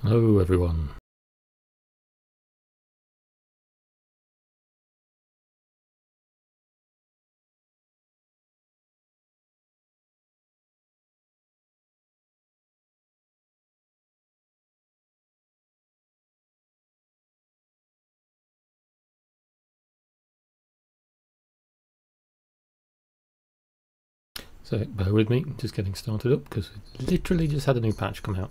Hello everyone. So bear with me, just getting started up because we literally just had a new patch come out.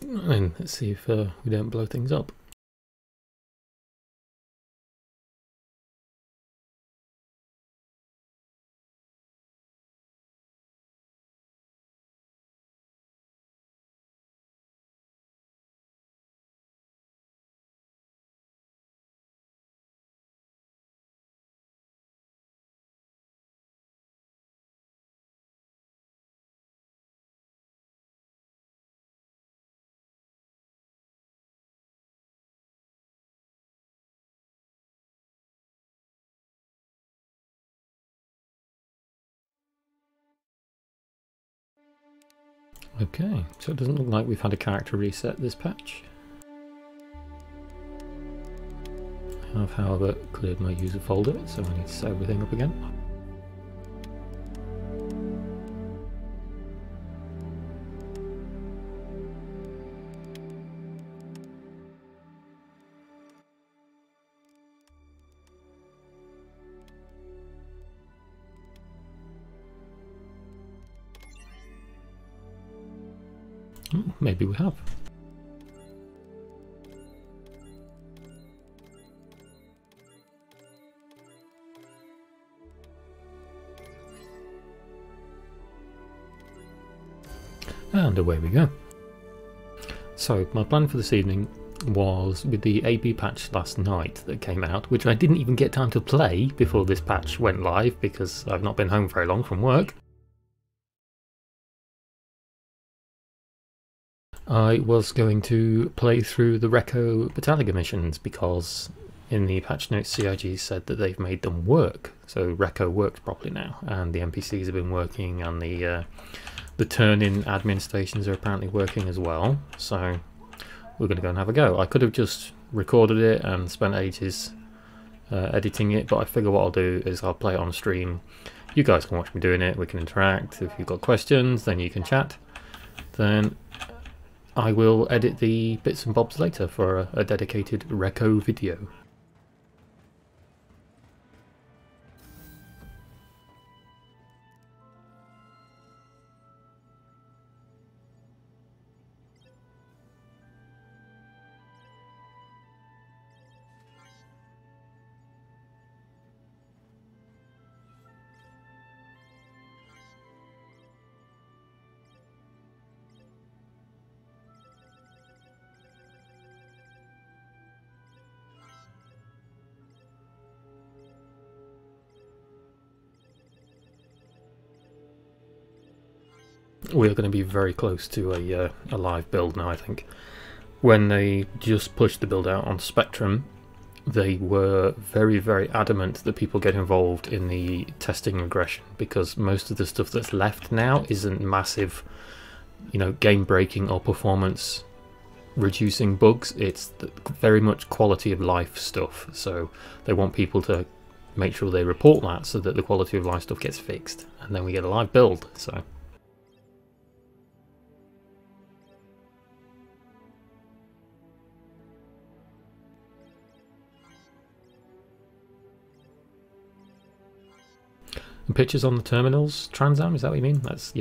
And let's see if we don't blow things up. Okay, so it doesn't look like we've had a character reset this patch. I have, however, cleared my user folder, so I need to set everything up again. Maybe we have. And away we go. So my plan for this evening was with the AB patch last night that came out, which I didn't even get time to play before this patch went live because I've not been home very long from work. I was going to play through the Recco Battalion missions because in the patch notes CIG said that they've made them work. So Recco works properly now, and the NPCs have been working, and the turn-in admin stations are apparently working as well. So we're going to go and have a go. I could have just recorded it and spent ages editing it, but I figure what I'll do is I'll play it on stream. You guys can watch me doing it, we can interact. If you've got questions, then you can chat. Then I will edit the bits and bobs later for a dedicated Recco video. We're going to be very close to a live build now, I think. When they just pushed the build out on Spectrum, they were very adamant that people get involved in the testing regression, because most of the stuff that's left now isn't massive, game breaking or performance reducing bugs. It's very much quality of life stuff, so they want people to make sure they report that so that the quality of life stuff gets fixed, and then we get a live build. So and pictures on the terminals, Transam, is that what you mean? That's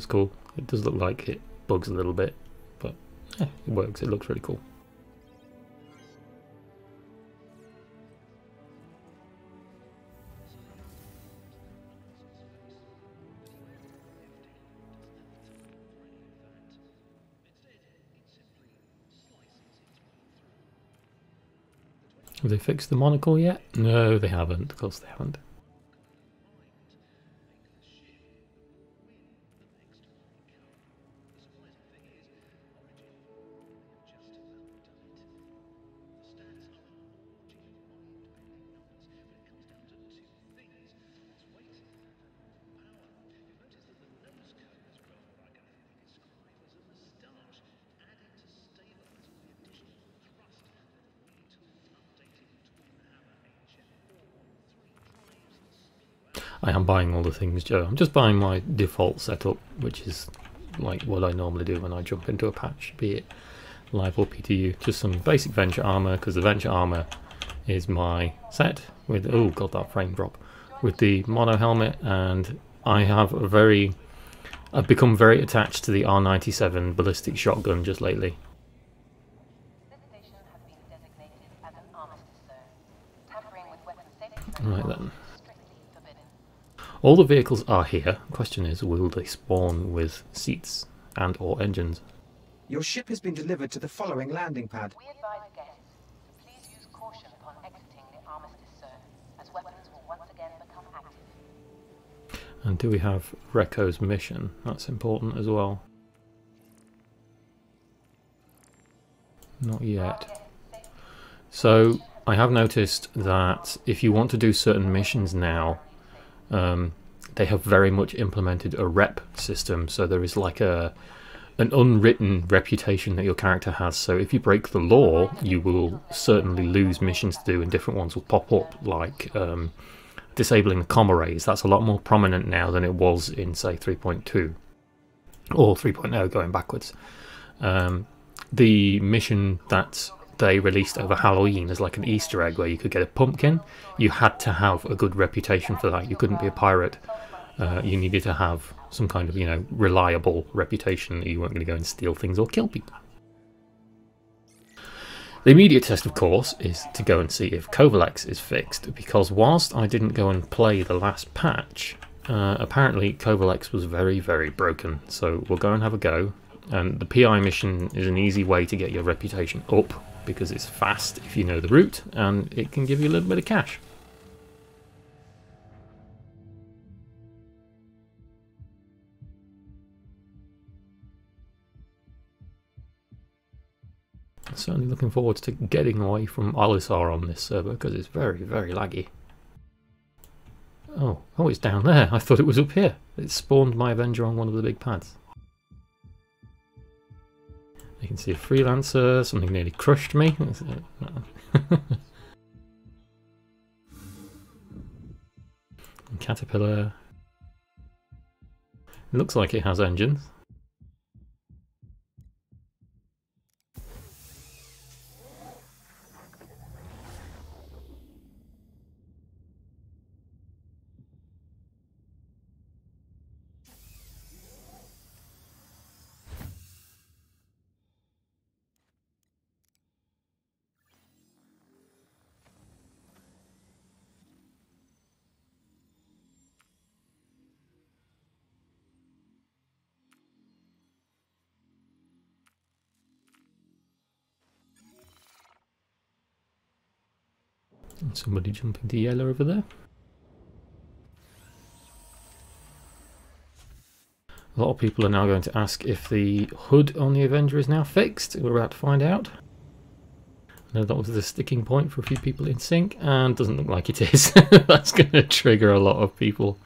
cool. It does look like it bugs a little bit, but yeah, it works. It looks really cool. Have they fixed the monocle yet? No, they haven't. Of course they haven't. I am buying all the things, Joe. I'm just buying my default setup, which is like what I normally do when I jump into a patch, be it live or PTU. Just some basic Venture armor, because the Venture armor is my set with, oh god, that frame drop, with the mono helmet, and I've become very attached to the R97 ballistic shotgun just lately. Right then. All the vehicles are here. The question is, will they spawn with seats and or engines? Your ship has been delivered to the following landing pad. We advise guests to please use caution upon exiting the armistice zone, as weapons will once again become active. And do we have Recco's mission? That's important as well. Not yet. So I have noticed that if you want to do certain missions now, they have very much implemented a rep system. So there is like an unwritten reputation that your character has. So if you break the law, you will certainly lose missions to do, and different ones will pop up, like disabling the comma rays. That's a lot more prominent now than it was in, say, 3.2 or 3.0 going backwards. The mission that they released over Halloween as like an Easter egg where you could get a pumpkin, you had to have a good reputation for that. You couldn't be a pirate. You needed to have some kind of, you know, reliable reputation that you weren't going to go and steal things or kill people. The immediate test, of course, is to go and see if Covalex is fixed, because whilst I didn't go and play the last patch, apparently Covalex was very, very broken. So we'll go and have a go. And the PI mission is an easy way to get your reputation up, because it's fast if you know the route, and it can give you a little bit of cash. Certainly looking forward to getting away from Olisar on this server, because it's very, very laggy. Oh, it's down there. I thought it was up here. It spawned my Avenger on one of the big pads. You can see a freelancer, something nearly crushed me. Caterpillar. It looks like it has engines. And somebody jumping to yellow over there. A lot of people are now going to ask if the hood on the Avenger is now fixed. We're about to find out. I know that was the sticking point for a few people in sync, and doesn't look like it is. That's going to trigger a lot of people.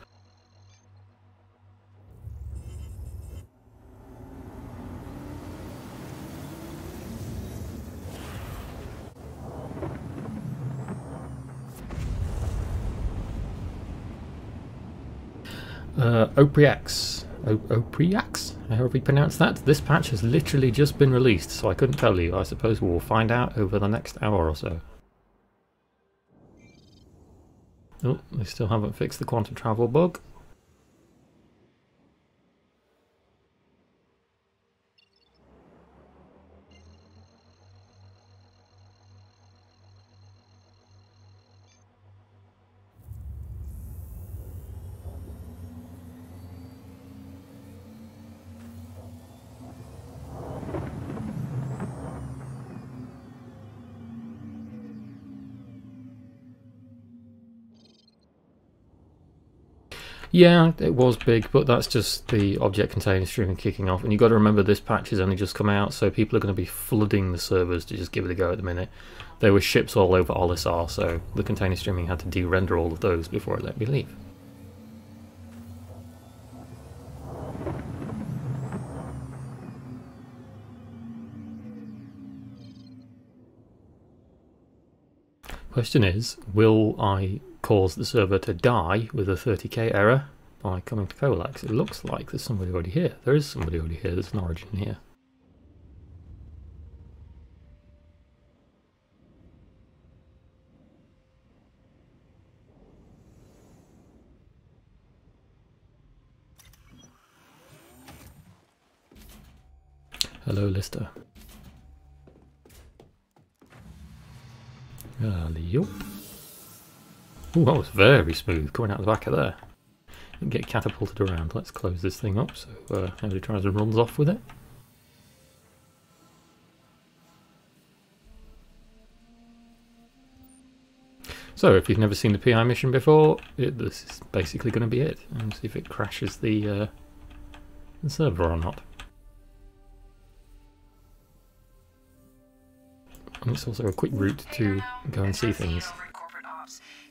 Opriax, however you pronounce that. This patch has literally just been released, so I couldn't tell you. I suppose we'll find out over the next hour or so. Oh, they still haven't fixed the quantum travel bug. Yeah, it was big, but that's just the object container streaming kicking off. And you've got to remember this patch has only just come out, so people are going to be flooding the servers to just give it a go at the minute. There were ships all over Olisar, so the container streaming had to de-render all of those before it let me leave. Question is, will I cause the server to die with a 30k error by coming to Coalax? It looks like there's somebody already here. There is somebody already here. There's an origin here. Hello, Lister. Yup. Ooh, that was very smooth coming out the back of there. And get catapulted around. Let's close this thing up so nobody tries and runs off with it. So if you've never seen the PI mission before, this is basically going to be it. And see if it crashes the server or not. And it's also a quick route to go and see things.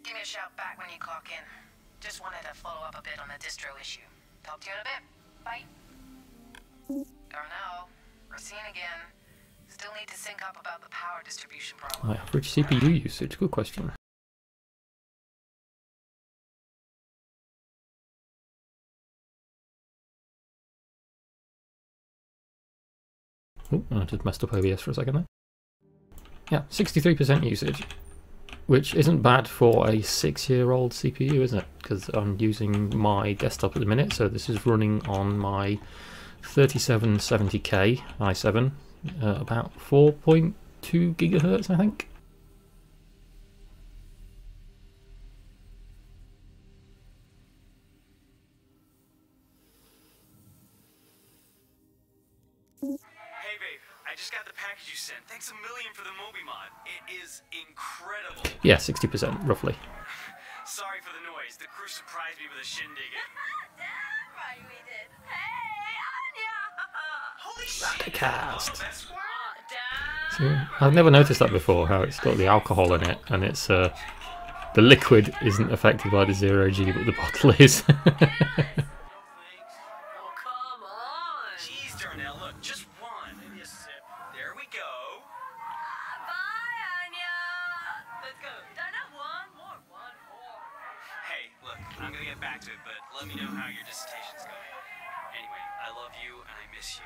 Give me a shout back when you clock in. Just wanted to follow up a bit on the distro issue. Talk to you in a bit. Bye. Darnell, Racine again. Still need to sync up about the power distribution problem. My average CPU usage, good question. Oh, I just messed up OBS for a second there. Yeah, 63% usage, which isn't bad for a 6-year-old CPU, isn't it? Because I'm using my desktop at the minute, so this is running on my 3770K i7, about 4.2 gigahertz, I think. Just got the package you sent. Thanks a million for the Moby mod. It is incredible. Yeah, 60% roughly. Sorry for the noise. The crew surprised me with a shindig. Right, we did. Hey, Anya! Holy shit! Cast. Oh, See, I've never noticed that before. How it's got the alcohol in it, and it's the liquid isn't affected by the 0G, but the bottle is. I'm gonna get back to it, but let me know how your dissertation's going. Anyway, I love you and I miss you.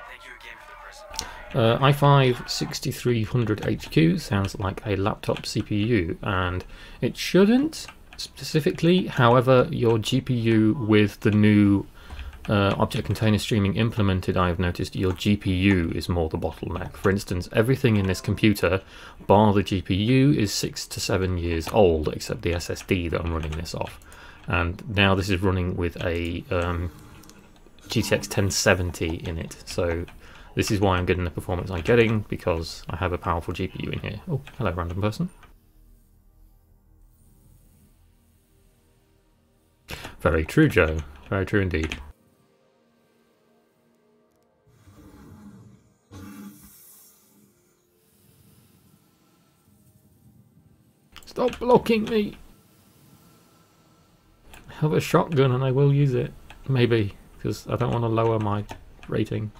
Thank you again for the present. i5 6300 HQ sounds like a laptop CPU, and it shouldn't specifically. However, your GPU with the new object container streaming implemented, I've noticed your GPU is more the bottleneck. For instance, everything in this computer, bar the GPU, is 6 to 7 years old, except the SSD that I'm running this off. And now this is running with a GTX 1070 in it. So this is why I'm getting the performance I'm getting, because I have a powerful GPU in here. Oh, hello, random person. Very true, Joe. Very true indeed. Stop blocking me! I have a shotgun and I will use it. Maybe, because I don't want to lower my rating.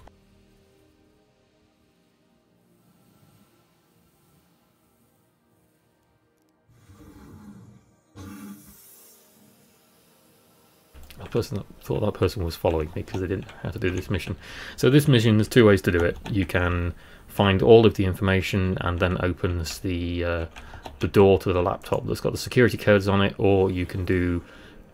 The person thought that person was following me because they didn't know how to do this mission. So this mission, there's two ways to do it. You can find all of the information and then opens the door to the laptop that's got the security codes on it, or you can do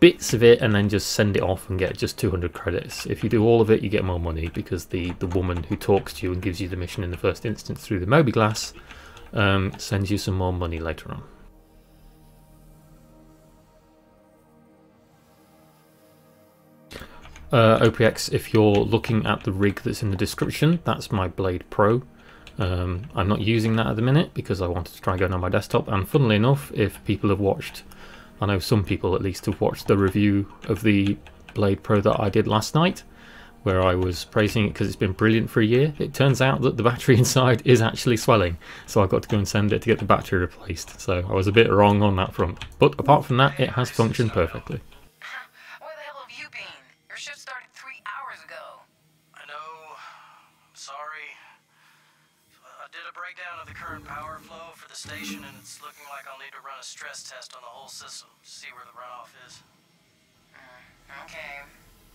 bits of it and then just send it off and get just 200 credits. If you do all of it, you get more money, because the woman who talks to you and gives you the mission in the first instance through the Moby Glass sends you some more money later on. OPX, if you're looking at the rig that's in the description, that's my Blade Pro. I'm not using that at the minute because I wanted to try going on my desktop, and funnily enough, if people have watched I know some people at least have watched the review of the Blade Pro that I did last night, where I was praising it because it's been brilliant for a year. It turns out that the battery inside is actually swelling, so I got to go and send it to get the battery replaced. So I was a bit wrong on that front, but apart from that, it has functioned perfectly. Where the hell have you been? Your shift started 3 hours ago. I know. I'm sorry. I did a breakdown of the current power flow for the station, and it's looking like I'll need to run a stress test on the whole system to see where the runoff is. Okay.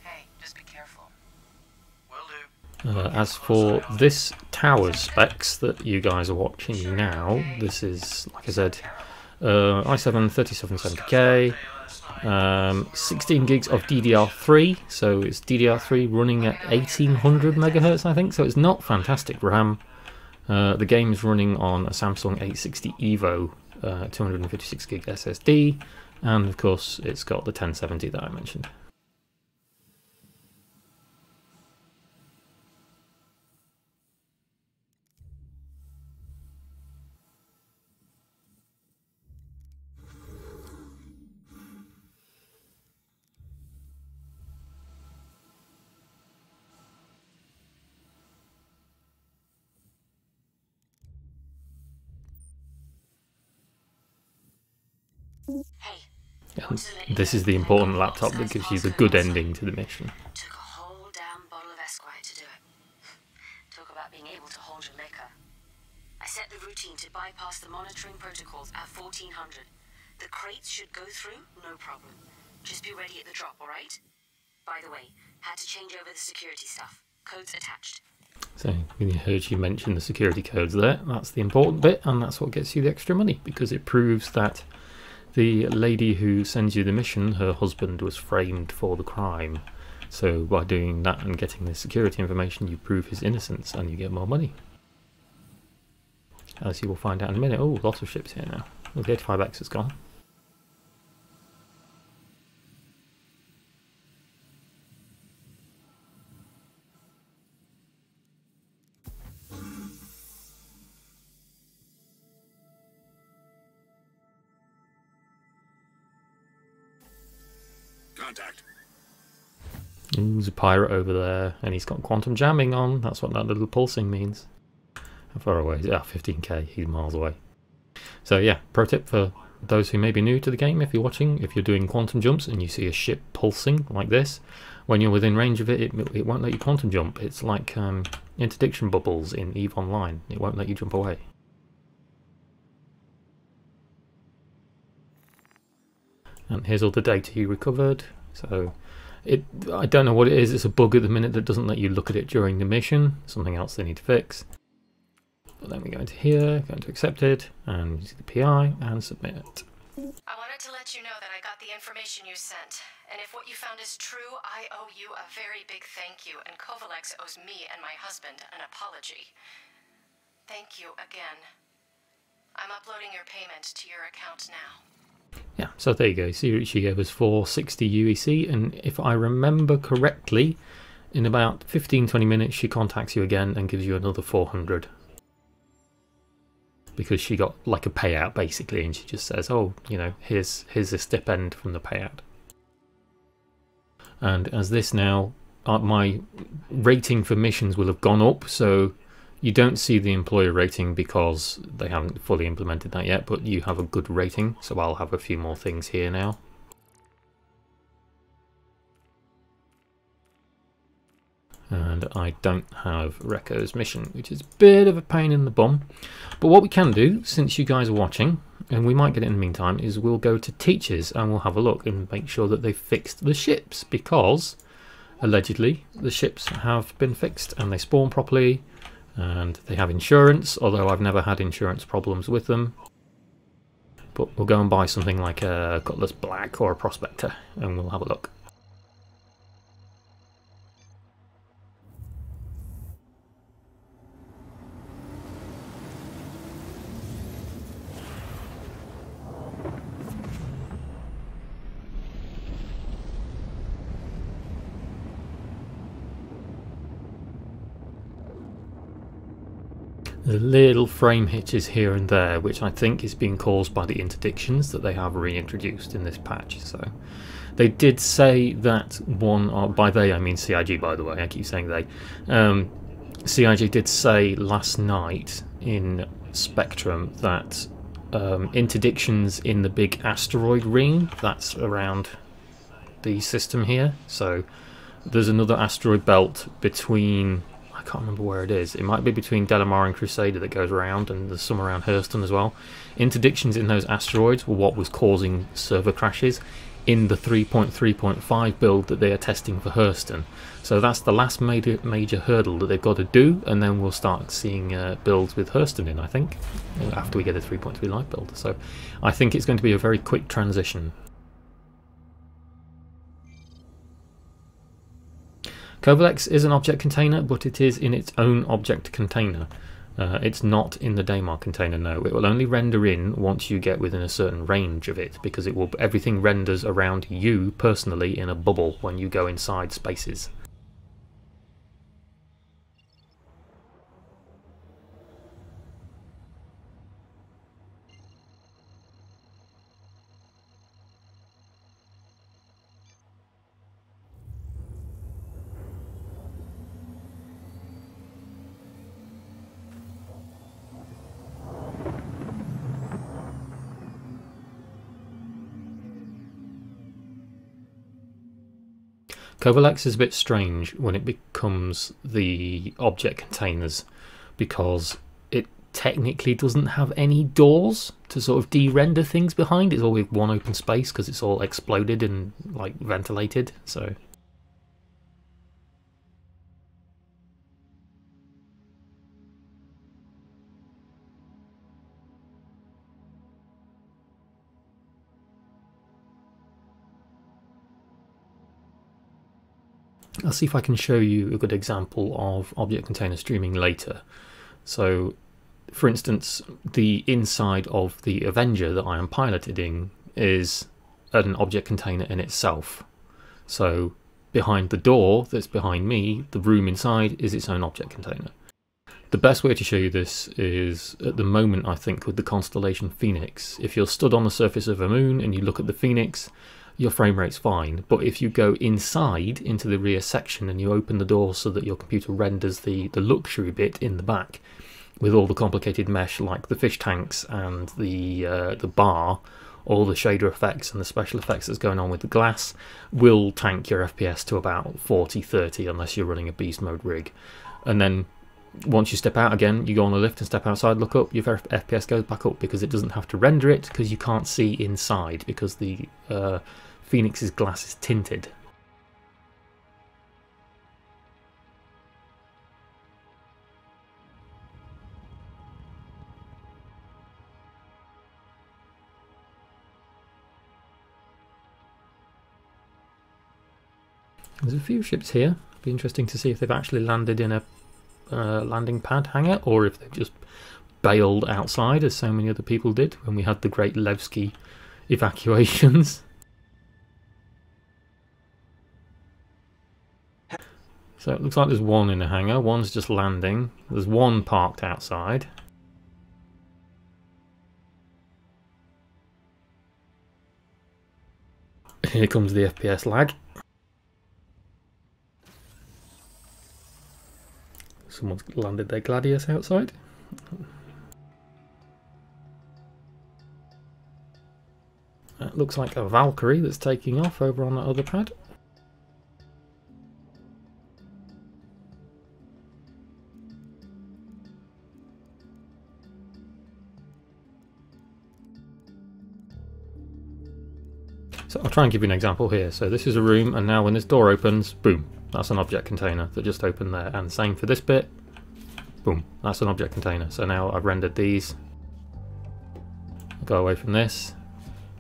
Hey, just be careful. Will do. As for this tower specs that you guys are watching now, this is, like I said, i7 3770K, 16 gigs of DDR3, so it's DDR3 running at 1800 megahertz, I think, so it's not fantastic RAM. The game is running on a Samsung 860 EVO 256 gig SSD, and of course it's got the 1070 that I mentioned. And this is the important laptop that gives you the good ending to the mission. Took a whole damn bottle of Esquire to do it. Talk about being able to hold your liquor. I set the routine to bypass the monitoring protocols at 1400. The crates should go through, no problem. Just be ready at the drop, alright? By the way, had to change over the security stuff. Codes attached. So we heard you mention the security codes there. That's the important bit, and that's what gets you the extra money, because it proves that the lady who sends you the mission, her husband was framed for the crime. So by doing that and getting the security information, you prove his innocence and you get more money. As you will find out in a minute. Oh, lots of ships here now. Well, the 85X is gone. Contact. There's a pirate over there, and he's got quantum jamming on. That's what that little pulsing means. How far away is it? 15k. He's miles away. So yeah, pro tip for those who may be new to the game, if you're watching, if you're doing quantum jumps and you see a ship pulsing like this, when you're within range of it, it won't let you quantum jump. It's like interdiction bubbles in EVE Online. It won't let you jump away. And here's all the data you recovered. So I don't know what it is. It's a bug at the minute that doesn't let you look at it during the mission. Something else they need to fix. But then we go into here, go into accepted, and you see the PI and submit. I wanted to let you know that I got the information you sent. And if what you found is true, I owe you a very big thank you, and Kovalex owes me and my husband an apology. Thank you again. I'm uploading your payment to your account now. Yeah, so there you go. See, she gave us 460 UEC, and if I remember correctly, in about 15-20 minutes she contacts you again and gives you another 400. Because she got like a payout basically, and she just says, oh, you know, here's a stipend from the payout. And as this now, my rating for missions will have gone up, so you don't see the employer rating because they haven't fully implemented that yet, but you have a good rating, so I'll have a few more things here now. And I don't have Recco's mission, which is a bit of a pain in the bum. But what we can do, since you guys are watching, and we might get it in the meantime, is we'll go to teachers and we'll have a look and make sure that they've fixed the ships, because allegedly the ships have been fixed and they spawn properly and they have insurance, although I've never had insurance problems with them. But we'll go and buy something like a Cutlass Black or a Prospector and we'll have a look. There's little frame hitches here and there, which I think is being caused by the interdictions that they have reintroduced in this patch. So they did say that one, by they I mean CIG, by the way, I keep saying they. CIG did say last night in Spectrum that interdictions in the big asteroid ring that's around the system here, so there's another asteroid belt between, I can't remember where it is, it might be between Delamar and Crusader that goes around, and there's some around Hurston as well. Interdictions in those asteroids were what was causing server crashes in the 3.3.5 build that they are testing for Hurston. So that's the last major hurdle that they've got to do, and then we'll start seeing builds with Hurston in, I think, after we get a 3.3 live build. So I think it's going to be a very quick transition. Covalex is an object container, but it is in its own object container. It's not in the Daymar container, no. It will only render in once you get within a certain range of it, because everything renders around you personally in a bubble when you go inside spaces. Covalex is a bit strange when it becomes the object containers, because it technically doesn't have any doors to sort of de-render things behind. It's always one open space because it's all exploded and like ventilated. So I'll see if I can show you a good example of object container streaming later. So, for instance, the inside of the Avenger that I am piloting is an object container in itself. So, behind the door that's behind me, the room inside is its own object container. The best way to show you this is, at the moment, I think, with the constellation Phoenix. If you're stood on the surface of a moon and you look at the Phoenix, your frame rate's fine, but if you go inside into the rear section and you open the door so that your computer renders the luxury bit in the back with all the complicated mesh like the fish tanks and the bar, all the shader effects and the special effects that's going on with the glass will tank your FPS to about 40-30 unless you're running a beast mode rig. And then once you step out again, you go on the lift and step outside, look up, your FPS goes back up because it doesn't have to render it, because you can't see inside because the Phoenix's glass is tinted. There's a few ships here. It'd be interesting to see if they've actually landed in a landing pad hangar, or if they've just bailed outside as so many other people did when we had the great Levski evacuations. So it looks like there's one in a hangar, one's just landing, there's one parked outside. Here comes the FPS lag. Someone's landed their Gladius outside. That looks like a Valkyrie that's taking off over on that other pad. So I'll try and give you an example here. So this is a room, and now when this door opens, boom, that's an object container that just opened there. And same for this bit, boom, that's an object container. So now I've rendered these. I'll go away from this.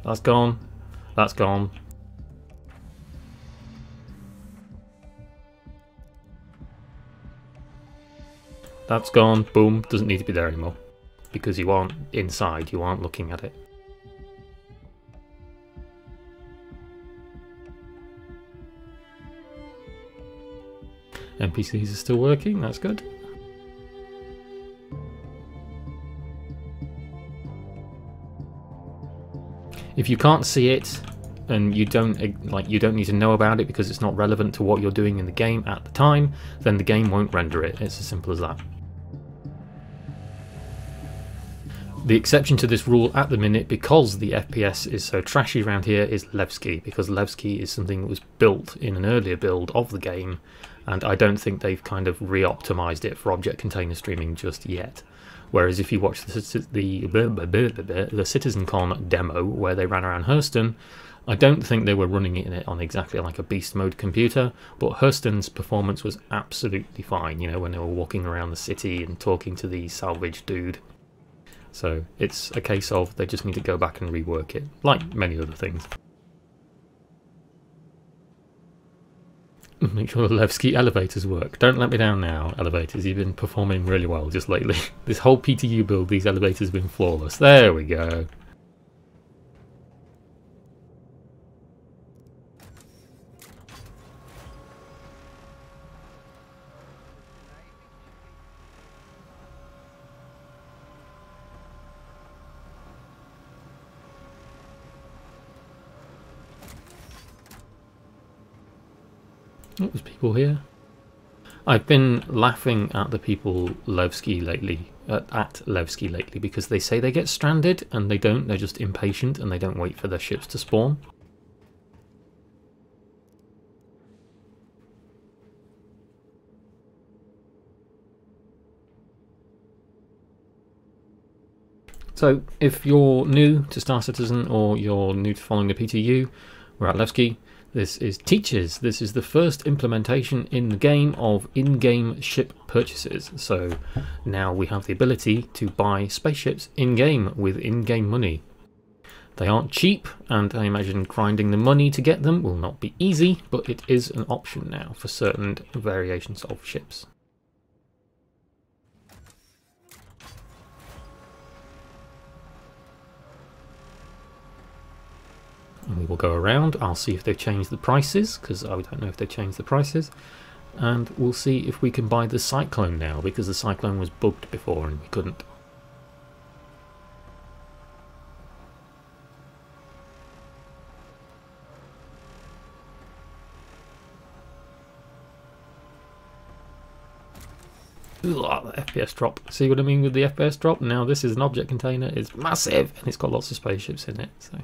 That's gone. That's gone. That's gone. Boom. Doesn't need to be there anymore because you aren't inside. You aren't looking at it. NPCs are still working. That's good. If you can't see it and you don't need to know about it because it's not relevant to what you're doing in the game at the time, then the game won't render it. It's as simple as that. The exception to this rule at the minute, because the FPS is so trashy around here, is Levski, because Levski is something that was built in an earlier build of the game, and I don't think they've kind of re-optimized it for object container streaming just yet. Whereas if you watch the CitizenCon demo where they ran around Hurston, I don't think they were running it on exactly like a beast mode computer, but Hurston's performance was absolutely fine, you know, when they were walking around the city and talking to the salvage dude. So it's a case of they just need to go back and rework it, like many other things. Make sure the Levski elevators work. Don't let me down now, elevators. You've been performing really well just lately. This whole PTU build, these elevators have been flawless. There we go. Oh, there's people here. I've been laughing at the people at Levski lately because they say they get stranded and they don't. They're just impatient and they don't wait for their ships to spawn. So if you're new to Star Citizen or you're new to following the PTU, we're at Levski. This is Teachers. This is the first implementation in the game of in-game ship purchases. So now we have the ability to buy spaceships in-game with in-game money. They aren't cheap, and I imagine grinding the money to get them will not be easy, but it is an option now for certain variations of ships. And we will go around. I'll see if they've changed the prices, because I don't know if they've changed the prices. And we'll see if we can buy the Cyclone now, because the Cyclone was bugged before and we couldn't. Ooh, the FPS drop. See what I mean with the FPS drop? Now this is an object container. It's massive and it's got lots of spaceships in it. So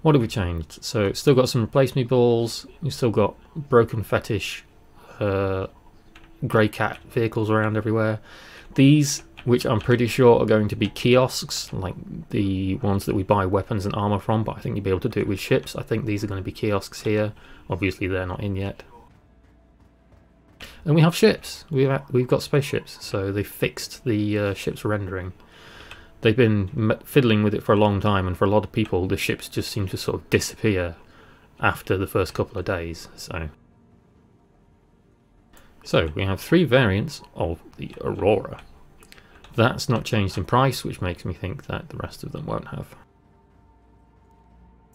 what have we changed? So still got some replace me balls. We've still got broken fetish grey cat vehicles around everywhere. These, which I'm pretty sure are going to be kiosks, like the ones that we buy weapons and armor from, but I think you'll be able to do it with ships. I think these are going to be kiosks here. Obviously they're not in yet. And we have ships. We've got spaceships, so they fixed the ships rendering. They've been fiddling with it for a long time, and for a lot of people the ships just seem to sort of disappear after the first couple of days. So we have 3 variants of the Aurora. That's not changed in price, which makes me think that the rest of them won't have.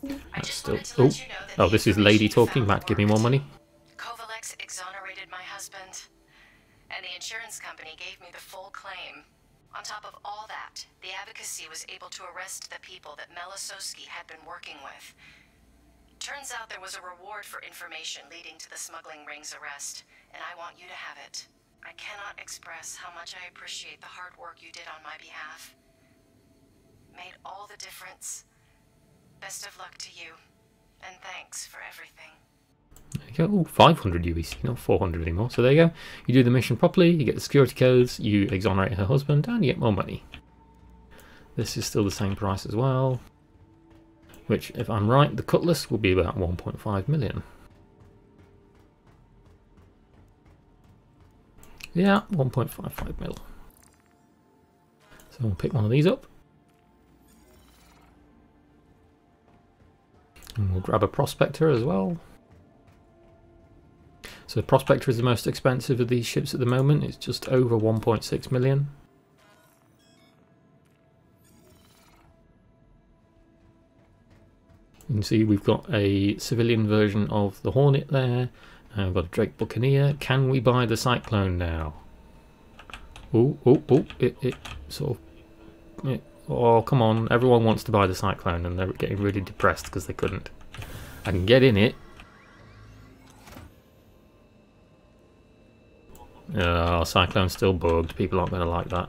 That's still... Oh, this is Lady talking. Matt, give me more money. Exonerated my husband, and the insurance company gave me the full claim. On top of all that, the advocacy was able to arrest the people that Melisowski had been working with. Turns out there was a reward for information leading to the smuggling ring's arrest, and I want you to have it. I cannot express how much I appreciate the hard work you did on my behalf. Made all the difference. Best of luck to you, and thanks for everything. There you go. Ooh, 500 UEC, not 400 anymore. So there you go. You do the mission properly, you get the security codes, you exonerate her husband, and you get more money. This is still the same price as well. Which, if I'm right, the Cutlass will be about 1.5 million. Yeah, 1.55 mil. So we'll pick one of these up. And we'll grab a Prospector as well. So Prospector is the most expensive of these ships at the moment. It's just over 1.6 million. You can see we've got a civilian version of the Hornet there. And we've got a Drake Buccaneer. Can we buy the Cyclone now? Oh, it sort of... Oh, come on. Everyone wants to buy the Cyclone and they're getting really depressed because they couldn't. I can get in it. Oh, Cyclone's still bugged. People aren't going to like that.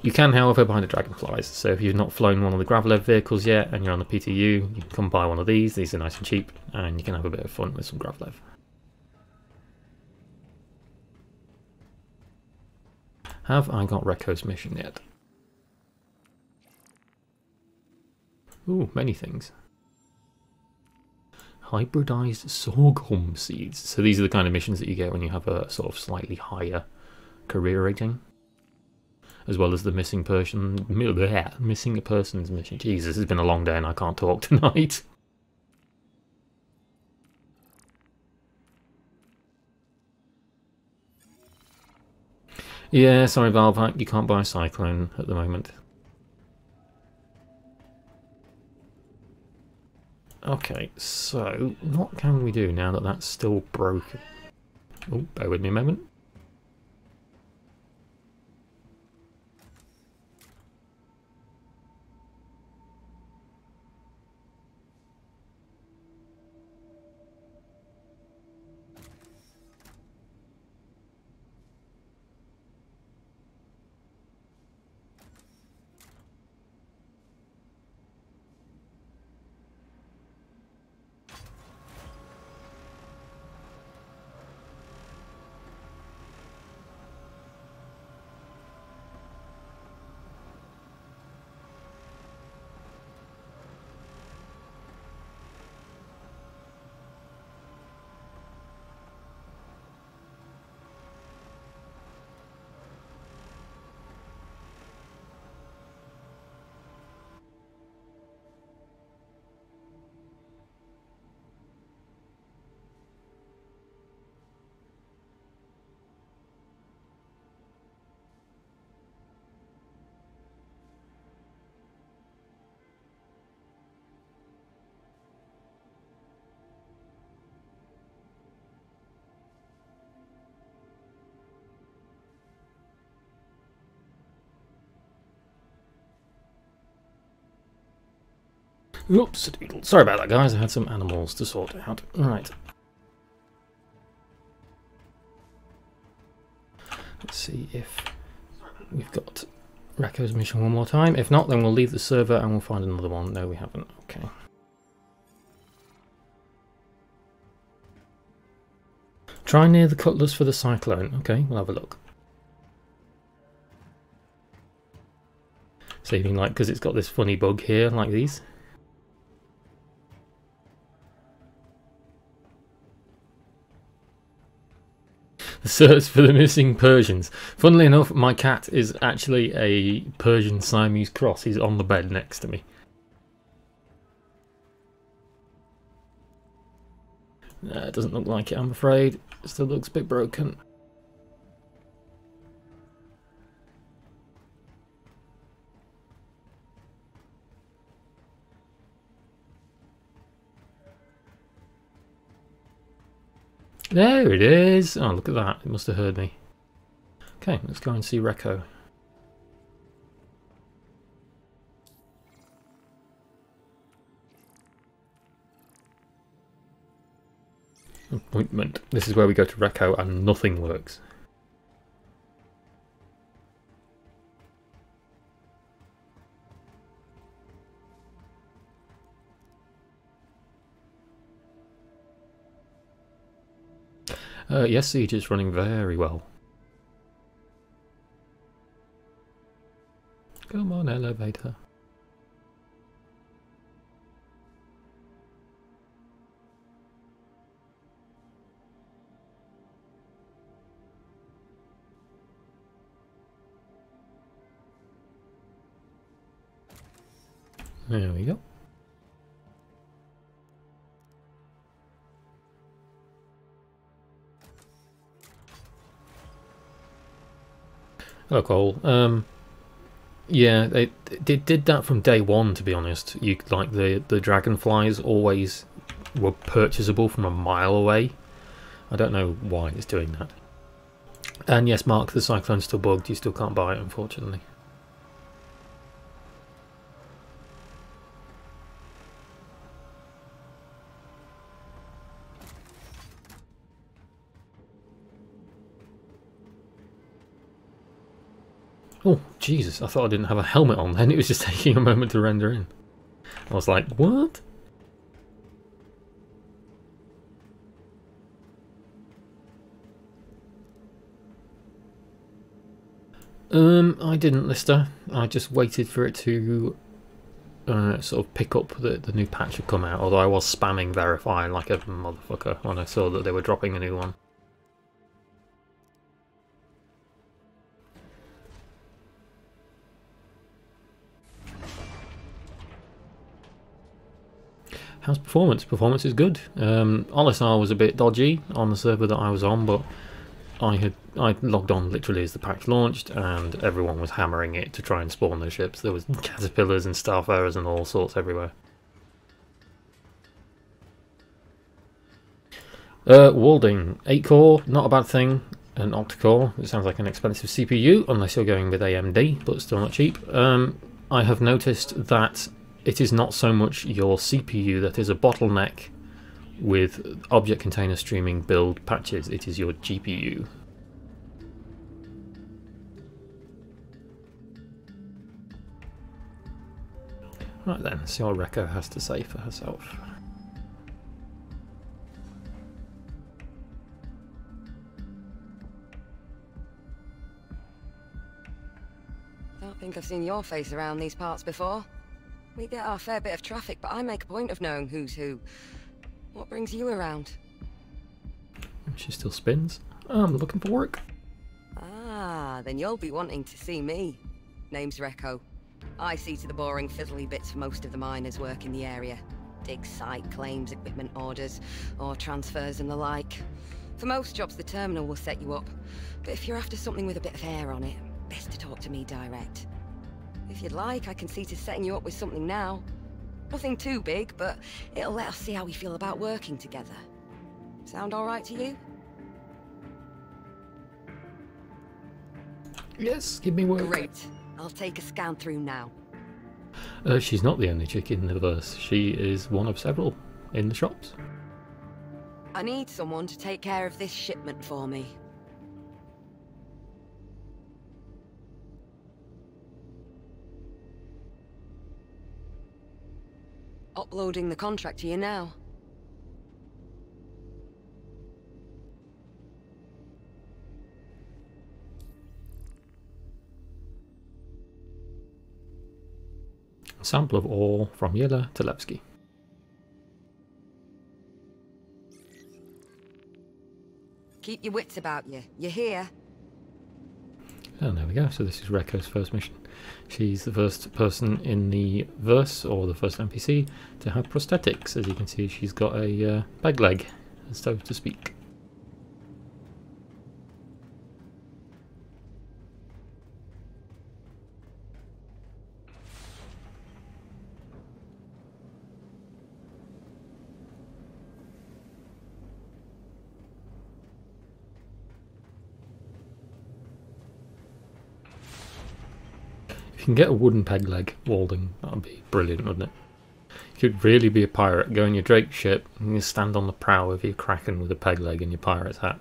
You can, however, buy the Dragonflies. So if you've not flown one of the Gravelev vehicles yet and you're on the PTU, you can come buy one of these. These are nice and cheap and you can have a bit of fun with some Gravelev. Have I got Recco's mission yet? Ooh, many things. Hybridized sorghum seeds. So these are the kind of missions that you get when you have a sort of slightly higher career rating. As well as the missing person, missing a person's mission. Jesus, it's been a long day and I can't talk tonight. Yeah, sorry Valvac, you can't buy a Cyclone at the moment. Okay, so what can we do now that that's still broken? Oh, bear with me a moment. Oops, sorry about that guys, I had some animals to sort out. Right. Let's see if we've got Recco's mission one more time. If not, then we'll leave the server and we'll find another one. No, we haven't. Okay. Try near the Cutlass for the Cyclone. Okay, we'll have a look. So you mean like, because it's got this funny bug here, like these? The search for the missing Persians. Funnily enough, my cat is actually a Persian Siamese cross. He's on the bed next to me. It doesn't look like it, I'm afraid. It still looks a bit broken. There it is! Oh, look at that. It must have heard me. Okay, let's go and see Recco. Appointment. This is where we go to Recco and nothing works. Yes, Siege is running very well. Come on, elevator. There we go. Hello, Cole. Yeah, they did that from day one. To be honest, you like the dragonflies always were purchasable from a mile away. I don't know why it's doing that. And yes, Mark, the Cyclone's still bugged. You still can't buy it, unfortunately. Oh, Jesus, I thought I didn't have a helmet on then. It was just taking a moment to render in. I was like, what? I didn't, Lister. I just waited for it to sort of pick up that the new patch had come out, although I was spamming verify like a motherfucker when I saw that they were dropping a new one. How's performance? Performance is good. OLSR was a bit dodgy on the server that I was on, but I logged on literally as the patch launched, and everyone was hammering it to try and spawn their ships. There was caterpillars and starfarers and all sorts everywhere. Walding, 8-core, not a bad thing. An octa-core, it sounds like an expensive CPU, unless you're going with AMD, but still not cheap. I have noticed that it is not so much your CPU that is a bottleneck with object container streaming build patches, it is your GPU. Right then, see what Recco has to say for herself. Don't think I've seen your face around these parts before. We get our fair bit of traffic, but I make a point of knowing who's who. What brings you around? She still spins. I'm looking for work. Ah, then you'll be wanting to see me. Name's Recco. I see to the boring fiddly bits for most of the miners work in the area. Dig site claims, equipment orders, or transfers and the like. For most jobs the terminal will set you up, but if you're after something with a bit of hair on it, best to talk to me direct. If you'd like, I can see to setting you up with something now. Nothing too big, but it'll let us see how we feel about working together. Sound alright to you? Yes, give me work. Great. I'll take a scan through now. She's not the only chick in the verse. She is one of several in the shops. I need someone to take care of this shipment for me. Uploading the contract to you now. A sample of ore from Yela to Levski. Keep your wits about you. You're here. And there we go. So this is Recco's first mission. She's the first person in the verse, or the first NPC, to have prosthetics. As you can see, she's got a peg leg, so to speak. If you can get a wooden peg leg, Walding, that would be brilliant, wouldn't it? You could really be a pirate, go in your Drake ship, and you stand on the prow of your Kraken with a peg leg and your pirate's hat.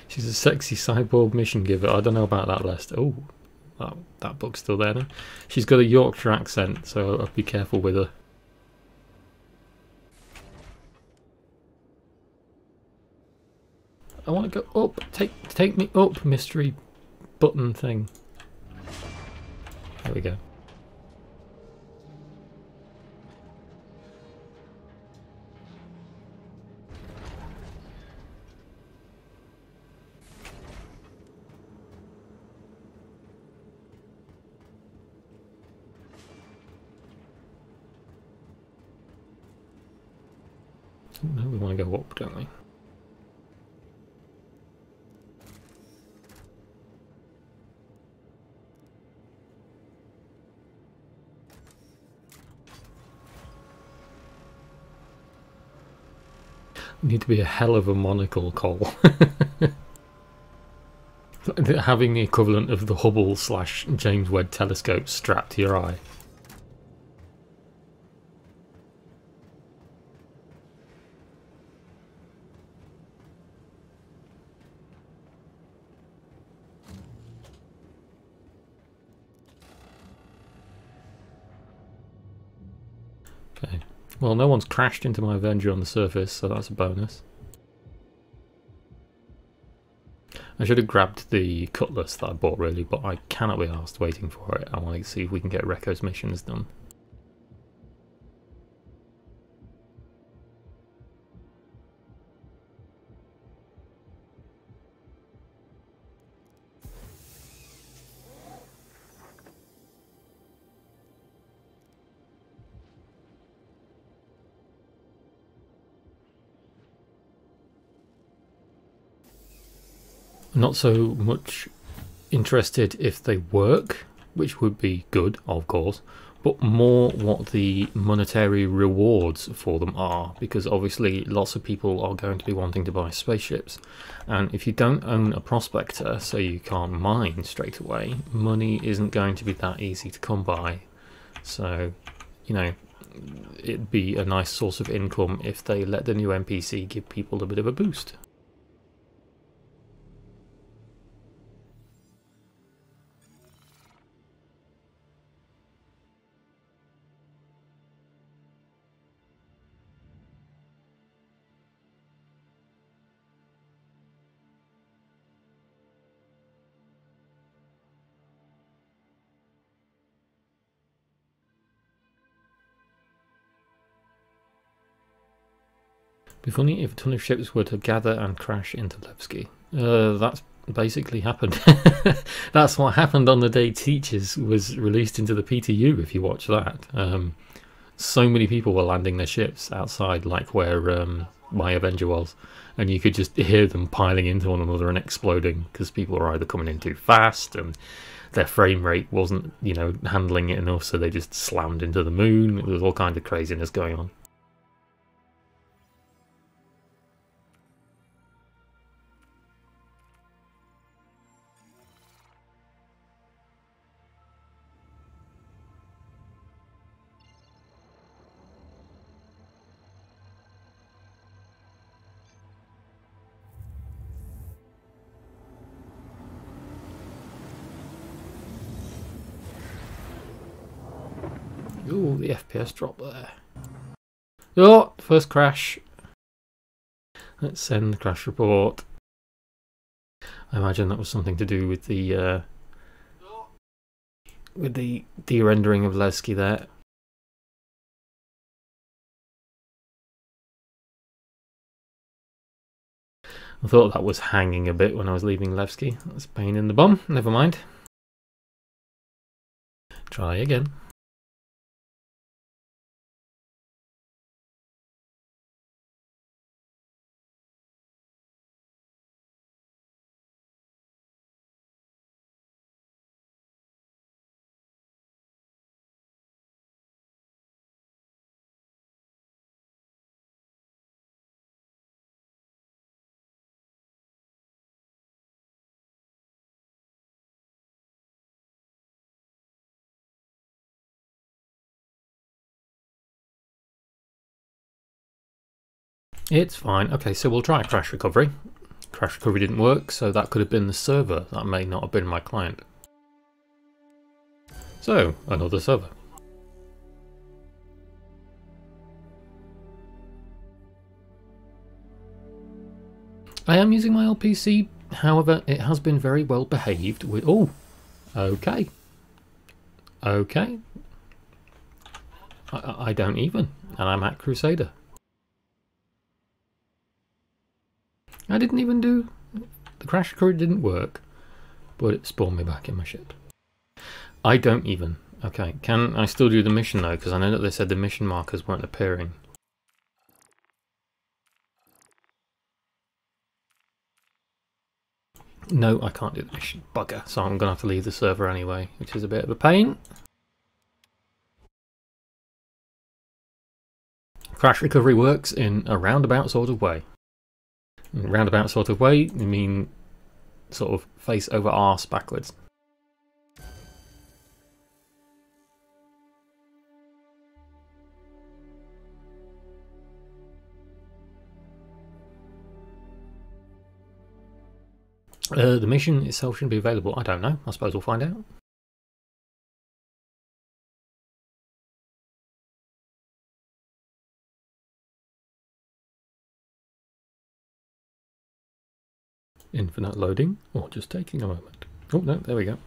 She's a sexy cyborg mission giver. I don't know about that list. Oh, that book's still there now. She's got a Yorkshire accent, so I'll be careful with her. I want to go up. Take me up, mystery button thing. There we go. No, we want to go up, don't we? Need to be a hell of a monocle, Cole. Having the equivalent of the Hubble / James Webb telescope strapped to your eye. Okay, well, no one's crashed into my Avenger on the surface, so that's a bonus. I should have grabbed the cutlass that I bought really, but I cannot be arsed waiting for it. I want to see if we can get Recco's missions done. Not so much interested if they work, which would be good, of course, but more what the monetary rewards for them are, because obviously lots of people are going to be wanting to buy spaceships, and if you don't own a prospector, so you can't mine straight away, money isn't going to be that easy to come by. So, you know, it'd be a nice source of income if they let the new NPC give people a bit of a boost. Be funny if a ton of ships were to gather and crash into Levski. That's basically happened. That's what happened on the day Teachers was released into the PTU, if you watch that. So many people were landing their ships outside, like where my Avenger was, and you could just hear them piling into one another and exploding, because people were either coming in too fast and their frame rate wasn't, you know, handling it enough, so they just slammed into the moon. There was all kinds of craziness going on. Ooh, the FPS drop there. Oh, first crash. Let's send the crash report. I imagine that was something to do with the de-rendering of Levski there. I thought that was hanging a bit when I was leaving Levski. That's a pain in the bum. Never mind. Try again. It's fine. Okay, so we'll try crash recovery. Crash recovery didn't work, so that could have been the server. That may not have been my client. So, another server. I am using my LPC, however, it has been very well behaved with... Oh, okay. Okay. I don't even, and I'm at Crusader. I didn't even do... The crash recovery didn't work, but it spawned me back in my ship. I don't even. Okay, can I still do the mission though? Because I know that they said the mission markers weren't appearing. No, I can't do the mission. Bugger. So I'm going to have to leave the server anyway, which is a bit of a pain. Crash recovery works in a roundabout sort of way. In a roundabout sort of way, I mean sort of face over arse backwards. The mission itself shouldn't be available. I don't know. I suppose we'll find out. Infinite loading, or just taking a moment. Oh no, there we go.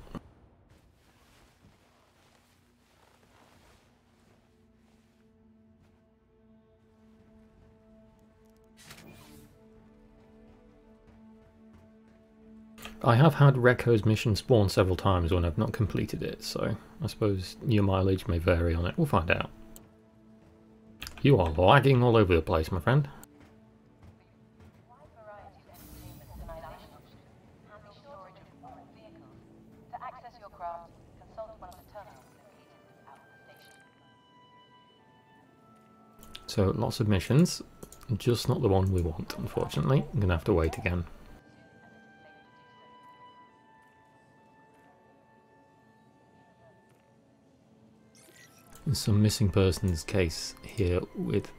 I have had Recco's mission spawn several times when I've not completed it, so I suppose your mileage may vary on it. We'll find out. You are lagging all over the place, my friend. So lots of missions, just not the one we want, unfortunately. I'm going to have to wait again. There's some missing persons case here with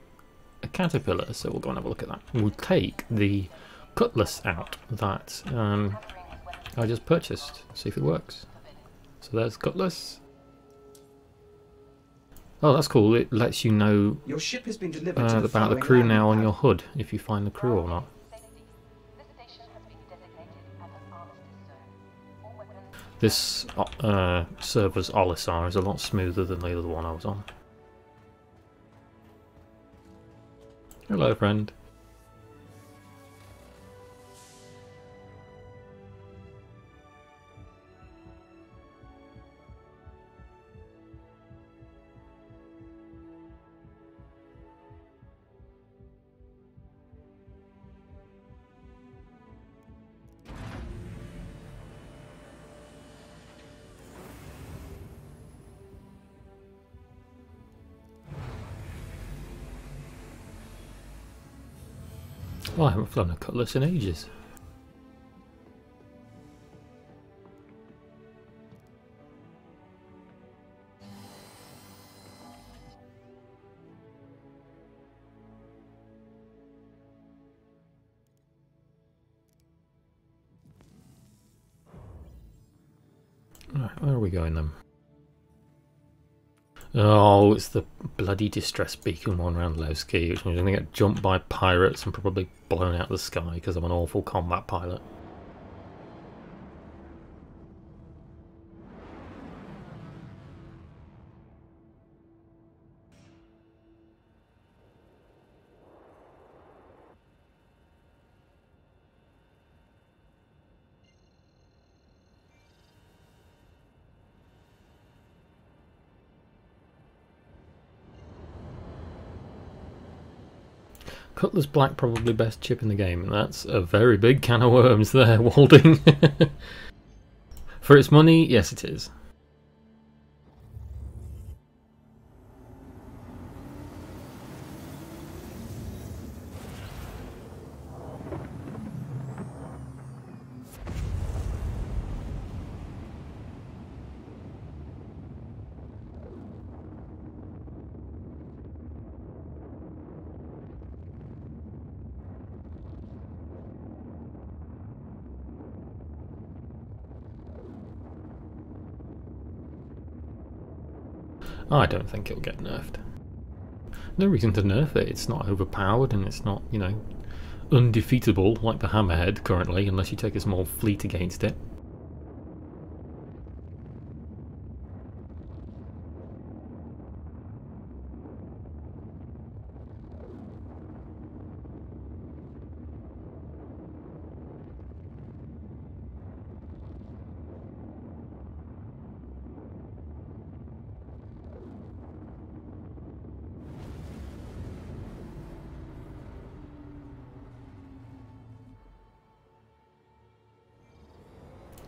a caterpillar, so we'll go and have a look at that. We'll take the cutlass out that I just purchased, see if it works. So there's cutlass. Oh, that's cool. It lets you know Your ship has been delivered to the about the following crew now on landing your pad. hood, if you find the crew or not. This server's Olisar is a lot smoother than the other one I was on. Hello, friend. Well, I haven't flown a cutlass in ages. Right, where are we going then? Oh, it's the bloody distress beacon one around Lowski, which means I'm going to get jumped by pirates and probably blown out of the sky because I'm an awful combat pilot. Cutlass Black, probably best chip in the game, and that's a very big can of worms there, Walding. For its money, yes it is. I don't think it'll get nerfed. No reason to nerf it. It's not overpowered and it's not, you know, undefeatable like the Hammerhead currently, unless you take a small fleet against it.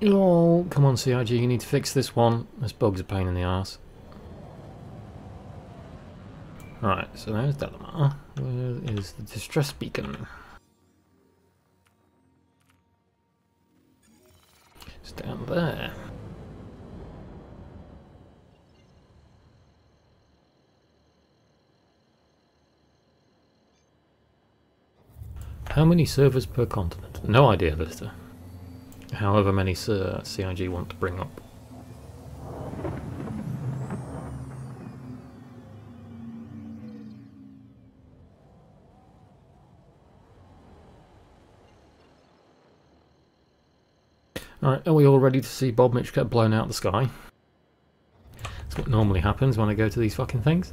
Oh, come on CIG, you need to fix this one. This bug's a pain in the arse. Right, so there's Delamar. Where is the distress beacon? down there. How many servers per continent? No idea, Lister. However many CIG want to bring up. Alright, are we all ready to see Bob Mitch get blown out of the sky? That's what normally happens when I go to these fucking things.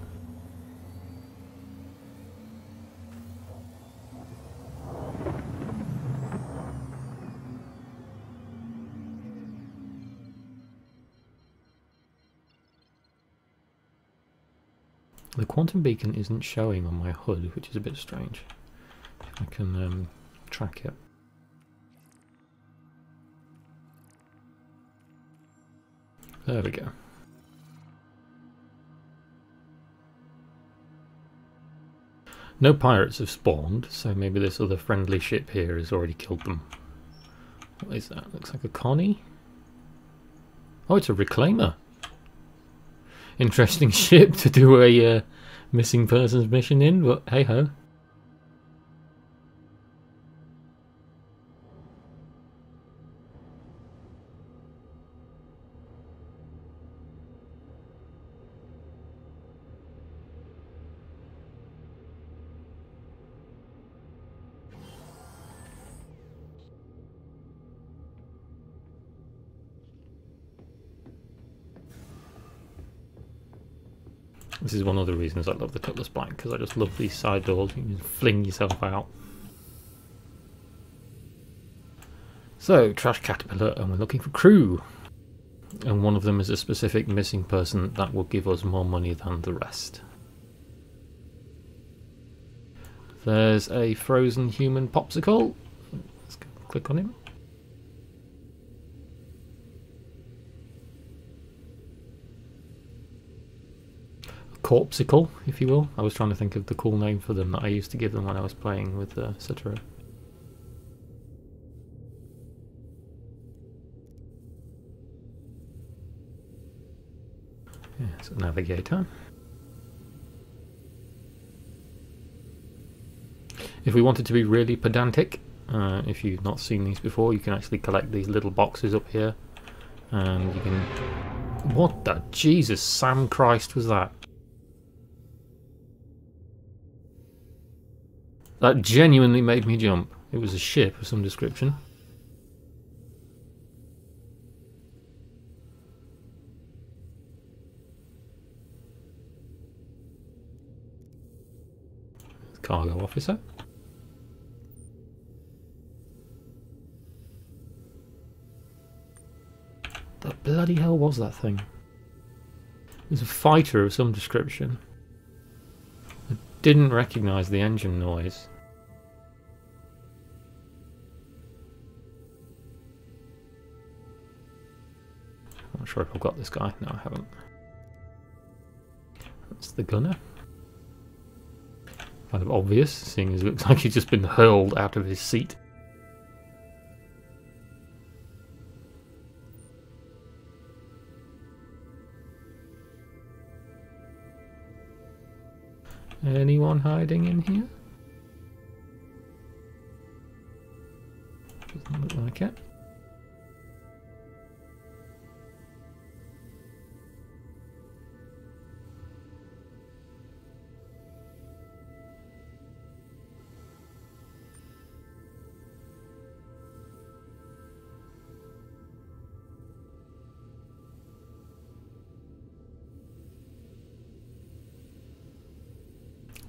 The quantum beacon isn't showing on my HUD, which is a bit strange. If I can track it. There we go. No pirates have spawned, so maybe this other friendly ship here has already killed them. What is that? Looks like a Connie. Oh, it's a reclaimer. Interesting ship to do a missing persons mission in, but hey ho. This is one of the reasons I love the Cutlass Black, because I just love these side doors. You can just fling yourself out. So, Trash Caterpillar, and we're looking for crew. And one of them is a specific missing person that will give us more money than the rest. There's a frozen human popsicle. Let's click on him. Corpsicle, if you will. I was trying to think of the cool name for them that I used to give them when I was playing with Cetera. Yeah, it's a navigator. If we wanted to be really pedantic, if you've not seen these before, you can actually collect these little boxes up here. And you can... What the Jesus Sam Christ was that? That genuinely made me jump. It was a ship of some description. Cargo officer. The bloody hell was that thing? It was a fighter of some description. I didn't recognise the engine noise. Not sure if I've got this guy. No, I haven't. That's the gunner. Kind of obvious, seeing as it looks like he's just been hurled out of his seat. Anyone hiding in here? Doesn't look like it.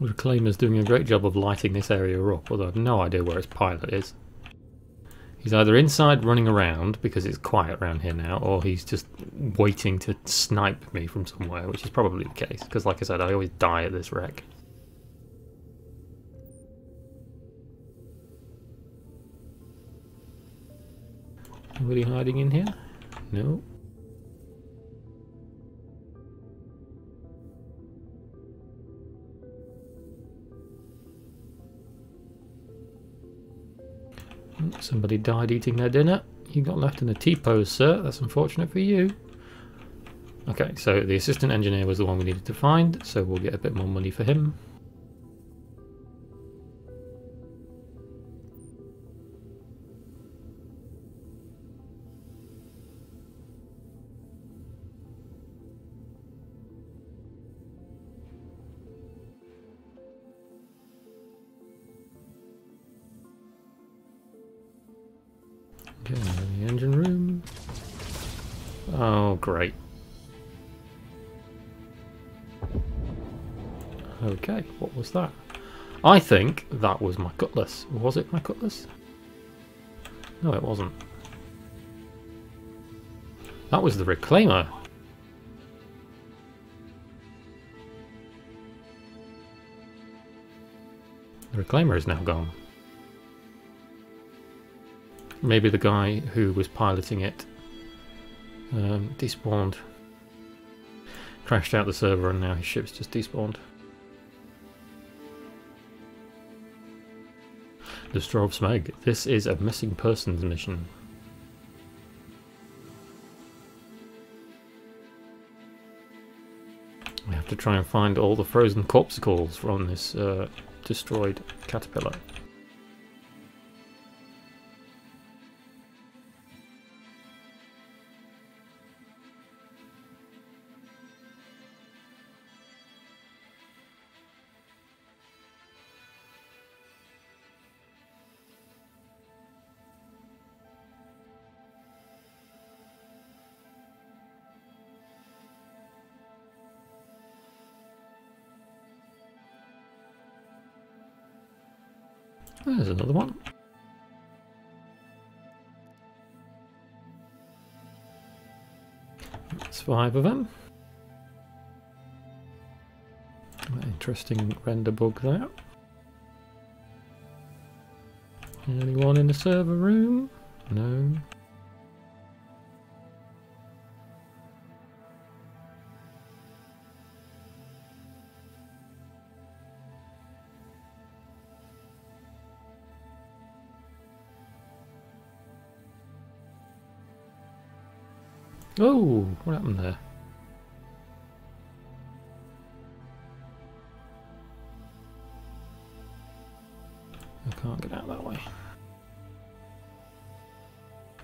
The Reclaimer's doing a great job of lighting this area up, although I have no idea where his pilot is. He's either inside running around because it's quiet around here now, or he's just waiting to snipe me from somewhere, which is probably the case, because like I said, I always die at this wreck. Anybody hiding in here? No. Somebody died eating their dinner. you got left in a T-pose, sir. That's unfortunate for you. Okay, so the assistant engineer was the one we needed to find, so we'll get a bit more money for him. Okay, the engine room. Oh, great. Okay, what was that? I think that was my cutlass. Was it my cutlass? No, it wasn't. That was the reclaimer. The reclaimer is now gone. Maybe the guy who was piloting it despawned. Crashed out the server and now his ship's just despawned. The Straw of Smeg. This is a missing persons mission. We have to try and find all the frozen corpuscles from this destroyed caterpillar. There's another one. That's 5 of them. Interesting render bug there. Anyone in the server room? No. Oh, what happened there? I can't get out that way.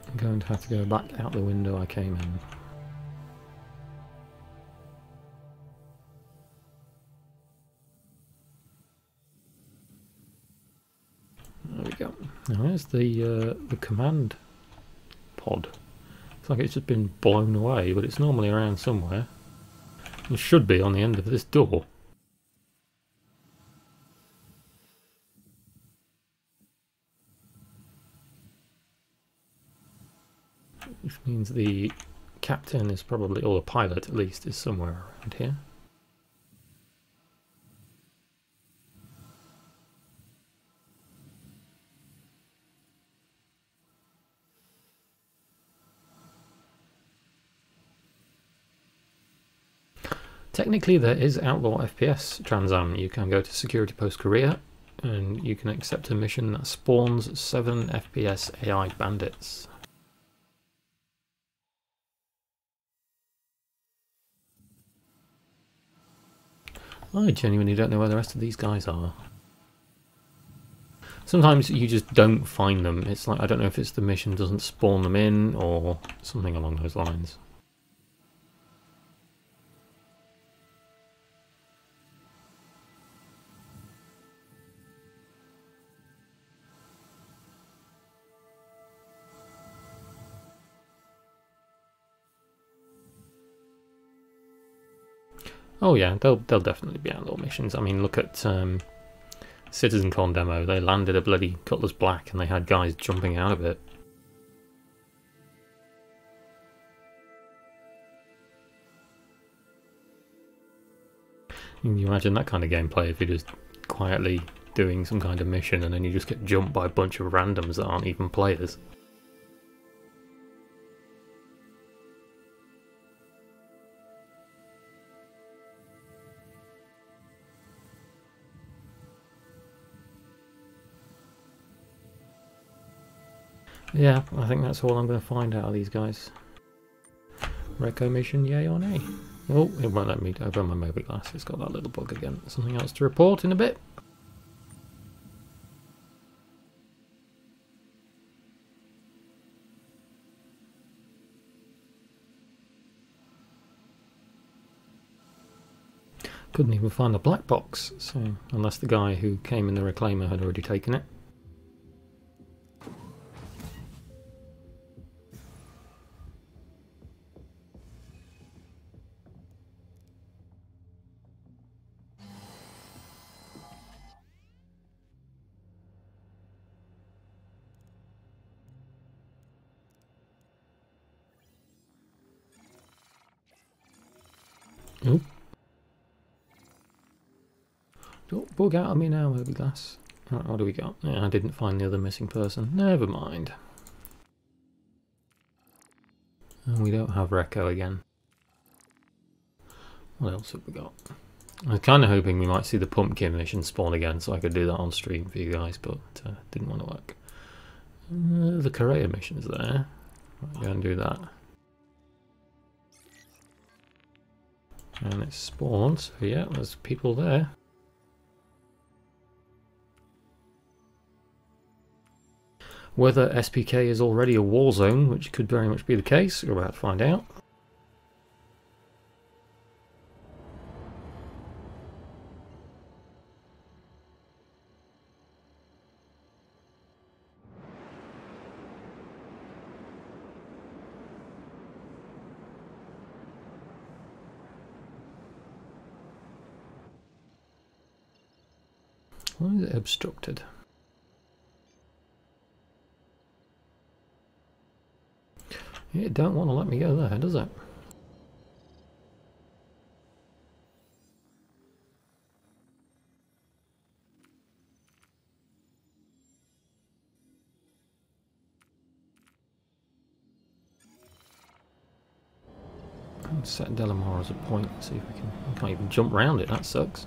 I'm going to have to go back out the window I came in. There we go. Now here's the command pod. It's like it's just been blown away, but it's normally around somewhere. It should be on the end of this door. Which means the captain is probably, or the pilot at least, is somewhere around here. Technically there is Outlaw FPS Transam. You can go to Security Post Korea and you can accept a mission that spawns 7 FPS AI bandits. I genuinely don't know where the rest of these guys are. Sometimes you just don't find them. It's like, I don't know if it's the mission doesn't spawn them in or something along those lines. Oh yeah, they'll definitely be outlaw missions. I mean, look at Citizen Con demo. They landed a bloody Cutlass Black and they had guys jumping out of it. Can you imagine that kind of gameplay if you're just quietly doing some kind of mission and then you just get jumped by a bunch of randoms that aren't even players? Yeah, I think that's all I'm going to find out of these guys. Recco mission, yay or nay? Oh, it won't let me open my Moby Glass. It's got that little bug again. Something else to report in a bit. Couldn't even find the black box, so unless the guy who came in the reclaimer had already taken it. Oh. Don't bug out of me now, Moby Glass. Right, what do we got? Yeah, I didn't find the other missing person. Never mind. And we don't have Recco again. What else have we got? I was kind of hoping we might see the pumpkin mission spawn again so I could do that on stream for you guys, but didn't want to work. The Korea mission is there. Right, go and do that. And it's spawned, so yeah, there's people there. Whether SPK is already a war zone, which could very much be the case, we're about to find out. Why is it obstructed? It don't want to let me go there, does it? Let's set Delamar as a point, see if we can't even jump around it, that sucks.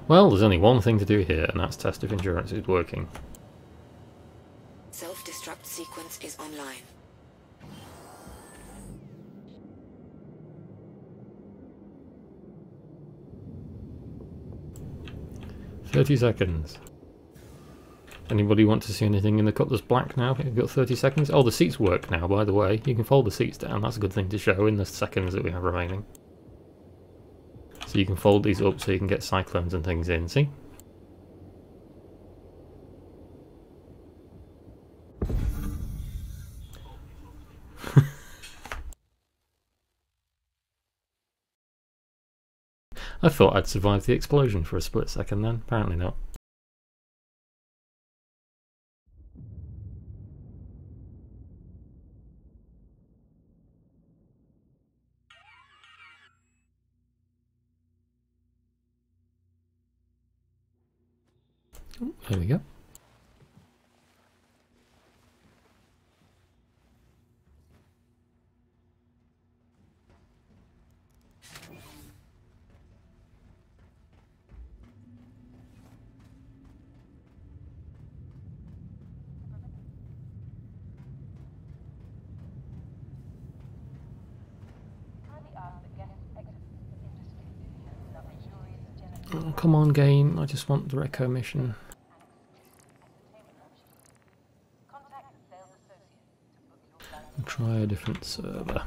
Well, there's only one thing to do here, and that's test if endurance is working. Self-destruct sequence is online. "30 seconds. Anybody want to see anything in the Cutlass Black now? We've got 30 seconds. Oh, the seats work now, by the way. You can fold the seats down. That's a good thing to show in the seconds that we have remaining. So you can fold these up so you can get cyclones and things in, see? I thought I'd survived the explosion for a split second then. Apparently not. There we go. Oh, come on, game. I just want the Recco mission. I'll try a different server.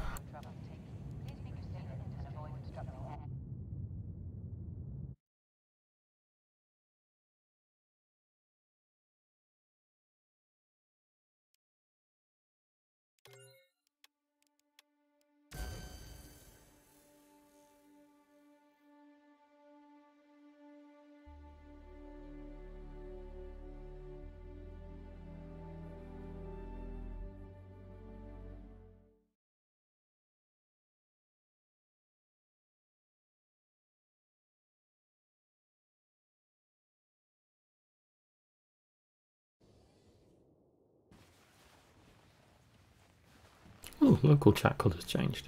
Oh, local chat colours changed.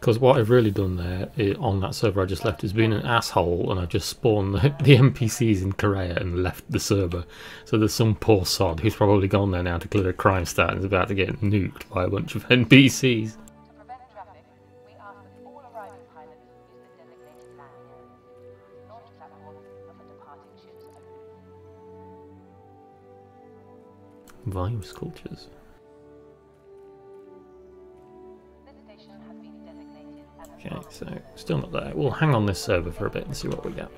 Because what I've really done there on that server I just left is been an asshole, and I've just spawned the NPCs in Korea and left the server. So there's some poor sod who's probably gone there now to clear a crime stat and is about to get nuked by a bunch of NPCs. To prevent traffic, we ask that all arriving pilots use the designated landing areas. Launch platforms are for departing ships only. Volume sculptures. This station has been designated as a Okay, so still not there. We'll hang on this server for a bit and see what we get.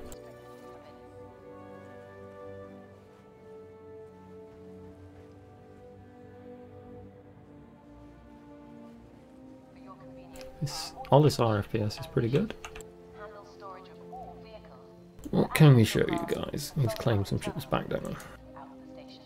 All this RFPS is pretty good. handle storage of all vehicles What can we show you guys? Need to claim some ships back, don't we? out of the station.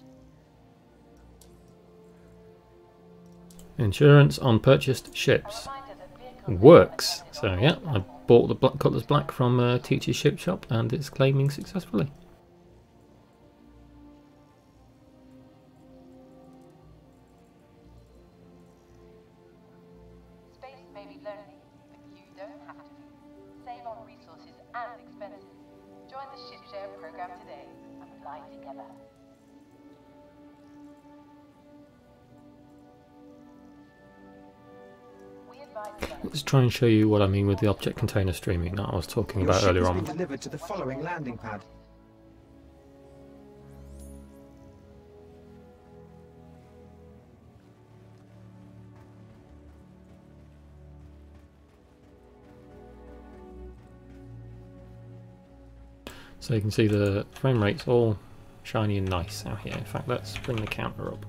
Insurance on purchased ships. Reminder that vehicles Works. So yeah, I bought the Cutlass Black from Teacher's Ship Shop and it's claiming successfully. Space may be lonely, but you don't have to be. Save on resources and expenses. Join the ship share program today and fly together. We advise that Let's try and show you what I mean with the object container streaming that I was talking Your about ship earlier has on. been delivered to the following landing pad. So you can see the frame rate's all shiny and nice out here. In fact, let's bring the counter up.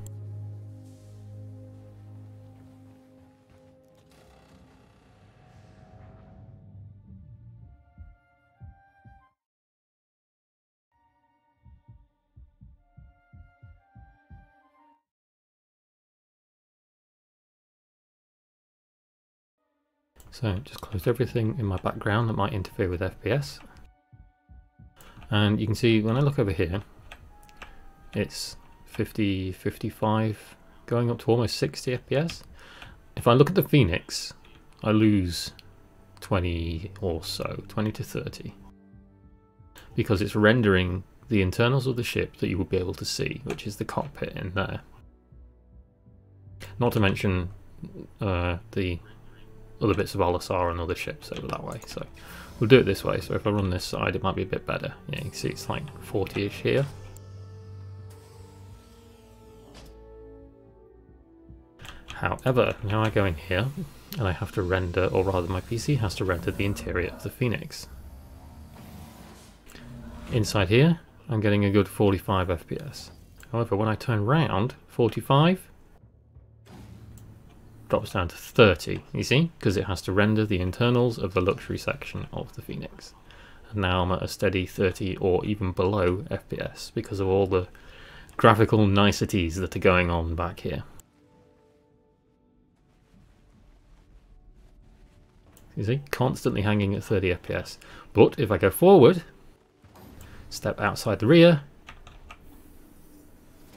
So just closed everything in my background that might interfere with FPS. And you can see when I look over here, it's 50, 55, going up to almost 60 FPS. If I look at the Phoenix, I lose 20 or so, 20 to 30. Because it's rendering the internals of the ship that you will be able to see, which is the cockpit in there. Not to mention the other bits of Olisar and other ships over that way. So we'll do it this way. So if I run this side, it might be a bit better. Yeah, you can see it's like 40-ish here. However, now I go in here and I have to render, or rather my PC has to render the interior of the Phoenix. Inside here, I'm getting a good 45 FPS. However, when I turn round, 45 drops down to 30, you see, because it has to render the internals of the luxury section of the Phoenix. And now I'm at a steady 30 or even below FPS because of all the graphical niceties that are going on back here. You see, constantly hanging at 30 FPS. But if I go forward, step outside the rear,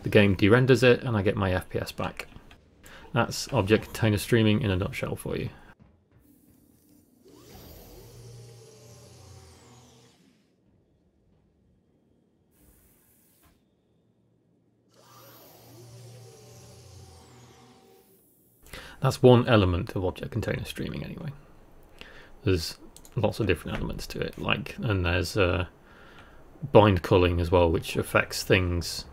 the game de-renders it and I get my FPS back. That's object container streaming in a nutshell for you. That's one element of object container streaming anyway. There's lots of different elements to it, and there's bind culling as well, which affects things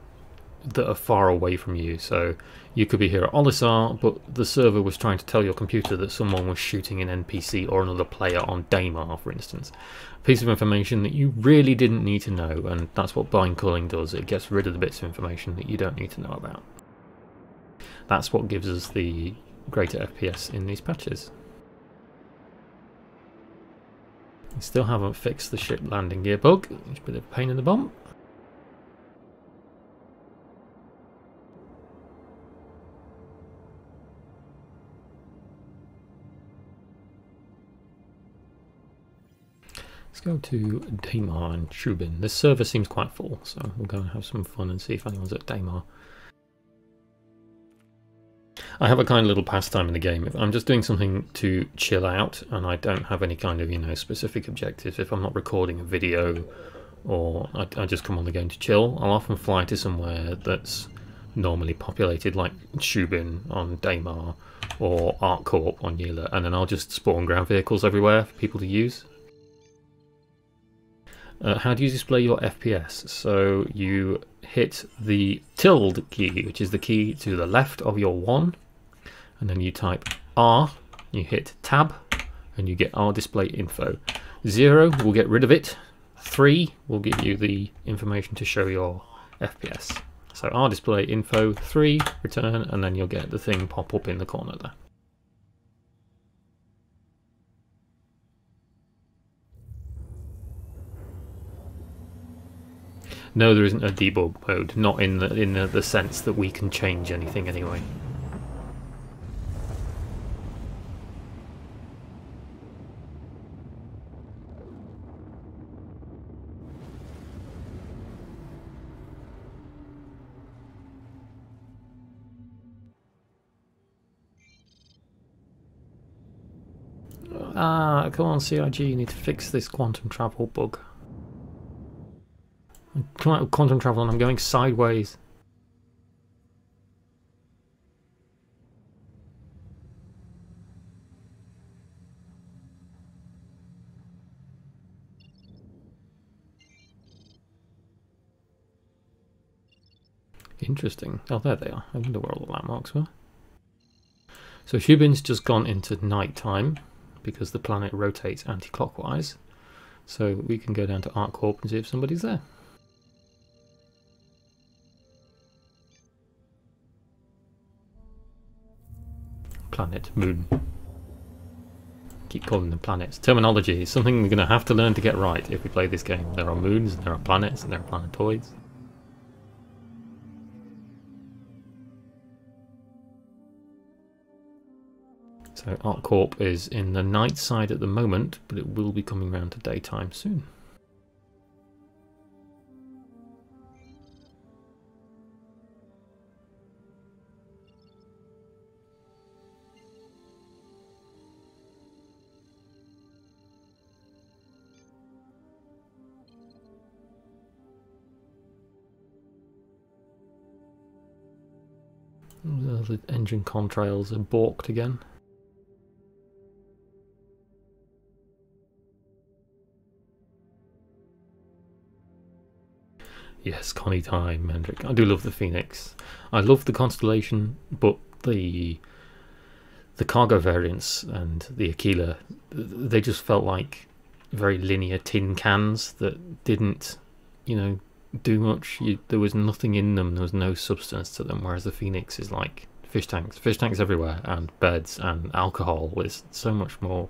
that are far away from you. So you could be here at Olisar, but the server was trying to tell your computer that someone was shooting an NPC or another player on Daymar, for instance. A piece of information that you really didn't need to know, and that's what bind culling does. It gets rid of the bits of information that you don't need to know about. That's what gives us the greater FPS in these patches. We still haven't fixed the ship landing gear bug, which is a bit of a pain in the bum. Let's go to Daymar and Shubin. This server seems quite full, so we'll go and have some fun and see if anyone's at Daymar. I have a kind of little pastime in the game. If I'm just doing something to chill out and I don't have any kind of, you know, specific objectives, if I'm not recording a video or I just come on the game to chill, I'll often fly to somewhere that's normally populated, like Shubin on Daymar or ArcCorp on Yela, and then I'll just spawn ground vehicles everywhere for people to use. How do you display your FPS? So you hit the tilde key, which is the key to the left of your 1, and then you type R, you hit tab, and you get R display info. 0 will get rid of it, 3 will give you the information to show your FPS. So R display info, 3, return, and then you'll get the thing pop up in the corner there. No, there isn't a debug mode, not in the sense that we can change anything anyway. Ah, come on CIG, you need to fix this quantum travel bug. Come out with quantum travel and I'm going sideways. Interesting. Oh, there they are. I wonder where all the landmarks were. So Shubin's just gone into night time because the planet rotates anti-clockwise. So we can go down to ArcCorp and see if somebody's there. Planet, moon. Keep calling them planets. Terminology is something we're going to have to learn to get right if we play this game. There are moons, and there are planets, and there are planetoids. So ArcCorp is in the night side at the moment, but it will be coming around to daytime soon. The engine contrails are balked again. Yes, Connie time, Hendrik. I do love the Phoenix. I love the Constellation, but the cargo variants and the Aquila, they just felt like very linear tin cans that didn't, you know, do much. There was nothing in them, there was no substance to them, whereas the Phoenix is like fish tanks everywhere, and beds, and alcohol is so much more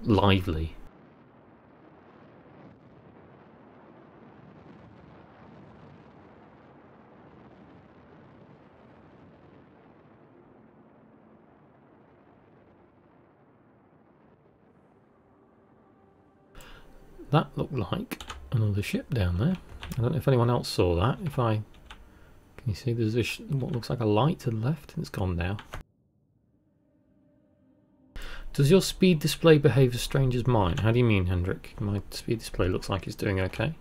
lively. That looked like another ship down there. I don't know if anyone else saw that. Can you see there's what looks like a light to the left? It's gone now. Does your speed display behave as strange as mine? How do you mean, Hendrik? My speed display looks like it's doing okay.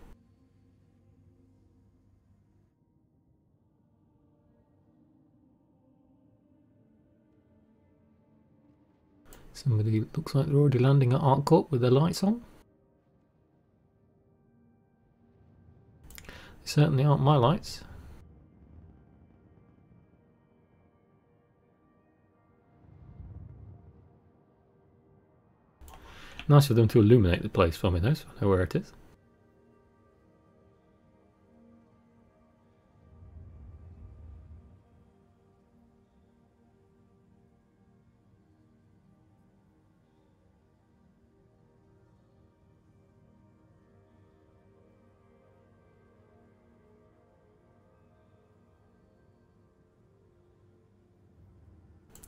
Somebody looks like they're already landing at ArcCorp with their lights on. They certainly aren't my lights. Nice of them to illuminate the place for me though, so I know where it is.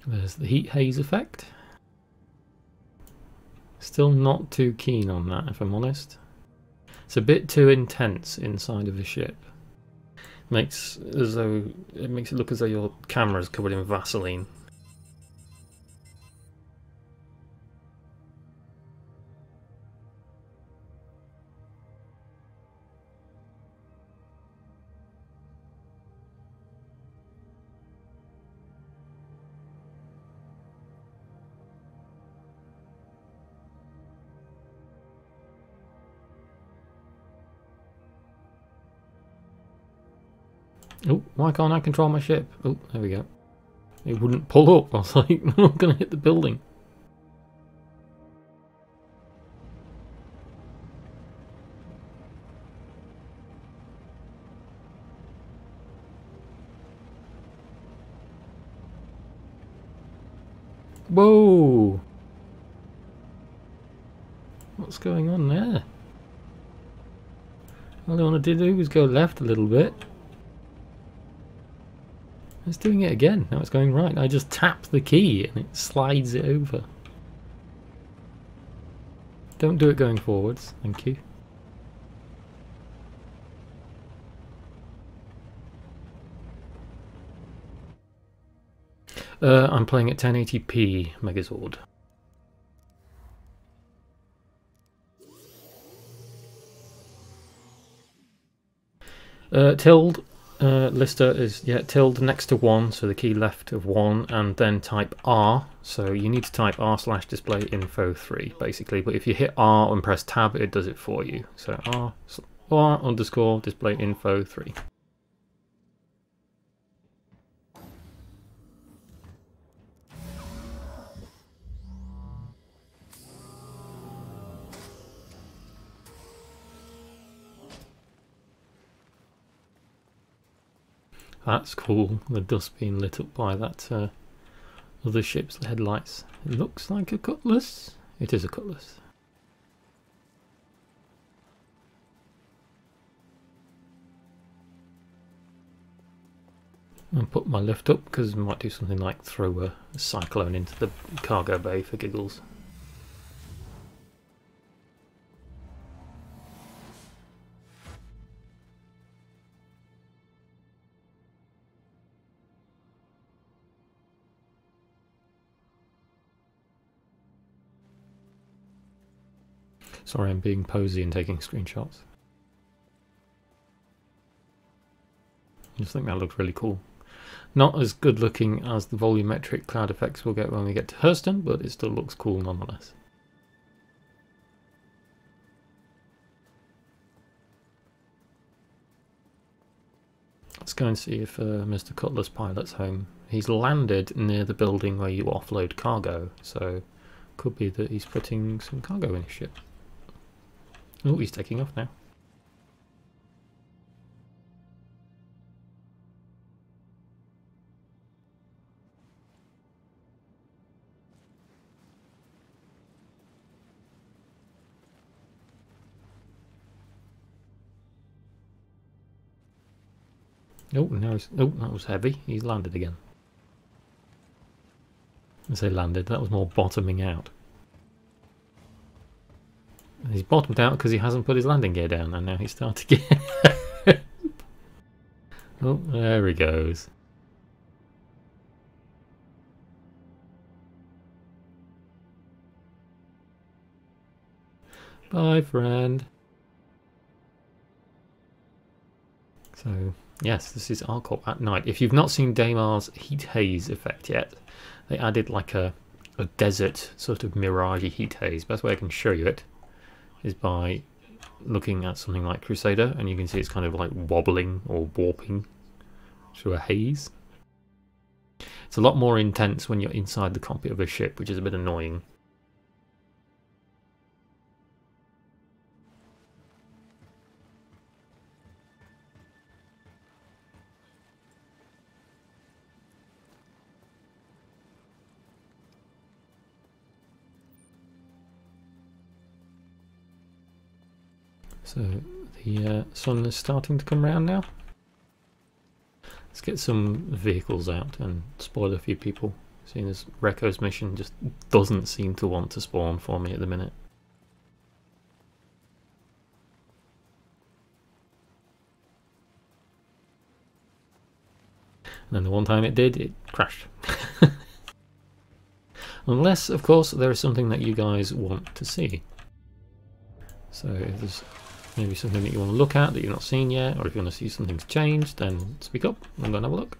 There's the heat haze effect. Still not too keen on that, if I'm honest. It's a bit too intense inside of the ship. It makes it look as though your camera's covered in Vaseline. Oh, why can't I control my ship? Oh, there we go. It wouldn't pull up. I was like, I'm not going to hit the building. Whoa! What's going on there? All I want to do was go left a little bit. It's doing it again. Now it's going right. I just tap the key and it slides it over. Don't do it going forwards. Thank you. I'm playing at 1080p Megazord. Tilde lister is tilde next to 1, so the key left of 1, and then type R. So you need to type r/display info 3 basically, but if you hit R and press tab, it does it for you. So r_display info 3. That's cool, the dust being lit up by that other ship's headlights. It looks like a cutlass. It is a cutlass. I'll put my lift up because I might do something like throw a cyclone into the cargo bay for giggles. Sorry, I'm being posy and taking screenshots. I just think that looked really cool. Not as good looking as the volumetric cloud effects we'll get when we get to Hurston, but it still looks cool nonetheless. Let's go and see if Mr. Cutlass Pilot's home. He's landed near the building where you offload cargo, so could be that he's putting some cargo in his ship. Oh, he's taking off now. Oh, now he's, oh, that was heavy. He's landed again. I say landed, that was more bottoming out. He's bottomed out because he hasn't put his landing gear down, and now he's starting again. Oh, there he goes. Bye, friend. So, yes, this is Arcop at night. If you've not seen Damar's heat haze effect yet, they added like a desert sort of mirage heat haze. Best way I can show you it is by looking at something like Crusader, and you can see it's kind of like wobbling or warping through a haze. It's a lot more intense when you're inside the cockpit of a ship, which is a bit annoying. So the sun is starting to come round now. Let's get some vehicles out and spoil a few people, seeing as Recco's mission just doesn't seem to want to spawn for me at the minute. And then the one time it did, it crashed. Unless, of course, there is something that you guys want to see. So if there's maybe something that you want to look at that you've not seen yet, or if you want to see something's changed, then speak up and go and have a look.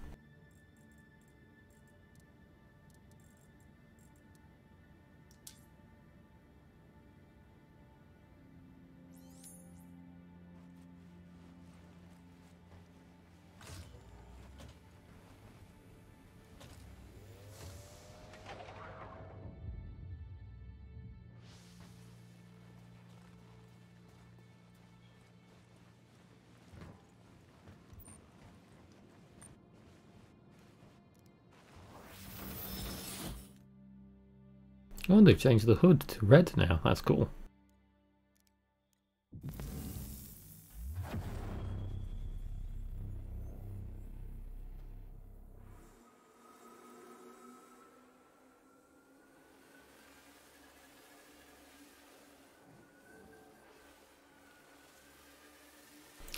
Oh, they've changed the hood to red now. That's cool.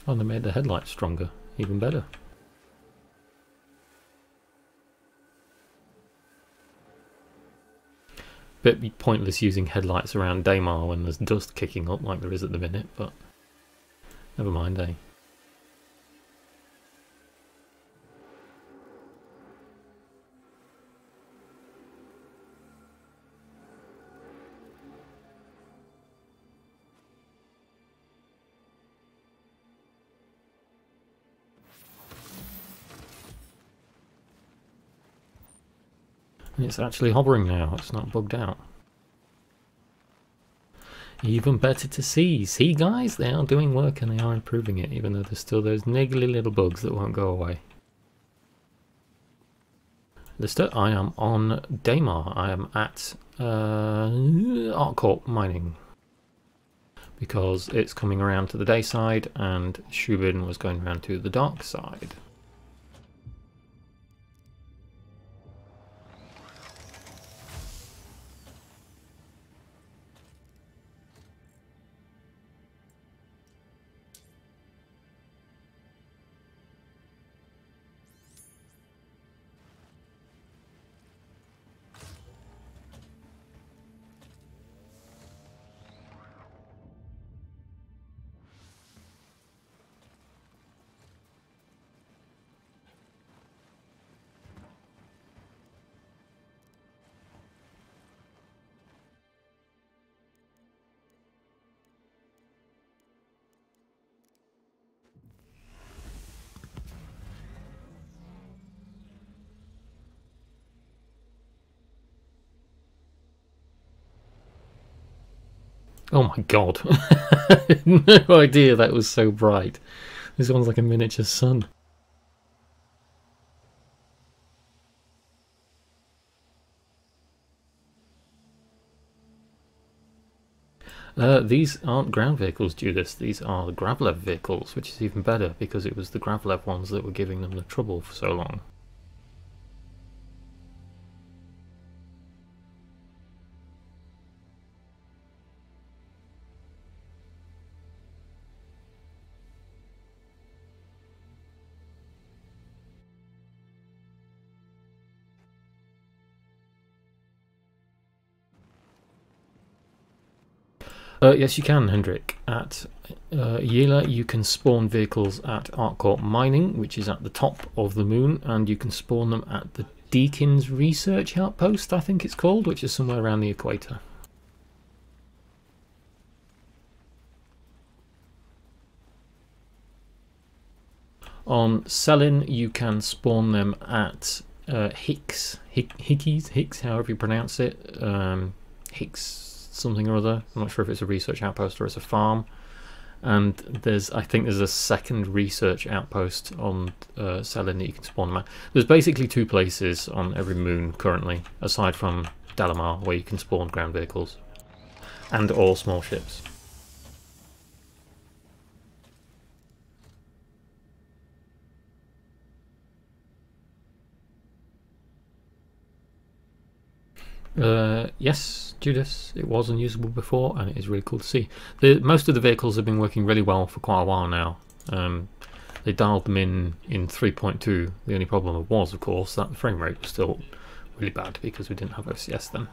Oh, they made the headlights stronger. Even better. Bit pointless using headlights around Daymar when there's dust kicking up like there is at the minute, but never mind, eh? It's actually hovering now, it's not bugged out. Even better to see. See guys, they are doing work and they are improving it, even though there's still those niggly little bugs that won't go away. Lister, I am on Daymar. I am at ArtCorp mining. Because it's coming around to the day side and Shubin was going around to the dark side. Oh my god. No idea that was so bright. This one's like a miniature sun. These aren't ground vehicles, Judas. These are the Gravlev vehicles, which is even better because it was the Gravlev ones that were giving them the trouble for so long. Yes, you can, Hendrik. At Yela, you can spawn vehicles at ArtCorp Mining, which is at the top of the moon, and you can spawn them at the Deakin's Research Outpost, I think it's called, which is somewhere around the equator. On Selin, you can spawn them at Hicks, however you pronounce it. Hicks something or other. I'm not sure if it's a research outpost or it's a farm. And I think there's a second research outpost on Selin that you can spawn them at. There's basically two places on every moon currently, aside from Dalamar, where you can spawn ground vehicles. And all small ships. Yes, Judas, it was unusable before and it is really cool to see. Most of the vehicles have been working really well for quite a while now. They dialed them in 3.2. The only problem was, of course, that the frame rate was still really bad because we didn't have OCS then.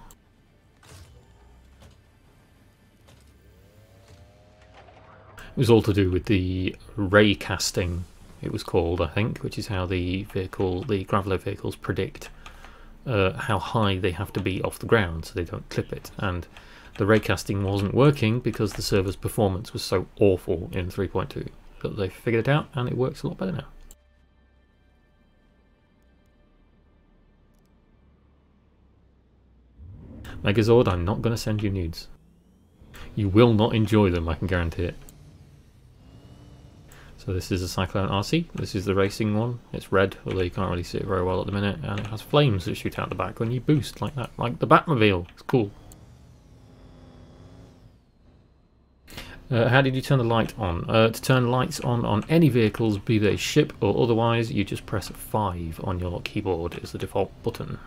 It was all to do with the ray casting, it was called, I think, which is how the Gravlev vehicles predict how high they have to be off the ground so they don't clip it, and the raycasting wasn't working because the server's performance was so awful in 3.2, but they figured it out and it works a lot better now. Megazord, I'm not going to send you nudes. You will not enjoy them, I can guarantee it. So this is a Cyclone RC, this is the racing one. It's red, although you can't really see it very well at the minute, and it has flames that shoot out the back when you boost like that, like the Batmobile. It's cool. How did you turn the light on? To turn lights on any vehicles, be they ship or otherwise, you just press 5 on your keyboard as the default button.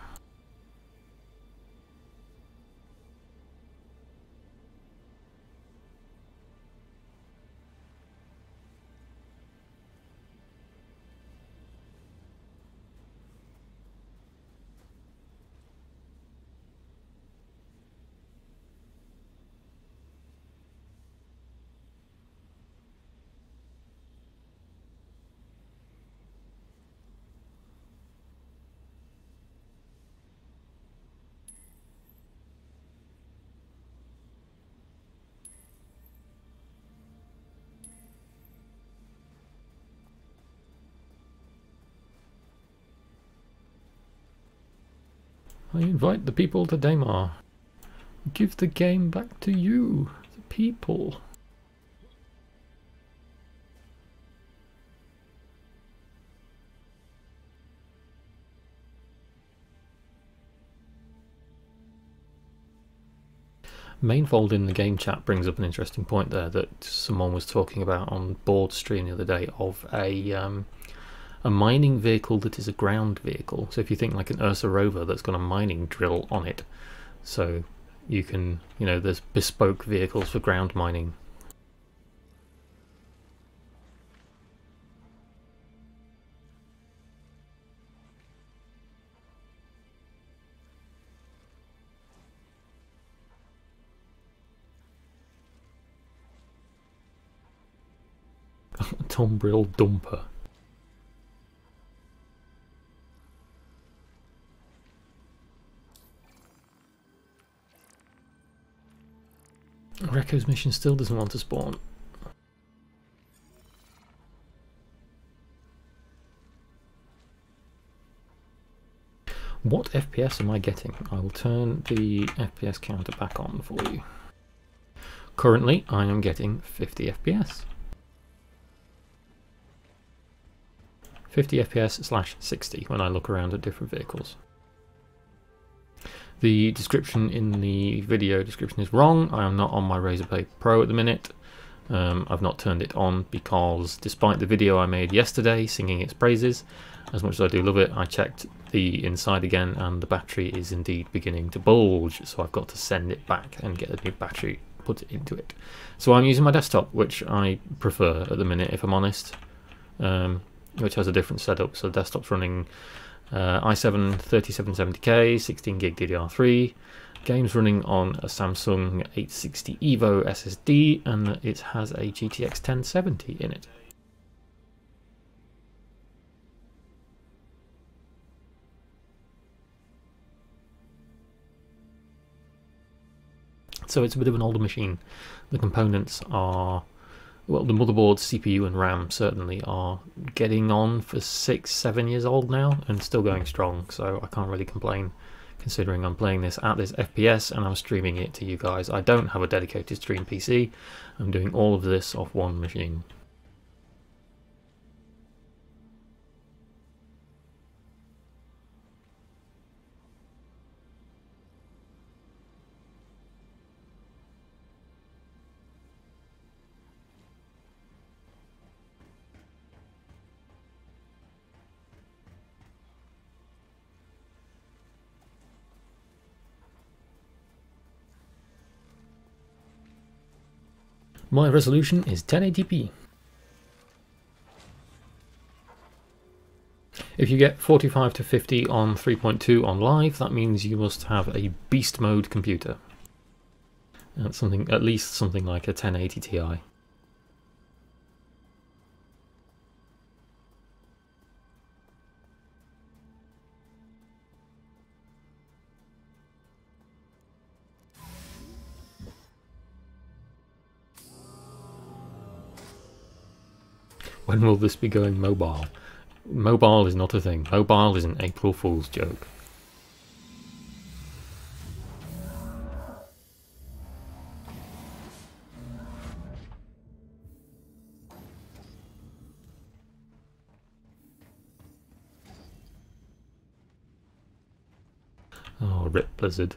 I invite the people to Daymar. Give the game back to you, the people. Mainfold in the game chat brings up an interesting point there that someone was talking about on board stream the other day of a mining vehicle that is a ground vehicle. So if you think like an Ursa rover that's got a mining drill on it, so you can, you know, there's bespoke vehicles for ground mining. Tombrill dumper. Recco's mission still doesn't want to spawn. What FPS am I getting? I will turn the FPS counter back on for you. Currently, I am getting 50 FPS. 50 FPS / 60 when I look around at different vehicles. The description in the video description is wrong. I am not on my Razer Blade Pro at the minute. I've not turned it on because despite the video I made yesterday singing its praises, as much as I do love it, I checked the inside again and the battery is indeed beginning to bulge, so I've got to send it back and get a new battery put into it. So I'm using my desktop, which I prefer at the minute if I'm honest, which has a different setup. So the desktop's running i7 3770K, 16 gig DDR3, game's running on a Samsung 860 EVO SSD, and it has a GTX 1070 in it. So it's a bit of an older machine. The components are, well, the motherboard, CPU and RAM certainly are getting on for 6-7 years old now and still going strong, so I can't really complain considering I'm playing this at this FPS and I'm streaming it to you guys. I don't have a dedicated stream PC, I'm doing all of this off one machine. My resolution is 1080p. If you get 45 to 50 on 3.2 on live, that means you must have a beast mode computer. That's something, at least something like a 1080 Ti. When will this be going mobile? Mobile is not a thing. Mobile is an April Fool's joke. Oh, rip Blizzard.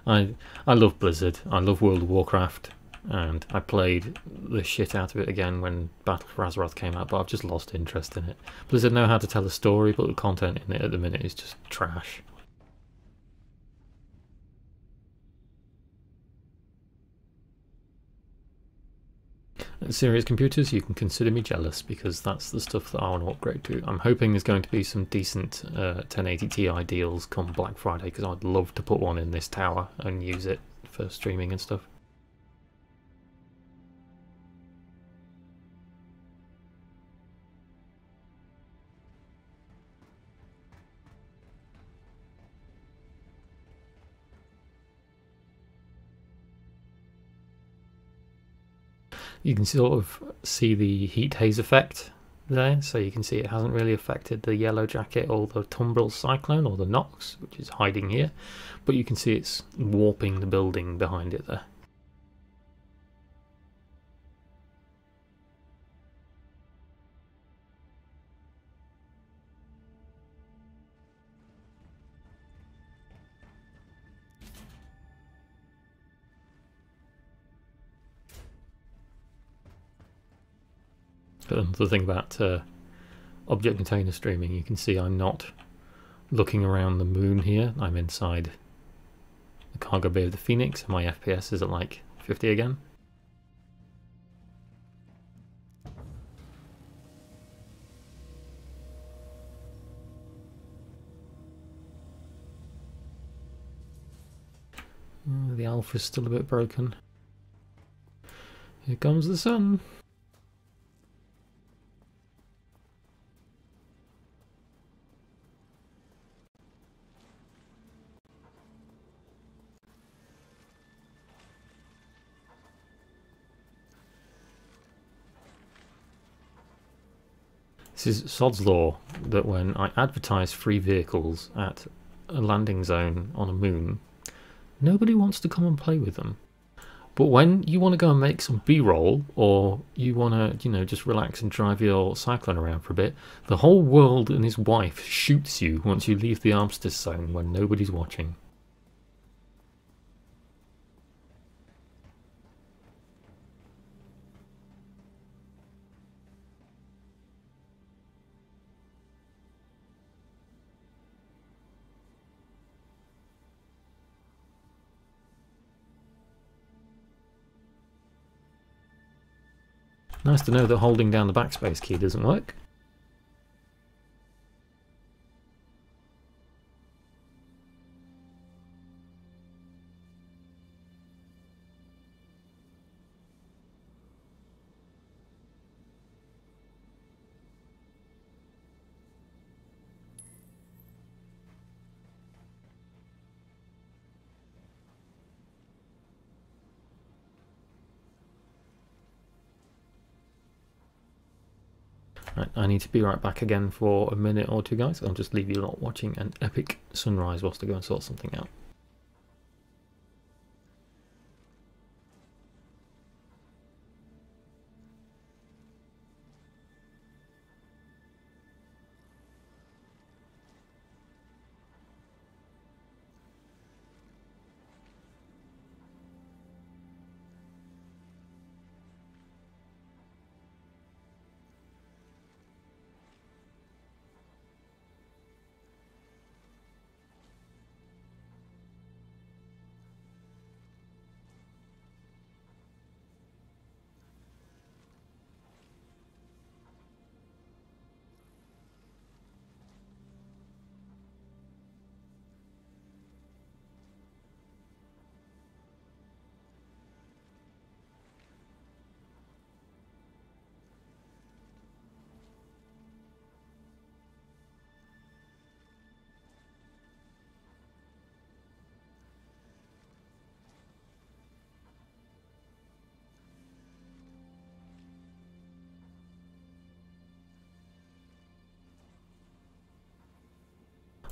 I love Blizzard. I love World of Warcraft. and I played the shit out of it again when Battle for Azeroth came out, but I've just lost interest in it. Blizzard know how to tell a story, but the content in it at the minute is just trash. At Serious Computers, you can consider me jealous, because that's the stuff that I want to upgrade to. I'm hoping there's going to be some decent 1080 Ti deals come Black Friday, because I'd love to put one in this tower and use it for streaming and stuff. You can sort of see the heat haze effect there, so you can see it hasn't really affected the Yellow Jacket or the Tumbril Cyclone or the Nox, which is hiding here, but you can see it's warping the building behind it there. But another thing about object container streaming, you can see I'm not looking around the moon here. I'm inside the cargo bay of the Phoenix, and my FPS is at like 50 again. The alpha's still a bit broken. Here comes the sun. This is Sod's Law, that when I advertise free vehicles at a landing zone on a moon, nobody wants to come and play with them. But when you want to go and make some B-roll, or you want to, you know, just relax and drive your Cyclone around for a bit, the whole world and his wife shoots you once you leave the armistice zone when nobody's watching. Nice to know that holding down the backspace key doesn't work. Right, I need to be right back again for a minute or two, guys. I'll just leave you lot watching an epic sunrise whilst I go and sort something out.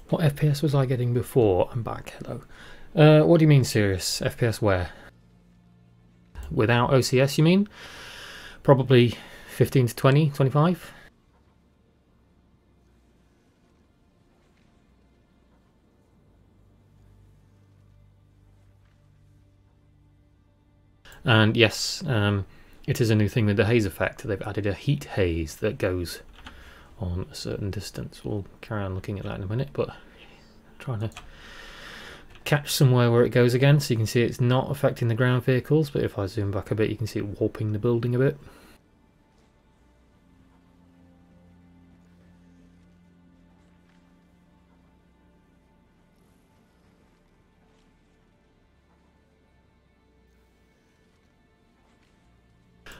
What FPS was I getting before? I'm back, hello. What do you mean serious? FPS where? Without OCS you mean? Probably 15 to 20, 25? And yes, it is a new thing with the haze effect. They've added a heat haze that goes on a certain distance. We'll carry on looking at that in a minute, but trying to catch somewhere where it goes again, so you can see it's not affecting the ground vehicles, but if I zoom back a bit you can see it warping the building a bit.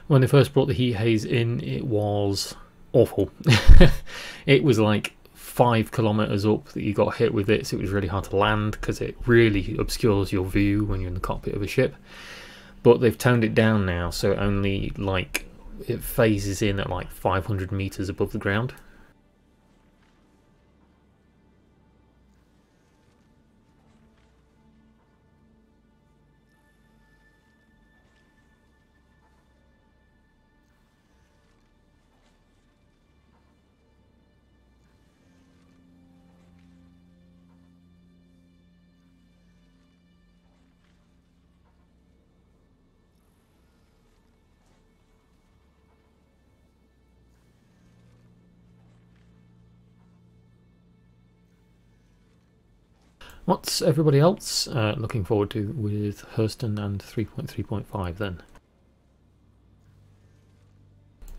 When they first brought the heat haze in, it was awful. It was like 5 kilometers up that you got hit with it, so it was really hard to land because it really obscures your view when you're in the cockpit of a ship. But they've toned it down now, so only like it phases in at like 500 meters above the ground. What's everybody else looking forward to with Hurston and 3.3.5 then?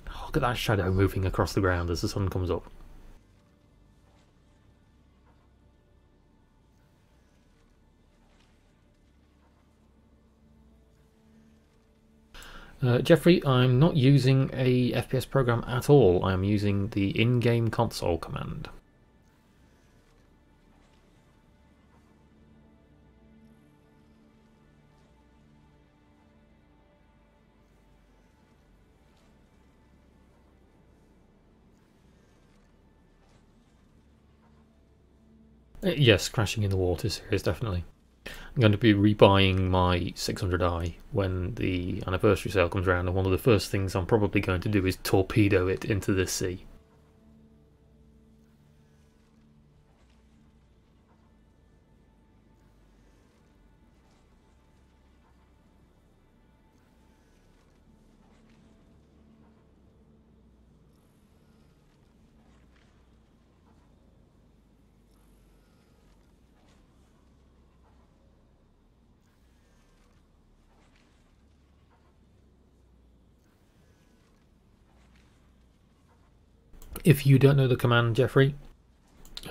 Oh, look at that shadow moving across the ground as the sun comes up. Jeffrey, I'm not using a FPS program at all. I'm using the in-game console command. Yes, crashing in the water series, definitely. I'm going to be rebuying my 600i when the anniversary sale comes around, and one of the first things I'm probably going to do is torpedo it into the sea. If you don't know the command, Jeffrey,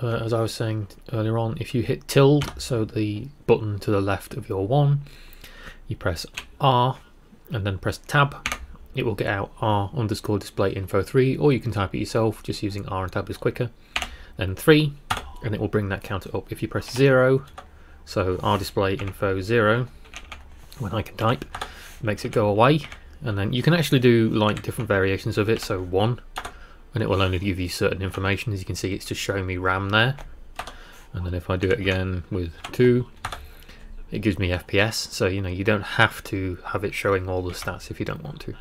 as I was saying earlier on, if you hit tilde, so the button to the left of your one, you press R and then press tab, it will get out R_display_info3, or you can type it yourself, just using R and tab is quicker. Then 3, and it will bring that counter up. If you press 0, so R_display_info0, when I can type, it makes it go away. And then you can actually do like different variations of it, so 1, and it will only give you certain information. As you can see, it's just showing me RAM there. And then if I do it again with 2, it gives me FPS, so you know, you don't have to have it showing all the stats if you don't want to.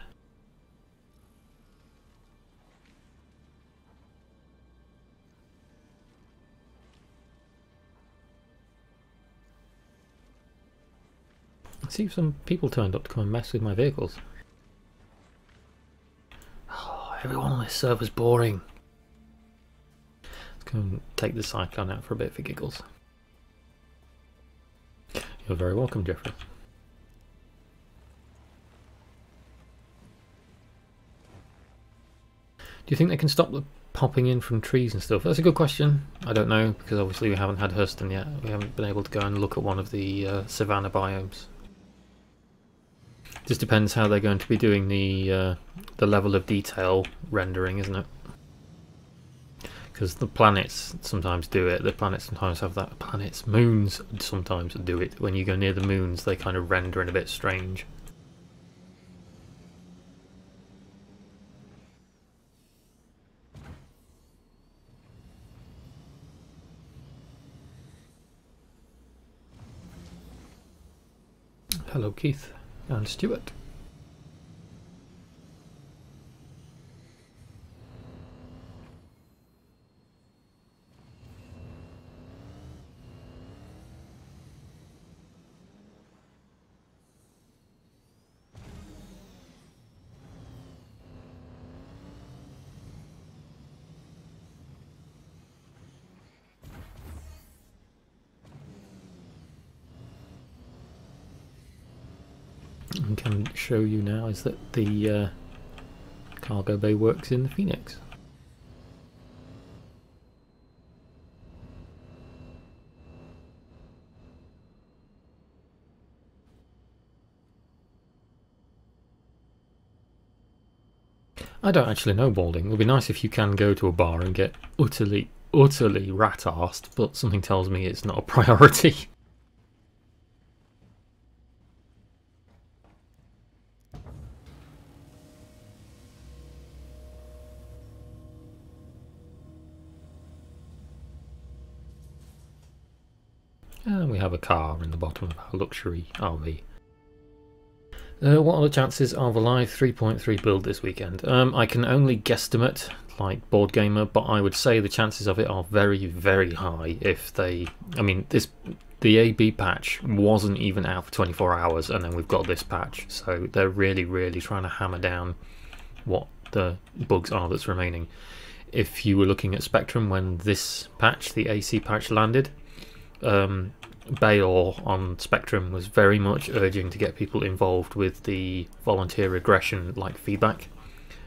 Let's see if some people turned up to come and mess with my vehicles. Oh, everyone on this server's boring. Let's go and take the Cyclone out for a bit for giggles. You're very welcome, Jeffrey. Do you think they can stop the popping in from trees and stuff? That's a good question. I don't know, because obviously we haven't had Hurston yet. We haven't been able to go and look at one of the savanna biomes. Just depends how they're going to be doing the level of detail rendering, isn't it? Because the planets sometimes do it. The planets sometimes have that. Moons sometimes do it. When you go near the moons, they kind of render in a bit strange. Hello, Keith and Stuart. I can show you now is that the cargo bay works in the Phoenix. I don't actually know balding. It would be nice if you can go to a bar and get utterly rat-arsed, but something tells me it's not a priority. And we have a car in the bottom of our luxury RV. What are the chances of a live 3.3 build this weekend? I can only guesstimate, like Board Gamer, but I would say the chances of it are very, very high if they... I mean, the AB patch wasn't even out for 24 hours, and then we've got this patch, so they're really, really trying to hammer down what the bugs are that's remaining. If you were looking at Spectrum when this patch, the AC patch, landed, Bayor on Spectrum was very much urging to get people involved with the volunteer regression like feedback,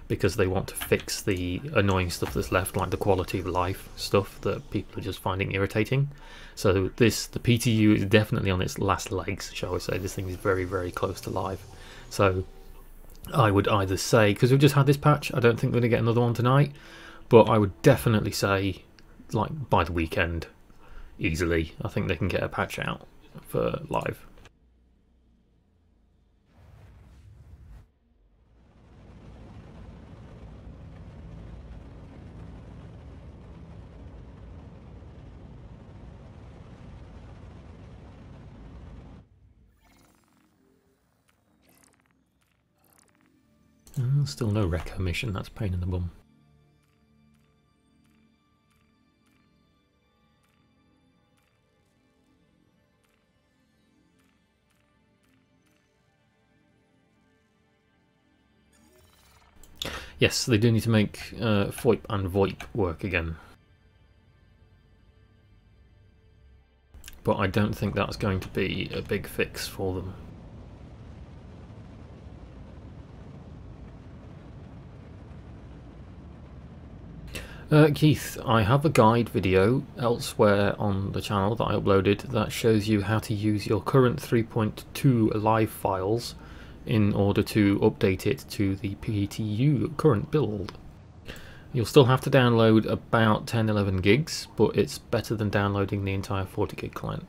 because they want to fix the annoying stuff that's left, like the quality of life stuff that people are just finding irritating. So the PTU is definitely on its last legs, shall we say. This thing is very, very close to live. So I would either say, because we've just had this patch, I don't think we're going to get another one tonight, but I would definitely say, like, by the weekend, easily, I think they can get a patch out for live. Still no Recco mission, that's a pain in the bum. Yes, they do need to make FOIP and VoIP work again. But I don't think that's going to be a big fix for them. Keith, I have a guide video elsewhere on the channel that I uploaded that shows you how to use your current 3.2 live files in order to update it to the PTU current build. You'll still have to download about 10-11 gigs, but it's better than downloading the entire 40 gig client.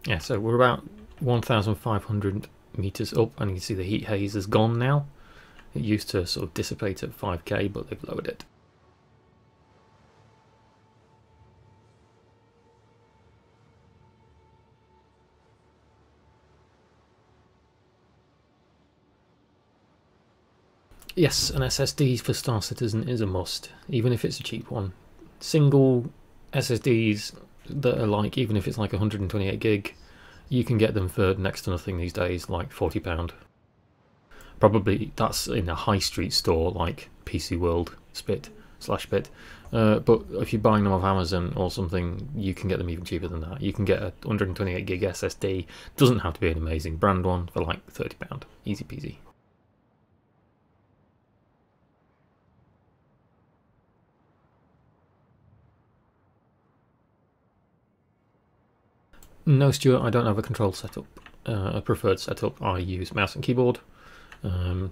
Yeah, so we're about 1,500 meters up, and you can see the heat haze is gone now. It used to sort of dissipate at 5k, but they've lowered it. Yes, an SSD for Star Citizen is a must, even if it's a cheap one. Single SSDs that are like, even if it's like 128 gig, you can get them for next to nothing these days, like £40. Probably that's in a high street store like PC World, Spit, /Bit. But if you're buying them off Amazon or something, you can get them even cheaper than that. You can get a 128 gig SSD, doesn't have to be an amazing brand one, for like £30, easy peasy. No, Stuart, I don't have a control setup. A preferred setup, I use mouse and keyboard. I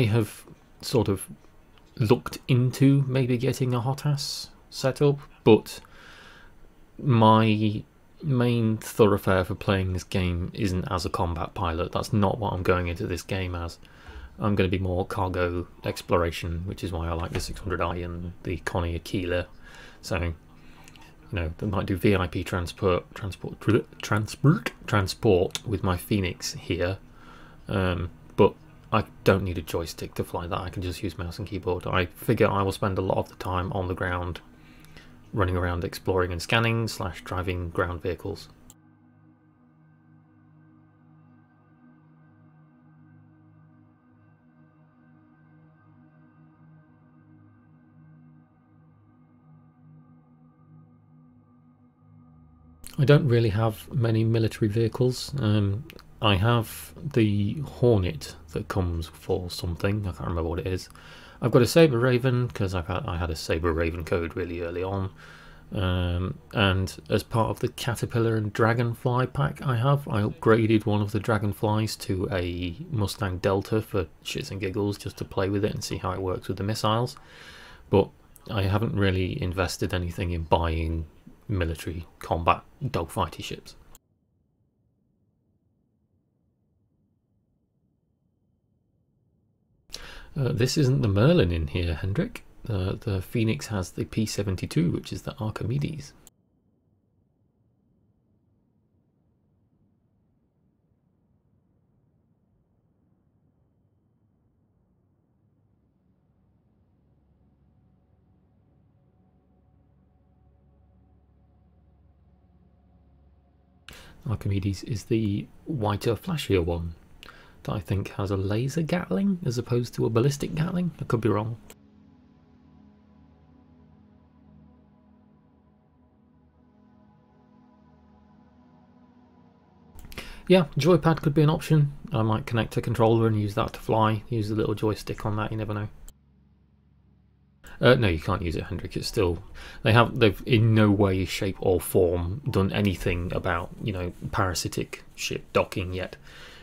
have sort of looked into maybe getting a hot-ass setup, but my main thoroughfare for playing this game isn't as a combat pilot. That's not what I'm going into this game as. I'm going to be more cargo exploration, which is why I like the 600i and the Connie Aquila. So, you know, they might do VIP transport with my Phoenix here, but I don't need a joystick to fly that. I can just use mouse and keyboard. I figure I will spend a lot of the time on the ground running around exploring and scanning / driving ground vehicles. I don't really have many military vehicles. I have the Hornet that comes for something, I can't remember what it is. I've got a Sabre Raven because I had a Sabre Raven code really early on, and as part of the Caterpillar and Dragonfly pack I upgraded one of the Dragonflies to a Mustang Delta for shits and giggles, just to play with it and see how it works with the missiles. But I haven't really invested anything in buying military combat dogfighty ships. This isn't the Merlin in here, Hendrik. The Phoenix has the P-72, which is the Archimedes. Archimedes is the whiter, flashier one that I think has a laser Gatling as opposed to a ballistic Gatling. I could be wrong. Yeah, joypad could be an option. I might connect a controller and use that to fly. Use the little joystick on that, you never know. No, you can't use it, Hendrik. It's still they've in no way, shape, or form done anything about, you know, parasitic ship docking yet.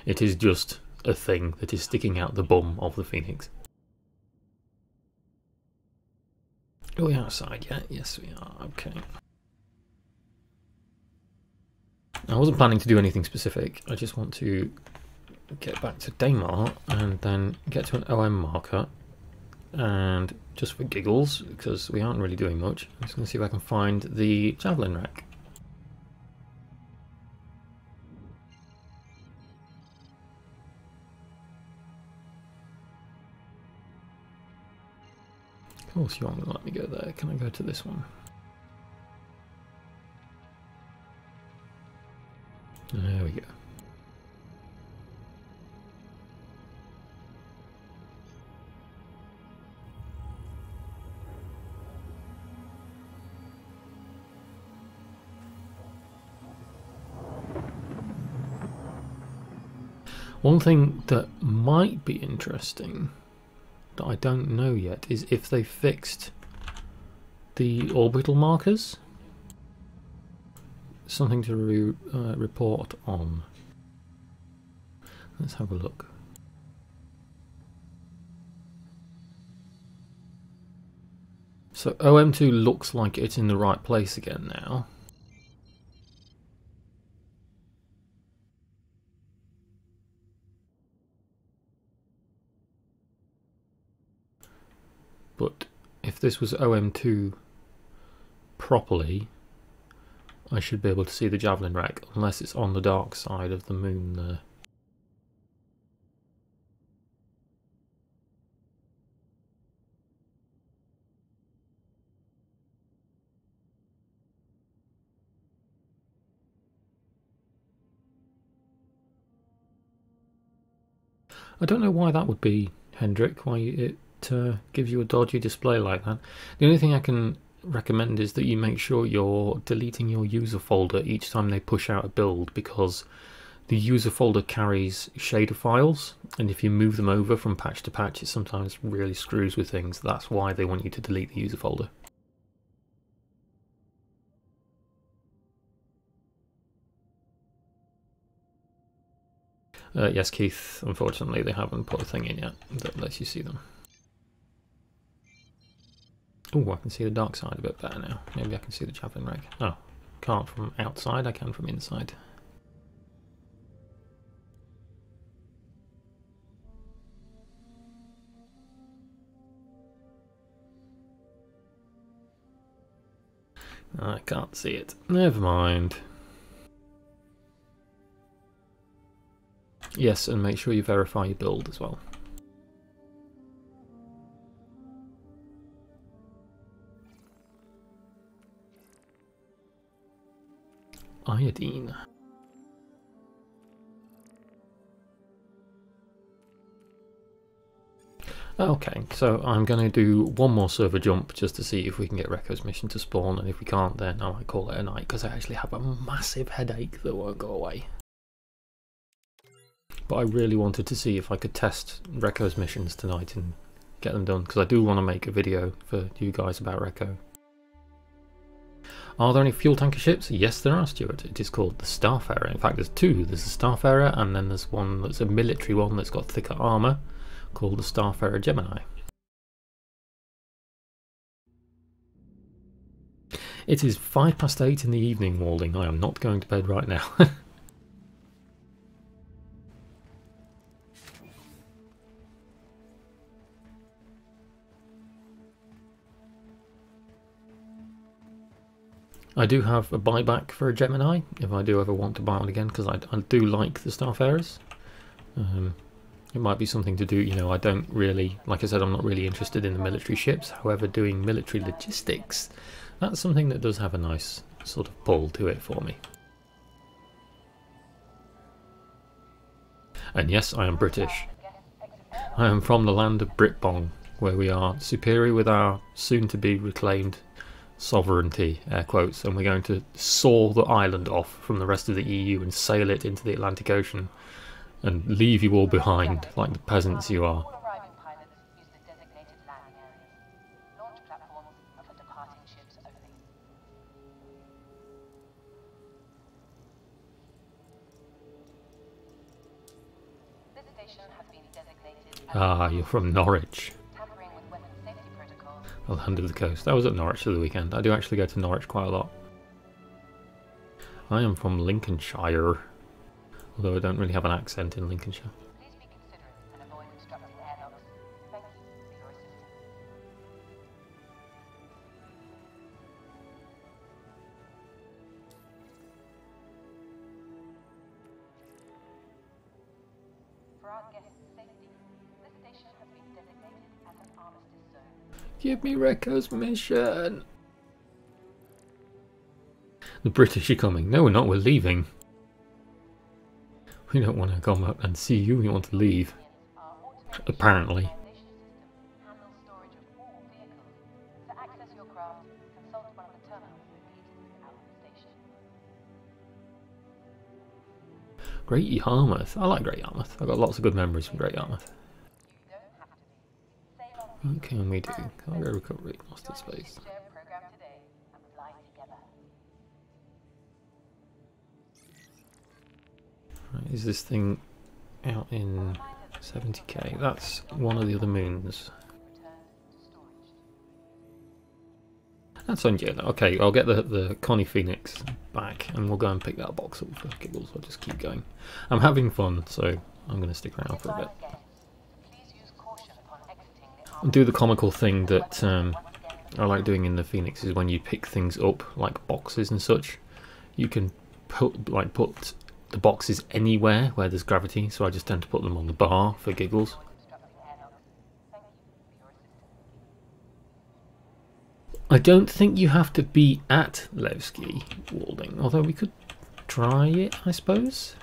It is just a thing that is sticking out the bum of the Phoenix. Are we outside yet? Yes, we are. Okay. I wasn't planning to do anything specific. I just want to get back to Daymar and then get to an OM marker. And just for giggles, because we aren't really doing much, I'm just going to see if I can find the javelin rack. Of course you aren't going to let me go there. Can I go to this one? There we go. One thing that might be interesting, that I don't know yet, is if they fixed the orbital markers. Something to report on. Let's have a look. So OM2 looks like it's in the right place again now. But if this was OM2 properly, I should be able to see the javelin rack, unless it's on the dark side of the moon there. I don't know why that would be, Hendrik, why it gives you a dodgy display like that. The only thing I can recommend is that you make sure you're deleting your user folder each time they push out a build, because the user folder carries shader files, and if you move them over from patch to patch, it sometimes really screws with things. That's why they want you to delete the user folder. Yes, Keith, unfortunately they haven't put a thing in yet that lets you see them. Oh, I can see the dark side a bit better now. Maybe I can see the javelin rack. Oh, can't from outside, I can from inside. I can't see it. Never mind. Yes, and make sure you verify your build as well. iodine. Okay, so I'm going to do one more server jump just to see if we can get Recco's mission to spawn, and if we can't then I might call it a night, because I actually have a massive headache that won't go away. But I really wanted to see if I could test Recco's missions tonight and get them done, because I do want to make a video for you guys about Recco. Are there any fuel tanker ships? Yes there are, Stuart. It is called the Starfarer. In fact there's two. There's the Starfarer and then there's one that's a military one that's got thicker armour, called the Starfarer Gemini. It is 8:05 in the evening, Walding. I am not going to bed right now. I do have a buyback for a Gemini if I do ever want to buy one again, because I do like the Starfarers. It might be something to do, you know, I don't really, like I said, I'm not really interested in the military ships. However, doing military logistics, that's something that does have a nice sort of pull to it for me. And yes, I am British. I am from the land of Britbong, where we are superior with our soon-to-be reclaimed sovereignty, air quotes, and we're going to saw the island off from the rest of the EU and sail it into the Atlantic Ocean and leave you all behind like the peasants you are. All arriving pilots use the designated landing areas. Launch platforms are for departing ships only. This station has been designated as Ah, you're from Norwich. tampering with weapon safety protocols. Well, land of the coast. I was at Norwich for the weekend. I do actually go to Norwich quite a lot. I am from Lincolnshire, although I don't really have an accent in Lincolnshire. Please be considerate and avoid obstructing airlocks. Thank you for your assistance. For our guests' safety, this station has been designated as an armistice zone. Give me Recco's mission! The British are coming. No, we're not. We're leaving. We don't want to come up and see you. We want to leave. Our automated Apparently. navigation system handles storage of all vehicles. To access your craft, consult one of the terminals located throughout the station. Great Yarmouth. I like Great Yarmouth. I've got lots of good memories from Great Yarmouth. You don't have to be. Sail on What can we do? Cargo recovery. Lost Join its the space. ship share program today and fly together. Right, is this thing out in 70k? That's one of the other moons. Returned to storage. That's on yellow. Okay, I'll get the Connie Phoenix back and we'll go and pick that box up for giggles. I'll just keep going. I'm having fun, so I'm going to stick around for a bit. Again, please use caution upon exiting the And do the comical thing that I like doing in the Phoenix is when you pick things up, like boxes and such, you can put the boxes anywhere where there's gravity, so I just tend to put them on the bar for giggles. obstructing airlocks. Thank you for your assistance. I don't think you have to be at Levski, Walding, although we could try it, I suppose.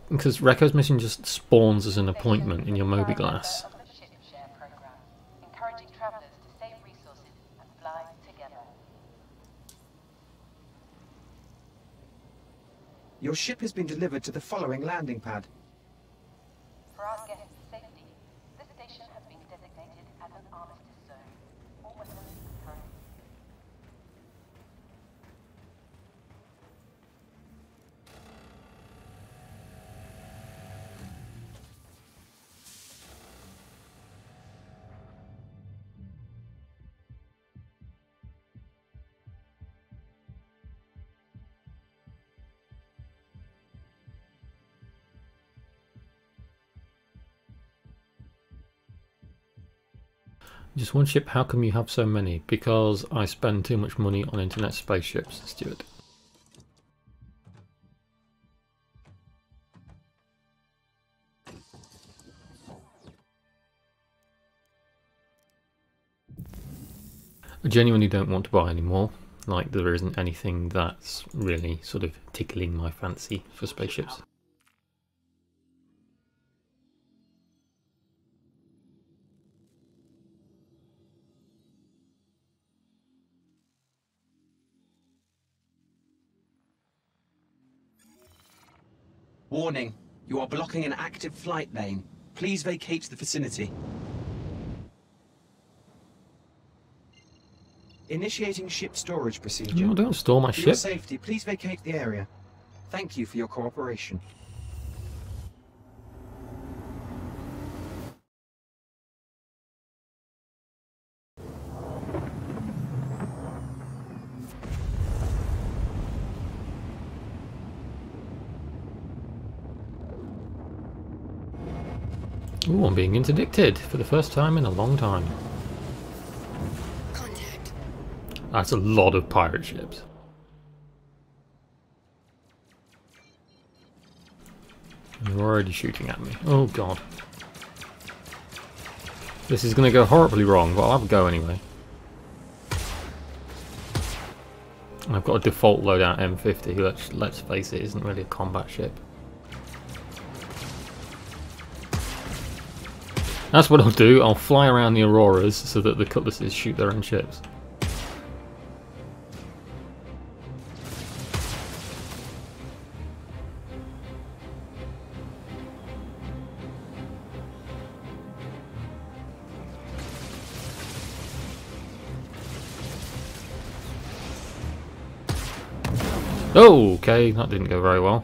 Because Recco's mission just spawns as an appointment in your Moby Glass. Of the ship share program, encouraging travelers to save resources and fly together. Your ship has been delivered to the following landing pad. For our guests' safety, this station has been designated as an armistice zone. All weapons are currently. Just one ship, how come you have so many? Because I spend too much money on internet spaceships, Stuart. I genuinely don't want to buy any more. like there isn't anything that's really sort of tickling my fancy for spaceships. Warning, you are blocking an active flight lane. Please vacate the vicinity. Initiating ship storage procedure. No, don't store my For your ship. safety, please vacate the area. Thank you for your cooperation. Ooh, I'm being interdicted for the first time in a long time. Contact. That's a lot of pirate ships. They're already shooting at me. Oh god. This is going to go horribly wrong, but I'll have a go anyway. I've got a default loadout M50, which, let's face it, isn't really a combat ship. That's what I'll do, I'll fly around the Auroras so that the Cutlasses shoot their own ships. Oh, okay, that didn't go very well.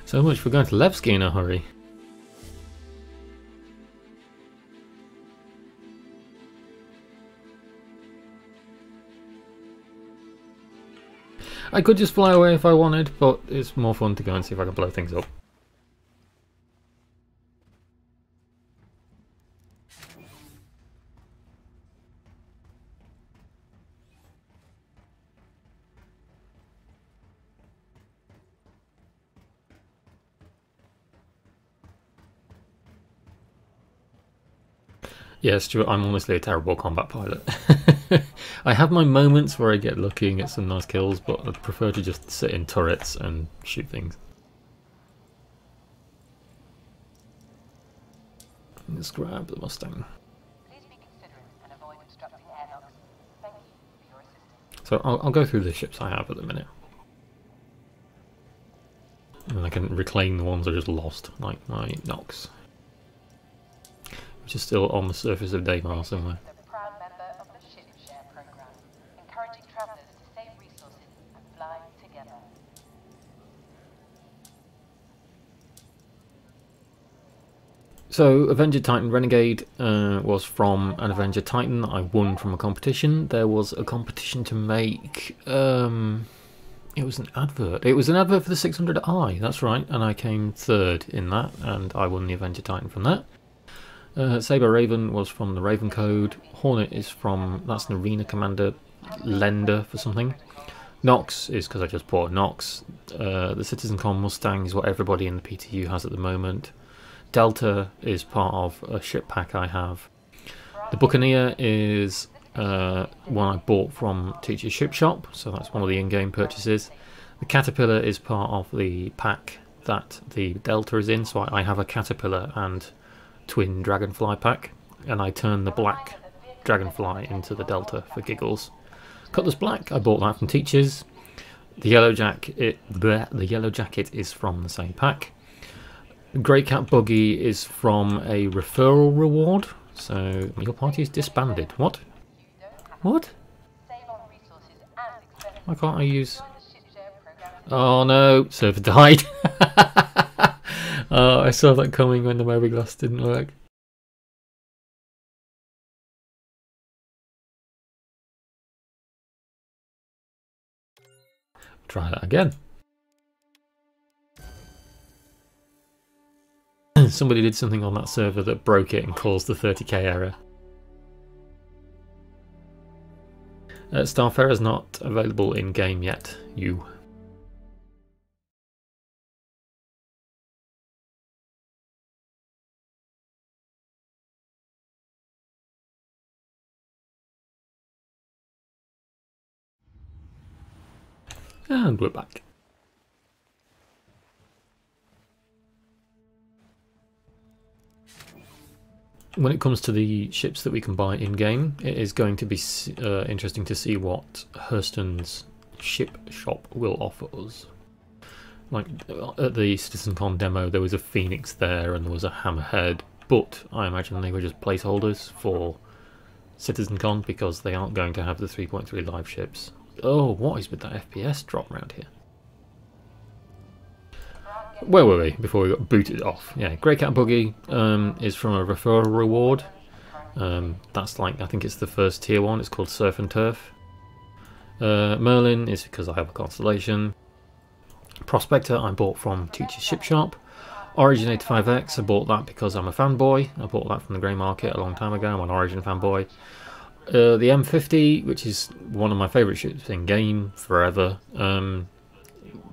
So much for going to Levski in a hurry. I could just fly away if I wanted, but it's more fun to go and see if I can blow things up. Yeah, Stuart, I'm honestly a terrible combat pilot. I have my moments where I get lucky and get some nice kills, but I'd prefer to just sit in turrets and shoot things. Let's grab the Mustang. Please be considerate and avoid obstructing air locks. Thank you for your assistance. So I'll go through the ships I have at the minute. And I can reclaim the ones I just lost, like my Nox, which is still on the surface of Daymar somewhere. The proud member of the Ship Share program, encouraging travelers to save resources and fly together. So Avenger Titan Renegade was from an Avenger Titan I won from a competition. There was a competition to make, it was an advert. It was an advert for the 600i, that's right, and I came third in that, and I won the Avenger Titan from that. Saber Raven was from the Raven Code. Hornet is from, that's an Arena Commander lender for something. Nox is because I just bought a Nox. The CitizenCon Mustang is what everybody in the PTU has at the moment. Delta is part of a ship pack I have. The Buccaneer is one I bought from Teacher's Ship Shop, so that's one of the in-game purchases. The Caterpillar is part of the pack that the Delta is in, so I have a Caterpillar and twin Dragonfly pack, and I turn the black Dragonfly into the Delta for giggles. Cutlass Black, I bought that from Teachers. The Yellow Jacket, the Yellow Jacket is from the same pack. Grey Cat Buggy is from a referral reward, so your party is disbanded. What? What? Save on resources and expenses. Why can't I use... Join the Ship Share program today. Oh no, server died. Oh, I saw that coming when the mobiGlas didn't work. Try that again. Somebody did something on that server that broke it and caused the 30k error. Starfarer is not available in game yet. You. And we're back. When it comes to the ships that we can buy in-game, it is going to be interesting to see what Hurston's ship shop will offer us. Like, at the CitizenCon demo, there was a Phoenix there and there was a Hammerhead, but I imagine they were just placeholders for CitizenCon because they aren't going to have the 3.3 live ships. Oh, what is with that FPS drop around here? Where were we before we got booted off? Yeah, Grey Cat Buggy is from a referral reward. That's like, I think it's the first tier one, it's called Surf and Turf. Merlin is because I have a Constellation. Prospector I bought from Teacher's Ship Shop. Origin 85X, I bought that because I'm a fanboy. I bought that from the grey market a long time ago, I'm an Origin fanboy. The M50, which is one of my favourite ships in game forever.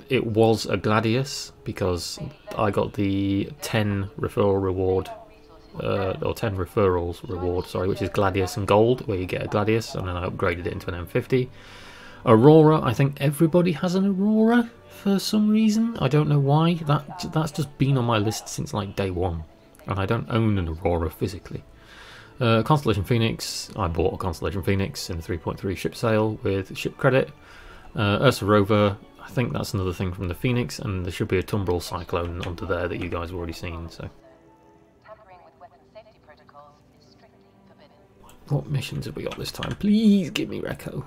It was a Gladius because I got the 10 referral reward, or 10 referrals reward, sorry, which is Gladius and Gold, where you get a Gladius, and then I upgraded it into an M50. Aurora, I think everybody has an Aurora for some reason. I don't know why. That's just been on my list since like day one, and I don't own an Aurora physically. Constellation Phoenix, I bought a Constellation Phoenix in the 3.3 ship sale with ship credit. Ursa Rover, I think that's another thing from the Phoenix, and there should be a Tumbril Cyclone under there that you guys have already seen. So, Tampering with weapon safety protocols is strictly forbidden. what missions have we got this time? Please give me Recco.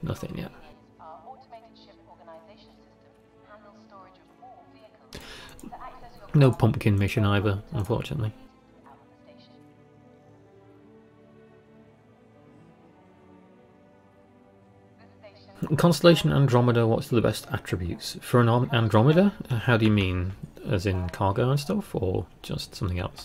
Nothing yet. Our automated ship organization system handles storage of all vehicles. To access your No pumpkin mission either, unfortunately. out of the station. This station Constellation Andromeda, what's the best attributes? For an Andromeda, how do you mean? As in cargo and stuff, or just something else?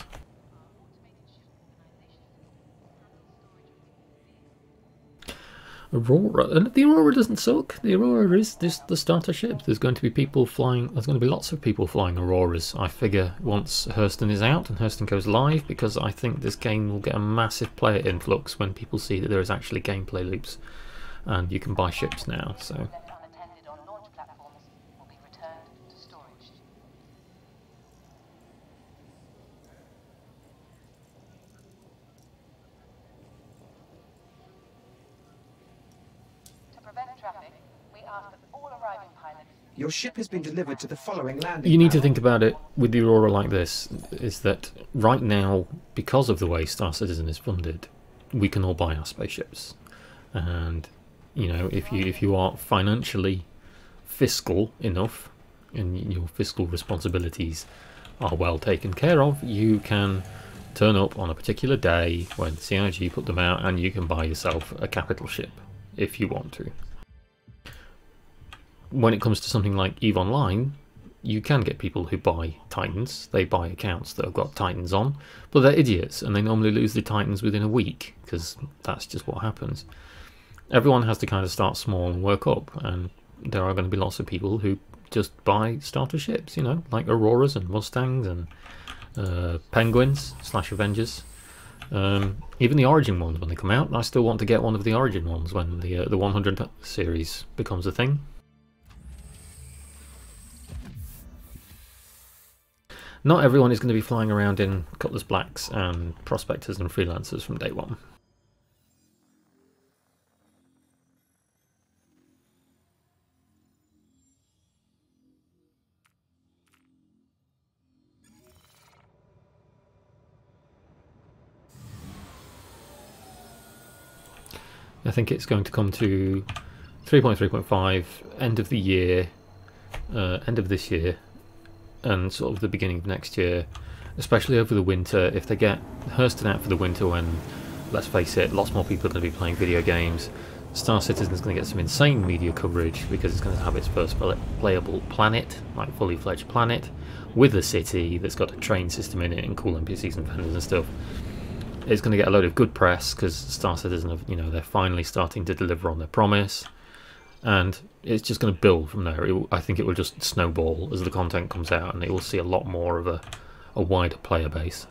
Aurora, and the Aurora doesn't suck. The Aurora is the starter ship. There's going to be people flying, there's going to be lots of people flying Auroras, I figure, once Hurston is out and Hurston goes live, because I think this game will get a massive player influx when people see that there is actually gameplay loops and you can buy ships now, so. left unattended on launch platforms will be returned to storage. To prevent traffic, we ask that all arriving pilots. Your ship has been delivered to the following landing. You need to pad. think about it with the Aurora like this, is that right now, because of the way Star Citizen is funded, we can all buy our spaceships. And, you know, if you are financially fiscal enough, and your fiscal responsibilities are well taken care of, you can turn up on a particular day when CIG put them out and you can buy yourself a capital ship, if you want to. When it comes to something like EVE Online, you can get people who buy Titans. They buy accounts that have got Titans on, but they're idiots and they normally lose the Titans within a week, because that's just what happens. Everyone has to kind of start small and work up, and there are going to be lots of people who just buy starter ships, you know, like Auroras and Mustangs and Penguins / Avengers. Even the Origin ones, when they come out, I still want to get one of the Origin ones when the 100 series becomes a thing. Not everyone is going to be flying around in Cutlass Blacks and Prospectors and Freelancers from day one. I think it's going to come to 3.3.5 end of the year, end of this year, and sort of the beginning of next year, especially over the winter. If they get Hurston out for the winter when, let's face it, lots more people are going to be playing video games, Star Citizen is going to get some insane media coverage because it's going to have its first playable planet, like fully fledged planet, with a city that's got a train system in it and cool NPCs and vendors and stuff. It's going to get a load of good press because Star Citizen, have, you know, they're finally starting to deliver on their promise, and it's just going to build from there. I think it will just snowball as the content comes out, and it will see a lot more of a wider player base.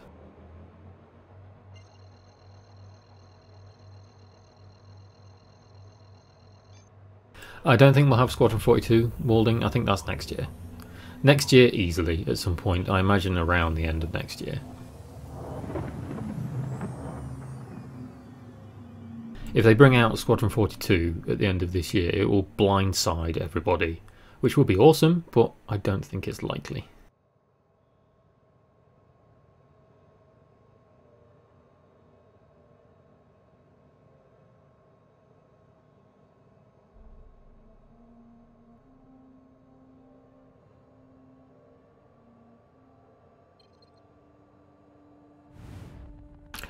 I don't think we'll have Squadron 42 Walding. I think that's next year. Next year, easily, at some point. I imagine around the end of next year. If they bring out Squadron 42 at the end of this year, it will blindside everybody, which will be awesome, but I don't think it's likely.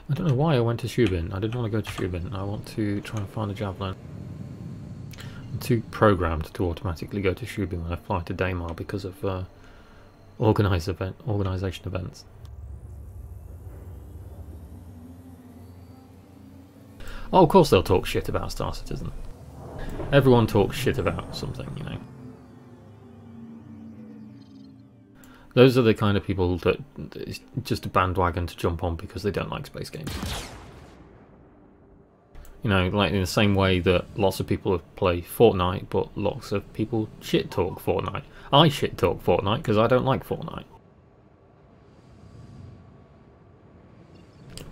I don't know why I went to Shubin. I didn't want to go to Shubin. I want to try and find a Javelin. I'm too programmed to automatically go to Shubin when I fly to Daymar because of organisation events. Oh, of course they'll talk shit about Star Citizen. Everyone talks shit about something, you know. Those are the kind of people that it's just a bandwagon to jump on because they don't like space games. You know, like in the same way that lots of people play Fortnite, but lots of people shit talk Fortnite. I shit talk Fortnite because I don't like Fortnite.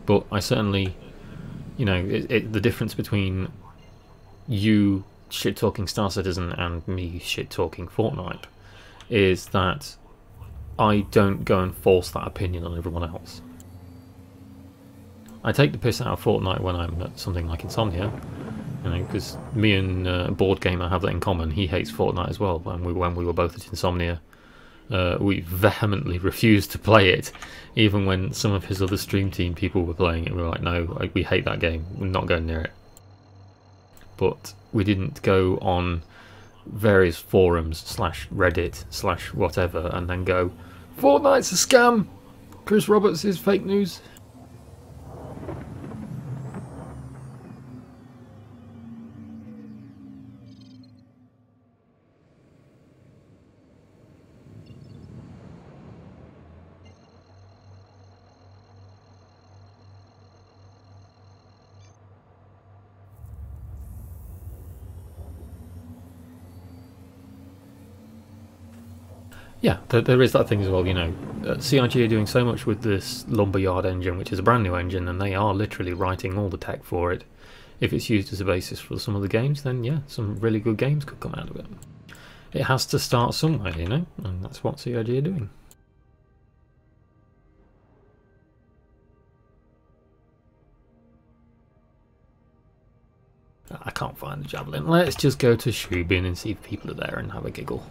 But I certainly, you know, the difference between you shit talking Star Citizen and me shit talking Fortnite is that I don't go and force that opinion on everyone else. I take the piss out of Fortnite when I'm at something like Insomnia, you know, because me and a board gamer have that in common. He hates Fortnite as well. When we were both at Insomnia, we vehemently refused to play it, even when some of his other stream team people were playing it. We were like, no, we hate that game. We're not going near it. But we didn't go on various forums / Reddit / whatever and then go, Fortnite's a scam! Chris Roberts is fake news. Yeah, there is that thing as well, you know. CIG are doing so much with this Lumberyard engine, which is a brand new engine, and they are literally writing all the tech for it. If it's used as a basis for some of the games, then yeah, some really good games could come out of it. It has to start somewhere, you know, and that's what CIG are doing. I can't find the Javelin. Let's just go to Shubin and see if people are there and have a giggle.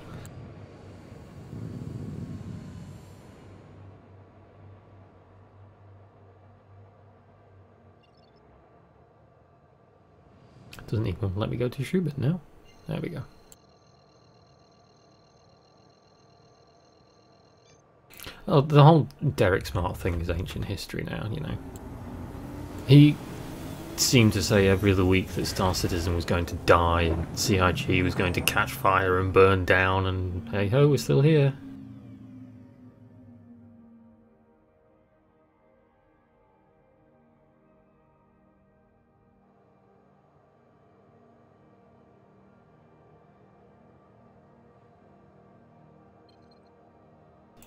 Doesn't even let me go to Shubin now. There we go. Oh, the whole Derek Smart thing is ancient history now, you know. He seemed to say every other week that Star Citizen was going to die and CIG was going to catch fire and burn down, and hey ho, we're still here.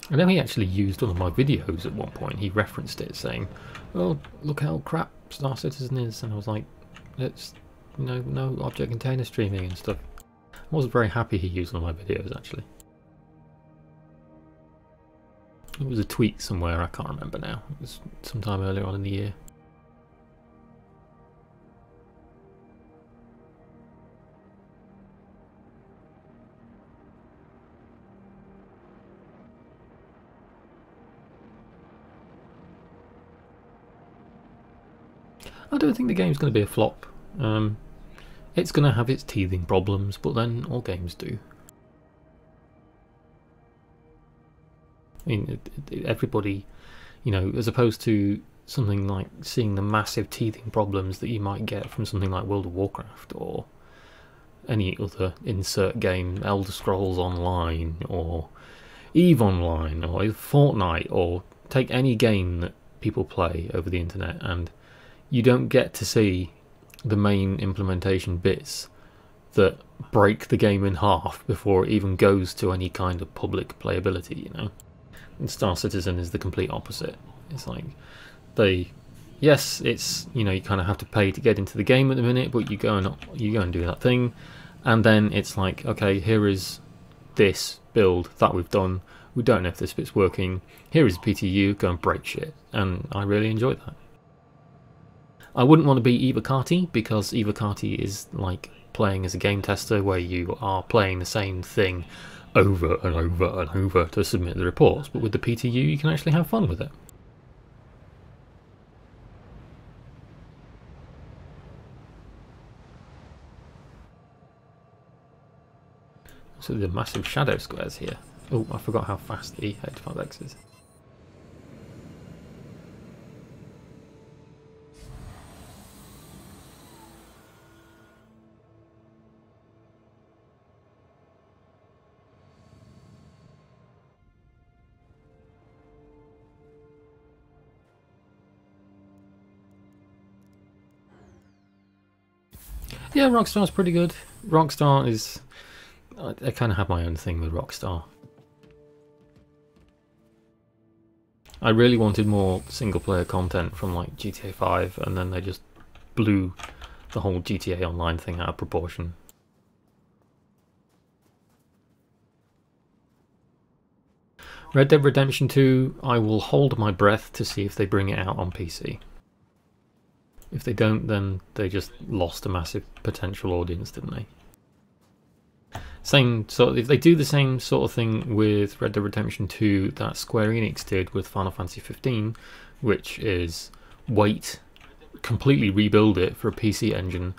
I know he actually used one of my videos at one point. He referenced it saying, "Oh, look how crap Star Citizen is," and I was like, "It's no object container streaming and stuff." I wasn't very happy he used one of my videos actually. It was a tweet somewhere, I can't remember now. It was sometime earlier on in the year. I don't think the game's going to be a flop. It's going to have its teething problems, but then all games do. I mean, everybody, you know, as opposed to something like seeing the massive teething problems that you might get from something like World of Warcraft or any other insert game, Elder Scrolls Online or EVE Online or Fortnite, or take any game that people play over the internet and you don't get to see the main implementation bits that break the game in half before it even goes to any kind of public playability, you know. And Star Citizen is the complete opposite. It's like yes, it's, you know, you kind of have to pay to get into the game at the minute, but you go and do that thing, and then it's like, okay, here is this build that we've done. We don't know if this bit's working. Here is PTU, go and break shit, and I really enjoy that. I wouldn't want to be Evocati, because Evocati is like playing as a game tester where you are playing the same thing over and over and over to submit the reports, but with the PTU you can actually have fun with it. So the massive shadow squares here. Oh, I forgot how fast the 85X is. Yeah, Rockstar's pretty good. Rockstar is... I kind of have my own thing with Rockstar. I really wanted more single-player content from like GTA 5, and then they just blew the whole GTA Online thing out of proportion. Red Dead Redemption 2, I will hold my breath to see if they bring it out on PC. If they don't, then they just lost a massive potential audience, didn't they? Same sort. If they do the same sort of thing with Red Dead Redemption 2 that Square Enix did with Final Fantasy 15, which is completely rebuild it for a PC engine,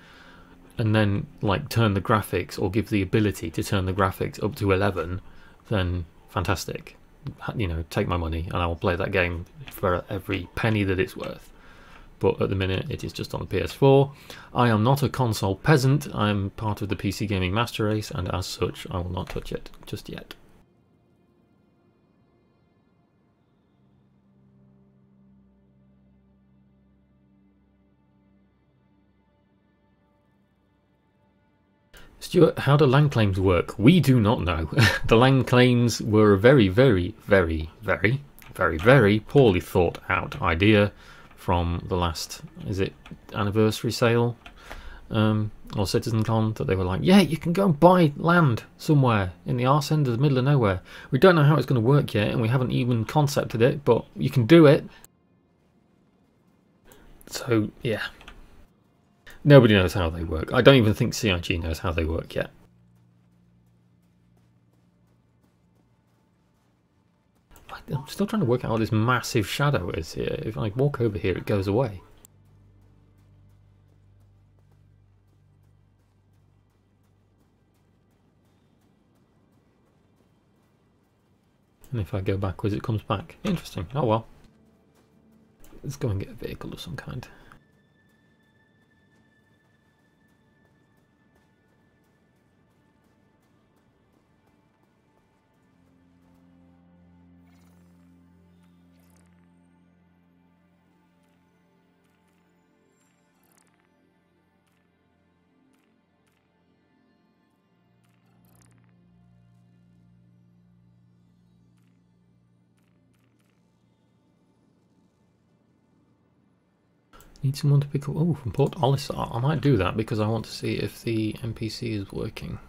and then like turn the graphics, or give the ability to turn the graphics up to 11, then fantastic. You know, take my money and I will play that game for every penny that it's worth. But at the minute it is just on the PS4. I am not a console peasant, I am part of the PC Gaming Master Race, and as such I will not touch it just yet. Stuart, how do land claims work? We do not know. The land claims were a very, very, very, very, very, very poorly thought out idea from the last, is it anniversary sale or CitizenCon, that they were like, yeah, you can go and buy land somewhere in the arse end of the middle of nowhere. We don't know how it's going to work yet, and we haven't even concepted it, but you can do it. So yeah, nobody knows how they work. I don't even think CIG knows how they work yet. I'm still trying to work out what this massive shadow is here. If I walk over here, it goes away. And if I go backwards, it comes back. Interesting. Oh well. Let's go and get a vehicle of some kind. Need someone to pick up... Oh, from Port Olisar. I might do that because I want to see if the NPC is working.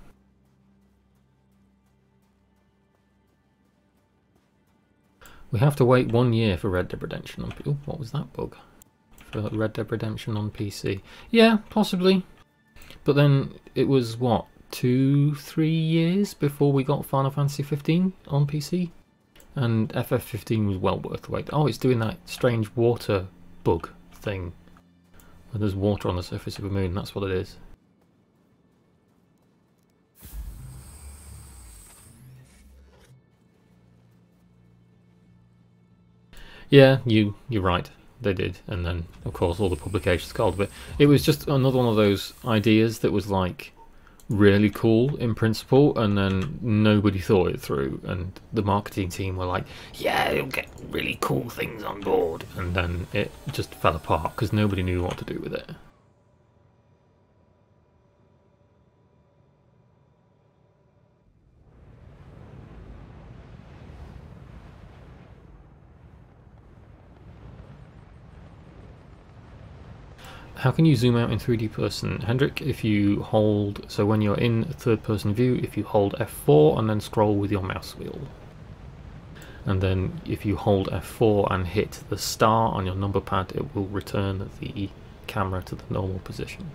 We have to wait 1 year for Red Dead Redemption on... Oh, what was that bug? For Red Dead Redemption on PC. Yeah, possibly. But then it was, what, 2-3 years before we got Final Fantasy 15 on PC? And FF15 was well worth the wait. Oh, it's doing that strange water bug thing. Where there's water on the surface of a moon, that's what it is. Yeah, you're right. They did, and then of course all the publications called it. It was just another one of those ideas that was like really cool in principle, and then nobody thought it through, and the marketing team were like, yeah, it'll get really cool things on board, and then it just fell apart because nobody knew what to do with it. How can you zoom out in 3D person? Hendrik, if you hold, so when you're in third person view, if you hold F4 and then scroll with your mouse wheel. And then if you hold F4 and hit the star on your number pad, it will return the camera to the normal position.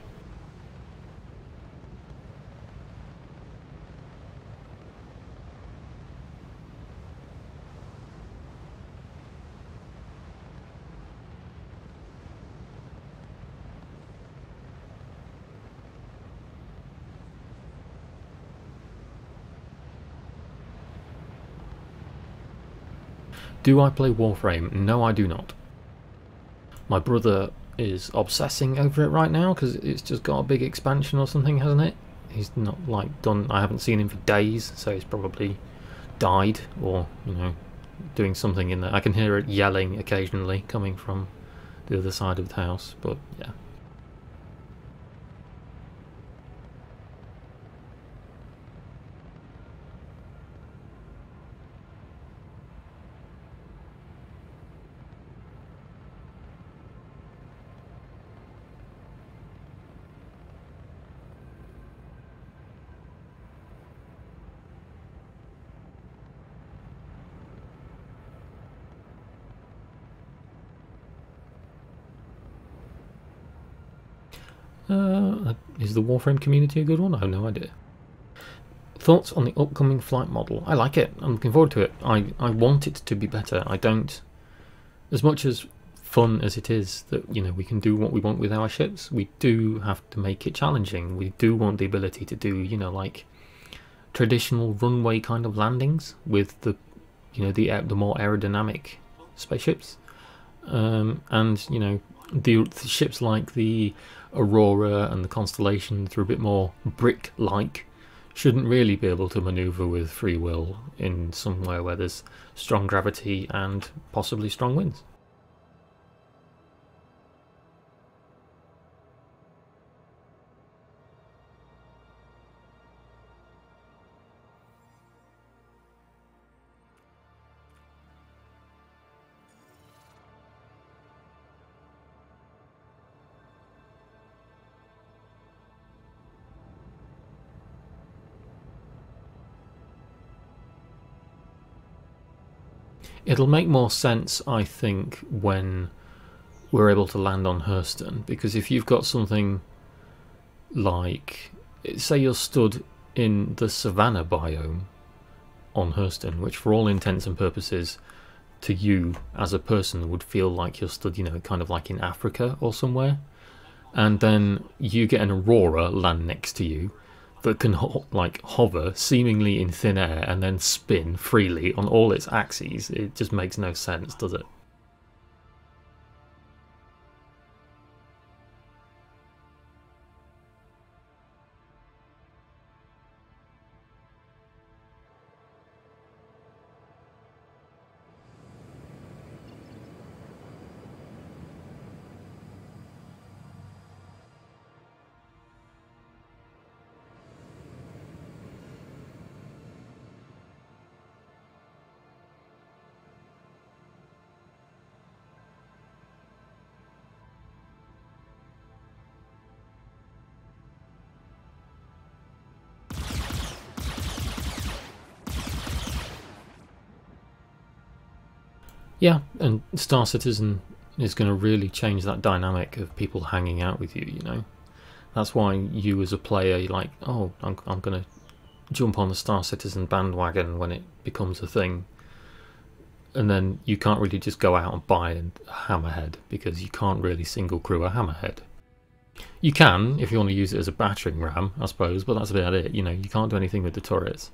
Do I play Warframe? No, I do not. My brother is obsessing over it right now because it's just got a big expansion or something, hasn't it? He's not like done. I haven't seen him for days, so he's probably died or, you know, doing something in there. I can hear it yelling occasionally coming from the other side of the house, but yeah. Is the Warframe community a good one? I have no idea. Thoughts on the upcoming flight model? I like it. I'm looking forward to it. I want it to be better. I don't... As much as fun as it is that, you know, we can do what we want with our ships, we do have to make it challenging. We do want the ability to do, you know, like traditional runway kind of landings with the, you know, the more aerodynamic spaceships. And, you know, the ships like the Aurora and the Constellation that are a bit more brick-like shouldn't really be able to maneuver with free will in somewhere where there's strong gravity and possibly strong winds. It'll make more sense, I think, when we're able to land on Hurston, because if you've got something like, say you're stood in the savannah biome on Hurston, which for all intents and purposes to you as a person would feel like you're stood, you know, kind of like in Africa or somewhere, and then you get an Aurora land next to you that can like hover seemingly in thin air and then spin freely on all its axes. It just makes no sense, does it? Yeah, and Star Citizen is going to really change that dynamic of people hanging out with you, you know. That's why you as a player, you're like, oh, I'm going to jump on the Star Citizen bandwagon when it becomes a thing. And then you can't really just go out and buy a Hammerhead, because you can't really single crew a Hammerhead. You can, if you want to use it as a battering ram, I suppose, but that's about it. You know, you can't do anything with the turrets.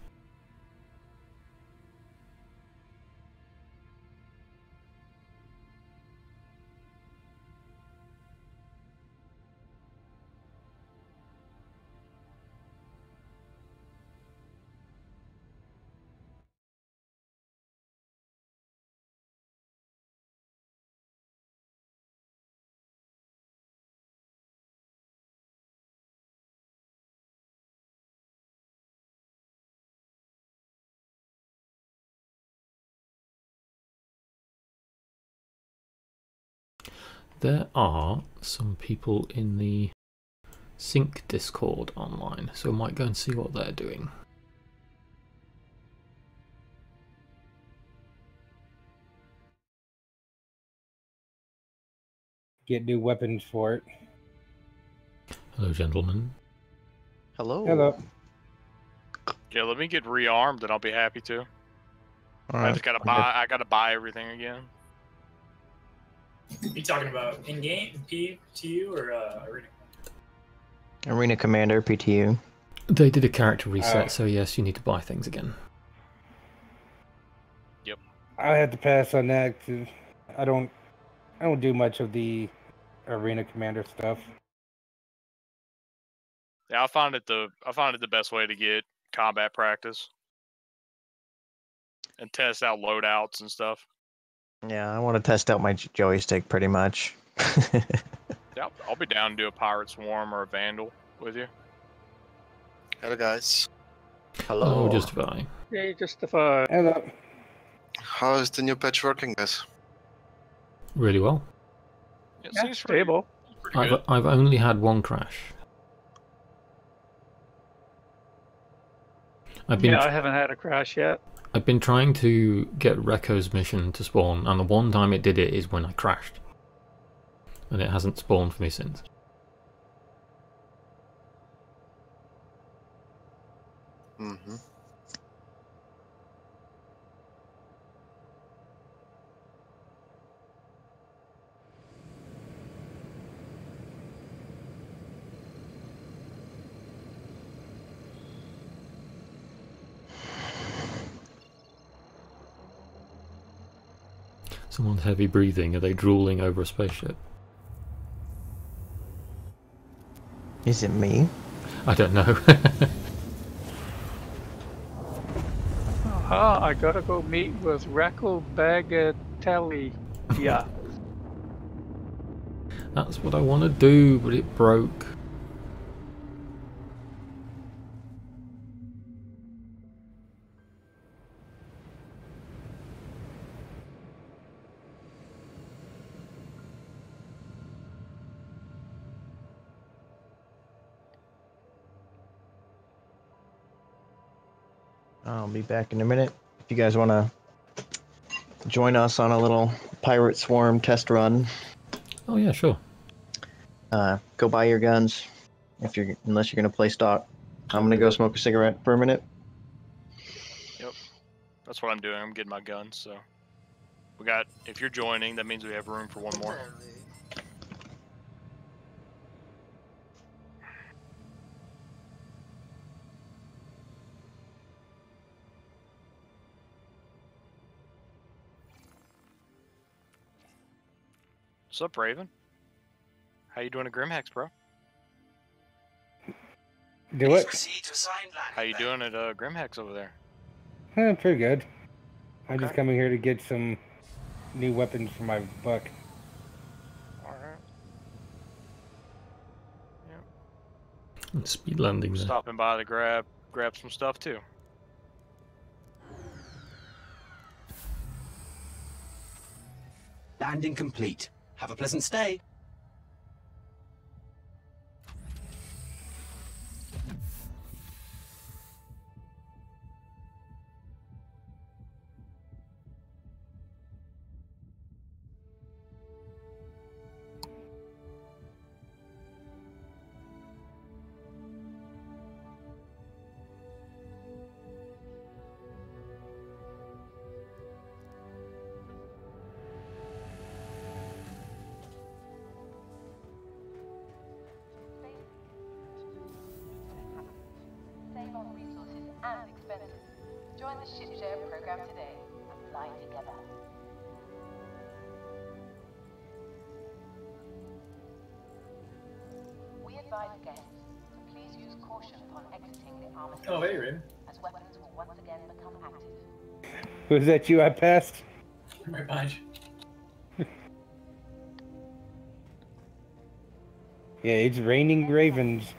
There are some people in the Sync Discord online, so I might go and see what they're doing. Get new weapons for it. Hello, gentlemen. Hello. Hello. Yeah, let me get rearmed and I'll be happy to. I just gotta buy. I gotta buy everything again. You talking about in-game PTU or Arena? Arena Commander PTU. They did a character reset, so yes, you need to buy things again. Yep. I had to pass on that because I don't do much of the Arena Commander stuff. Yeah, I found it the best way to get combat practice and test out loadouts and stuff. Yeah, I want to test out my joystick pretty much. Yeah, I'll be down to do a pirate swarm or a vandal with you. Hello, guys. Hello, Justify. Hey, Justify. Hello. How is the new patch working, guys? Really well. It Yeah, seems stable. pretty good. I've only had one crash. I haven't had a crash yet. I've been trying to get Recco's mission to spawn, and the one time it did it is when I crashed. And it hasn't spawned for me since. Mm-hmm. Someone's heavy breathing. Are they drooling over a spaceship? Is it me? I don't know. I gotta go meet with Recco Bagatelli. Yeah. That's what I want to do, but it broke. I'll be back in a minute. If you guys want to join us on a little pirate swarm test run. Oh yeah, sure. Go buy your guns. Unless you're gonna play stock. I'm gonna go smoke a cigarette for a minute. Yep. That's what I'm doing. I'm getting my guns. So we got. If you're joining, that means we have room for one more. What's up, Raven? How you doing at Grimhex, bro? Do it. How you doing at Grimhex over there? Pretty good. I'm just Okay. coming here to get some new weapons for my buck. Alright. Yep. Speed landing there. Stopping by to grab some stuff too. Landing complete. Have a pleasant stay. Save on resources and expenses. Join the ship share program today and fly together. We advise guests to please use caution upon exiting the armored Oh, hey, Raven. as weapons will once again become active. Was that you I passed? Right behind you. Yeah, it's raining ravens.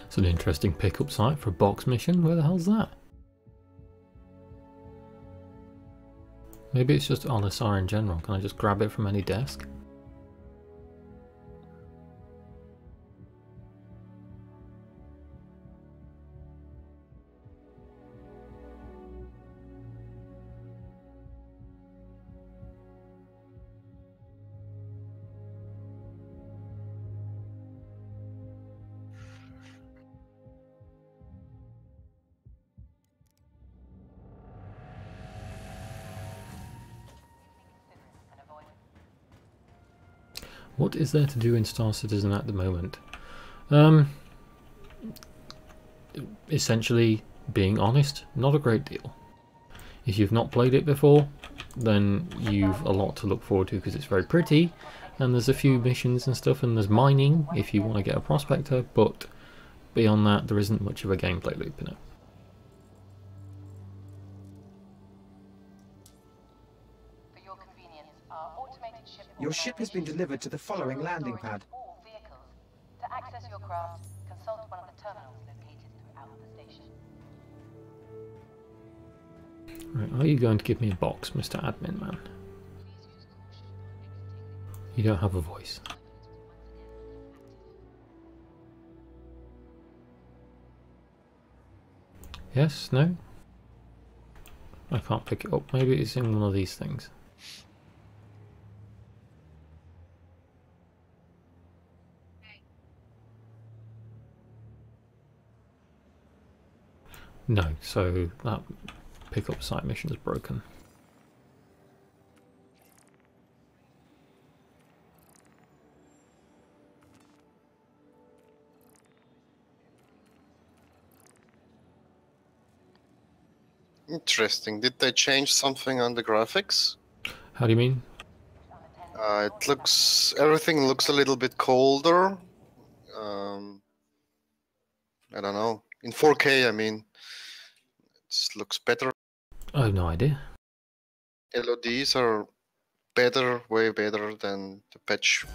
It's an interesting pickup site for a box mission. Where the hell's that? Maybe it's just Olisar in general. Can I just grab it from any desk? What is there to do in Star Citizen at the moment? Essentially, being honest, not a great deal. If you've not played it before, then you've a lot to look forward to because it's very pretty, and there's a few missions and stuff, and there's mining if you want to get a prospector, but beyond that, there isn't much of a gameplay loop in it. Your ship has been delivered to the following landing pad. To access your craft, consult one of the terminals located throughout the station. Right, are you going to give me a box, Mr. Admin Man? You don't have a voice. Yes? No? I can't pick it up. Maybe it's in one of these things. No, so that pickup site mission is broken. Interesting. Did they change something on the graphics? How do you mean? Everything looks a little bit colder. I don't know. In 4K, I mean, it looks better. I have no idea. LODs are better, way better than the patch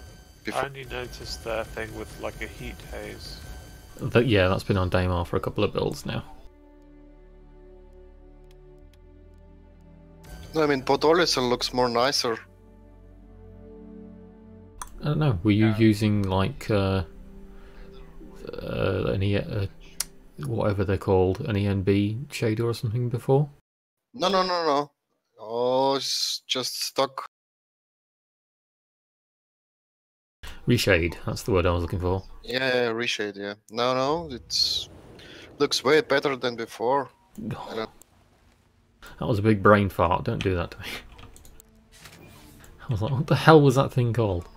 before. I only noticed that thing with like a heat haze. Yeah, that's been on Daymar for a couple of builds now. No, I mean, Podolisar looks more nicer. I don't know. Were you using like whatever they're called, an ENB shader or something before? No. Oh, it's just stock. Reshade, that's the word I was looking for. Yeah, reshade, yeah. No, it's looks way better than before. That was a big brain fart, don't do that to me. I was like, what the hell was that thing called?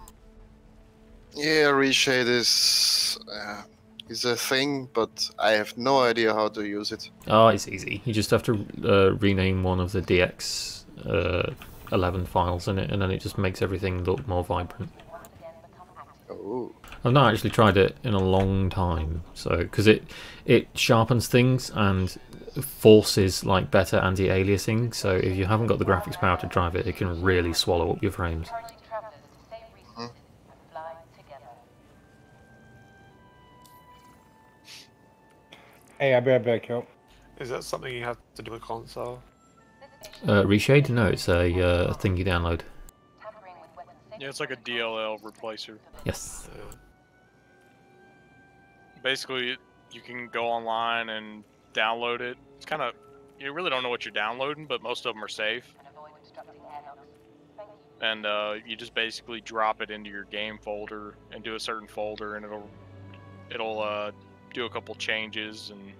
Yeah, reshade is a thing, but I have no idea how to use it. Oh, it's easy. You just have to rename one of the DX 11 files in it, and then it just makes everything look more vibrant. Oh. I've not actually tried it in a long time, so because it sharpens things and forces like better anti-aliasing. So if you haven't got the graphics power to drive it, it can really swallow up your frames. Hey, I'll be right back, yo. Is that something you have to do with console? Reshade? No, it's a thing you download. Yeah, it's like a DLL replacer. Yes. Basically, you can go online and download it. It's kind of, you really don't know what you're downloading, but most of them are safe. And you just basically drop it into your game folder and do a certain folder, and it'll do a couple changes, and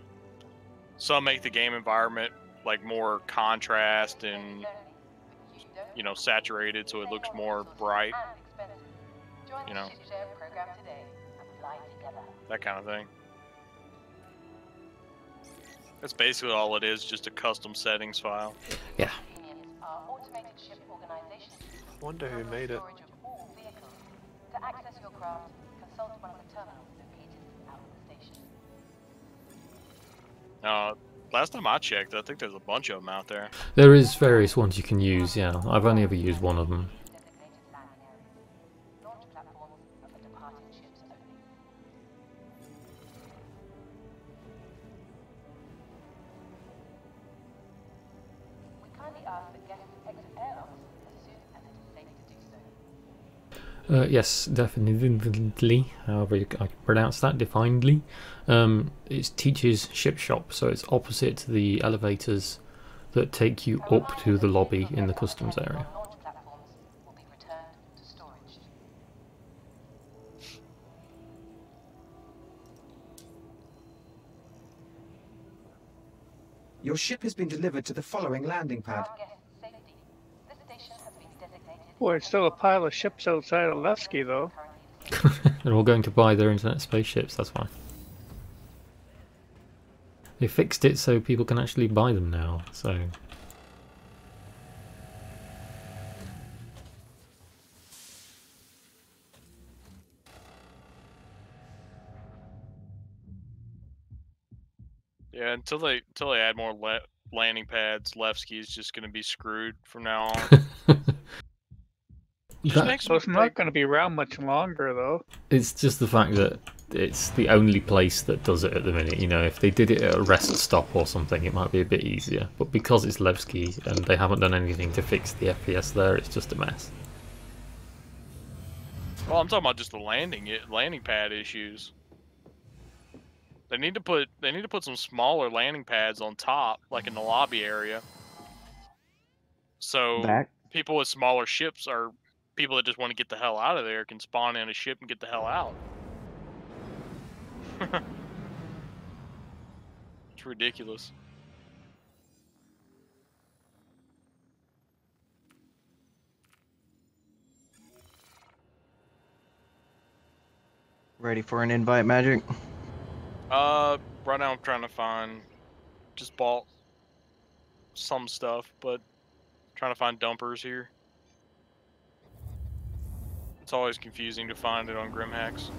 some make the game environment like more contrast and saturated, so it looks more bright. That kind of thing. That's basically all it is, just a custom settings file. Yeah. Wonder who made it. To access your craft, consult one of the terminals located throughout the station. Last time I checked, I think there's a bunch of them out there. There is various ones you can use, yeah. I've only ever used one of them. ask that guests exit airlocks as soon as it is safe to do so. Yes, definitely. However, I pronounce that definedly. It's Teach's ship shop, so it's opposite the elevators that take you up to the lobby in the customs area. Launch platforms will be returned to storage. Your ship has been delivered to the following landing pad. Ground guest safety. This station has been designated. Boy, it's still a pile of ships outside of Levski, though. They're all going to buy their internet spaceships, that's why. They fixed it so people can actually buy them now, so... Yeah, until they add more landing pads, Levski is just going to be screwed from now on. So it's not going to be around much longer, though. It's just the fact that it's the only place that does it at the minute. You know, if they did it at a rest stop or something, it might be a bit easier. But because it's Levski and they haven't done anything to fix the FPS there, it's just a mess. Well, I'm talking about just the landing pad issues. They need to put some smaller landing pads on top, like in the lobby area. So people with smaller ships or people that just want to get the hell out of there can spawn in a ship and get the hell out. It's ridiculous. Ready for an invite, Magic? Right now I'm trying to find, just bought some stuff, but trying to find dumpers here. It's always confusing to find it on Grimhacks.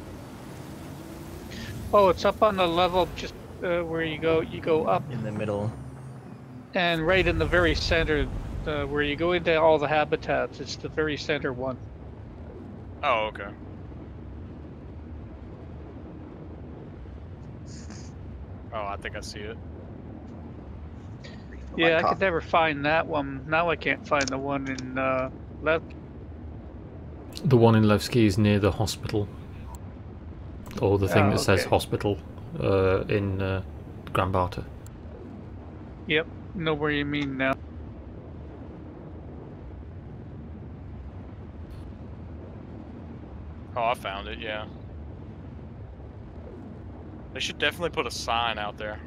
Oh, it's up on the level just where you go up. In the middle. And right in the very center, where you go into all the habitats, it's the very center one. Oh, okay. Oh, I think I see it. Yeah, I could never find that one. Now I can't find the one in left. The one in Levski is near the hospital. Or the thing that says hospital in Grand Barter. Yep, know where you mean now. Oh, I found it, yeah. They should definitely put a sign out there.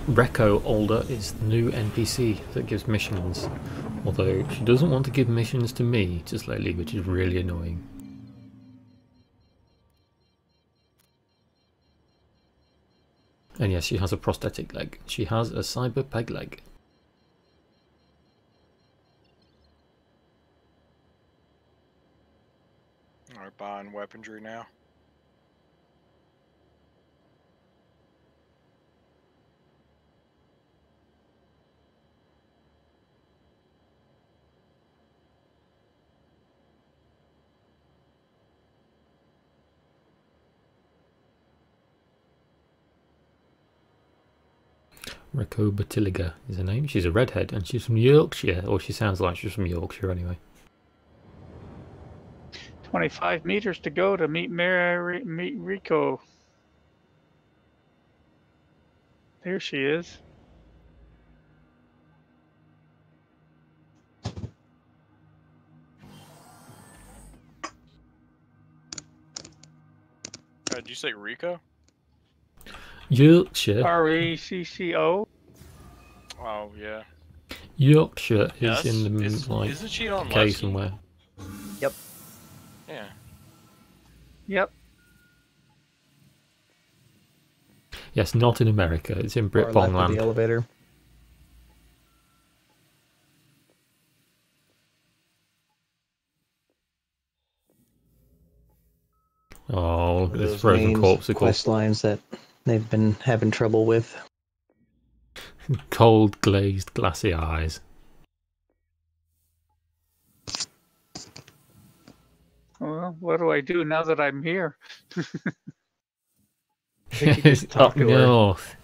Recco Older is the new NPC that gives missions, although she doesn't want to give missions to me just lately, which is really annoying. And yes, she has a prosthetic leg. She has a cyber peg leg. Alright, buying weaponry now. Recco Batiliga is her name. She's a redhead and she's from Yorkshire, or she sounds like she's from Yorkshire anyway. 25 meters to go to meet Recco. There she is. Did you say Recco? Yorkshire. Recco. Oh yeah. Yorkshire Yes. is in the Isn't she on UK Levski? somewhere. Yep. Yes, not in America. It's in Far left of the Britbongland. elevator. Oh, this Those frozen main corpsicle. quest lines that they've been having trouble with. Cold, glazed, glassy eyes. Well, what do I do now that I'm here? I think you just talk Up to her, north.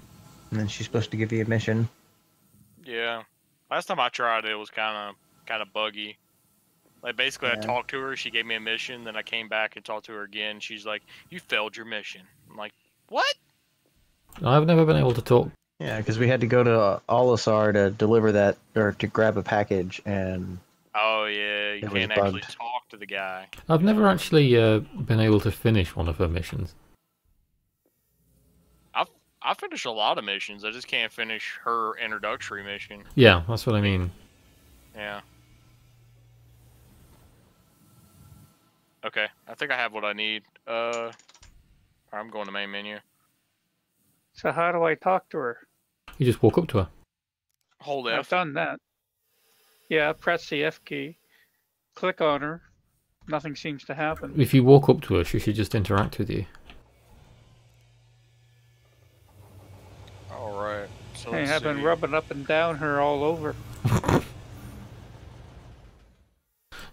and then she's supposed to give you a mission. Yeah. Last time I tried it was kind of buggy. Like basically, I Yeah. talked to her. She gave me a mission. Then I came back and talked to her again. She's like, "You failed your mission." I'm like, "What?" I've never been able to talk. Yeah, because we had to go to Olisar to deliver that, or to grab a package, and Oh yeah, you it was can't actually bugged. talk to the guy. I've never actually been able to finish one of her missions. I finished a lot of missions. I just can't finish her introductory mission. Yeah, that's what I mean. Yeah. Okay, I think I have what I need. I'm going to main menu. So how do I talk to her? You just walk up to her. Hold I've F. done that. Yeah, press the F key. Click on her. Nothing seems to happen. If you walk up to her, she should just interact with you. All right. So Hey, let's I've been see. rubbing up and down her all over.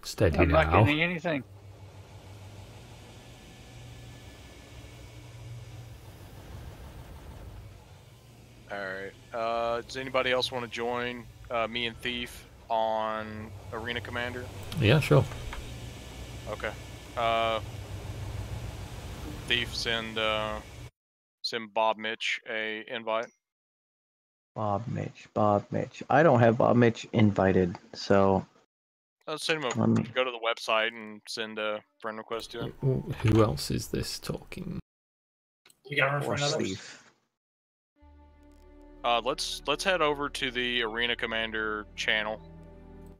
Steady I'm not now. getting anything. All right. Does anybody else want to join me and Thief on Arena Commander? Yeah, sure. Okay. Thief, send Bob Mitch a invite. Bob Mitch. I don't have Bob Mitch invited, so Send him let me. go to the website and send a friend request to him. Who else is this talking? You got room for Or another? Sleeve. Let's head over to the Arena Commander channel.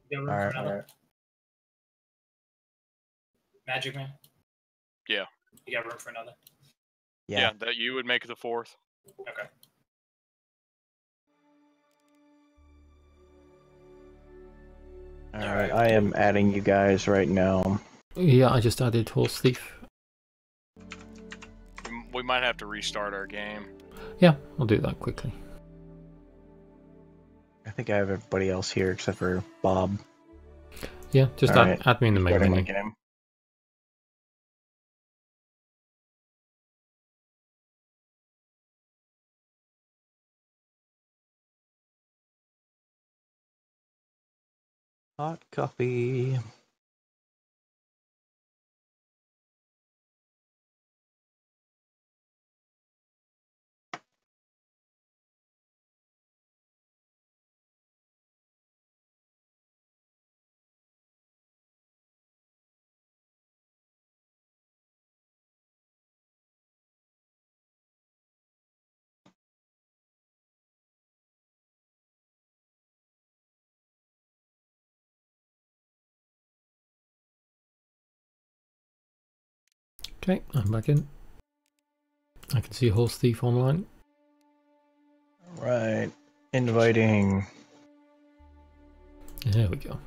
You got room Alright, for another? alright. Magic Man? Yeah. You got room for another? Yeah, that you would make the fourth. Okay. Alright, I am adding you guys right now. Yeah, I just added Horse Thief. We might have to restart our game. Yeah, I'll do that quickly. I think I have everybody else here except for Bob. Yeah, just Alright, add me in the main starting my menu. game. Hot coffee. Okay, I'm back in. I can see Horse Thief online. Right. Inviting. There we go.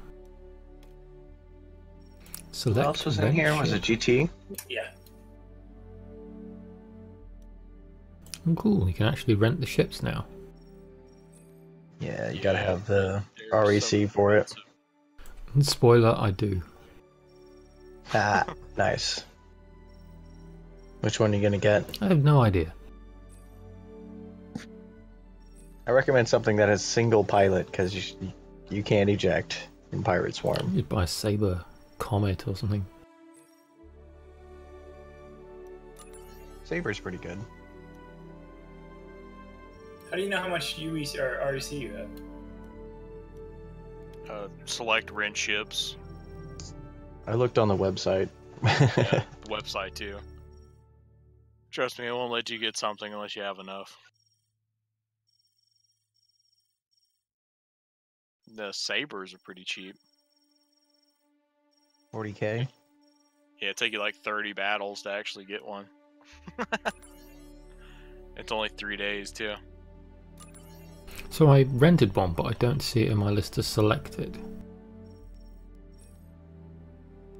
Select Who else was in here? Was it GT? Yeah. Oh, cool. You can actually rent the ships now. Yeah, you gotta have the REC for it. And spoiler, I do. Ah, nice. Which one are you gonna get? I have no idea. I recommend something that has single pilot because you can't eject in Pirate Swarm. You'd buy a Saber Comet or something. Saber's pretty good. How do you know how much UE or REC you have? Select rent ships. I looked on the website. Yeah, the website too. Trust me, it won't let you get something unless you have enough. The Sabers are pretty cheap. 40K? Yeah, it'd take you like 30 battles to actually get one. It's only 3 days too. So I rented one, but I don't see it in my list as selected.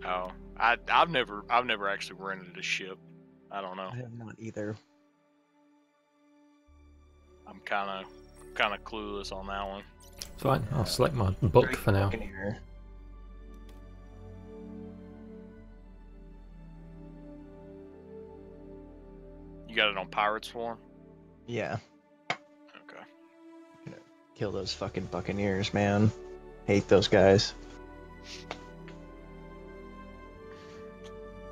Oh, I've never actually rented a ship. I don't know. I have not either. I'm kind of clueless on that one. Fine, I'll select my book for now. Buccaneer. You got it on Pirate Swarm? Yeah. Okay. Kill those fucking buccaneers, man. Hate those guys.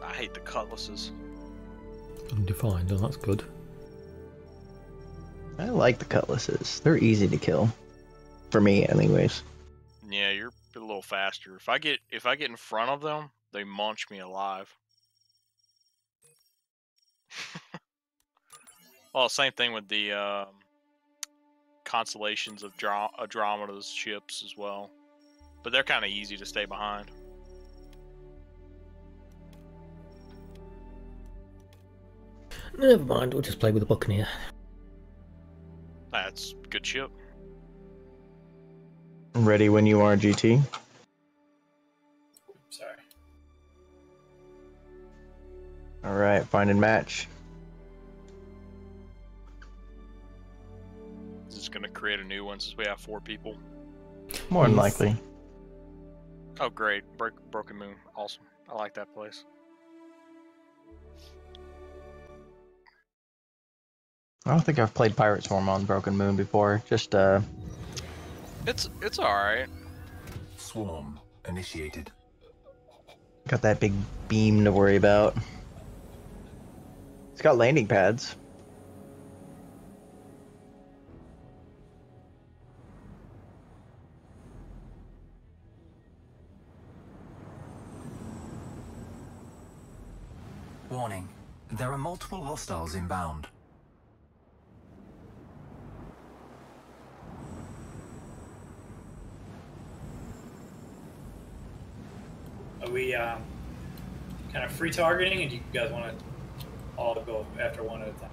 I hate the cutlasses. Undefined, oh that's good. I like the cutlasses. They're easy to kill. For me, anyways. Yeah, you're a little faster. If I get in front of them, they munch me alive. Well, same thing with the constellations of Andromeda's ships as well, but they're kind of easy to stay behind. Never mind, we'll just play with the Buccaneer. That's a good ship. Ready when you are, GT. Sorry. Alright, find and match. Is this gonna create a new one since we have 4 people? More than likely. Oh, great. Broken Moon. Awesome. I like that place. I don't think I've played Pirate Swarm on Broken Moon before. Just, It's alright. Swarm initiated. got that big beam to worry about. It's got landing pads. Warning. There are multiple hostiles inbound. Are we kind of free targeting, and do you guys want to all go after one at a time?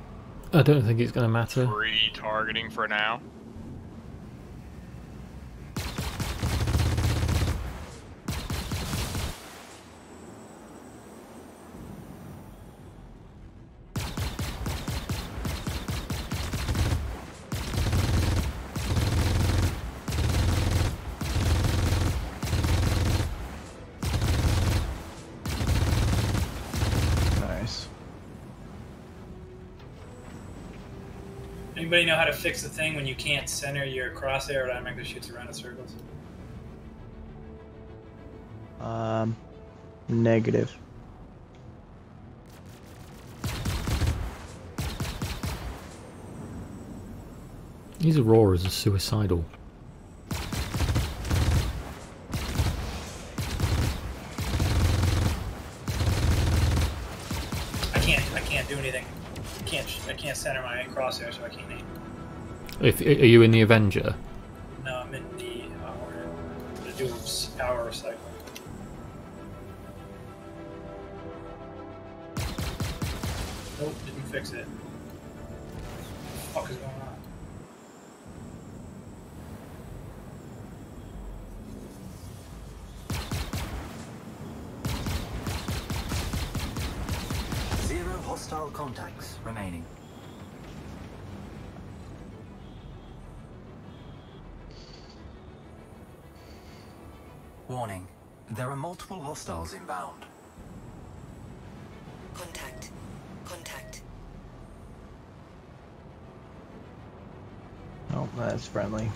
I don't think it's going to matter. Free targeting for now. Nice. Anybody know how to fix the thing when you can't center your crosshair, it automatically shoots around in circles? Negative. These Auroras are suicidal. I can't do anything. I can't center my crosshair, so I can't aim. Are you in the Avenger? No, I'm in the we're gonna do power recycling. Nope, didn't fix it. What the fuck is going on? Zero hostile contacts remaining. Warning. There are multiple hostiles inbound. Contact. Contact. Oh, that's friendly.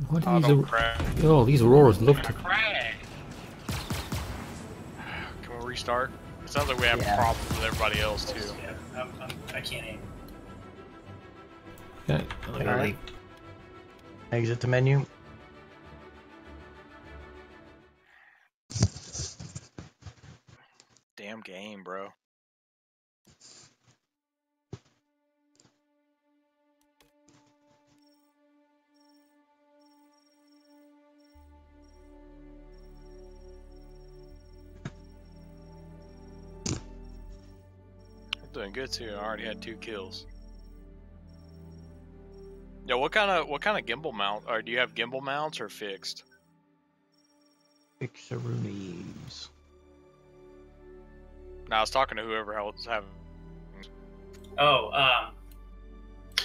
Why do Oh, these don't crash. Oh, these Auroras love to... Can we restart? It sounds like we have Yeah. problems with everybody else too. Yeah, I can't aim. Yeah, Alright. Exit the menu. Damn game, bro. Doing good too. I already had 2 kills. Yeah, what kind of gimbal mount? Or do you have gimbal mounts or fixed? Fixaroonies. Now I was talking to whoever else having. Oh,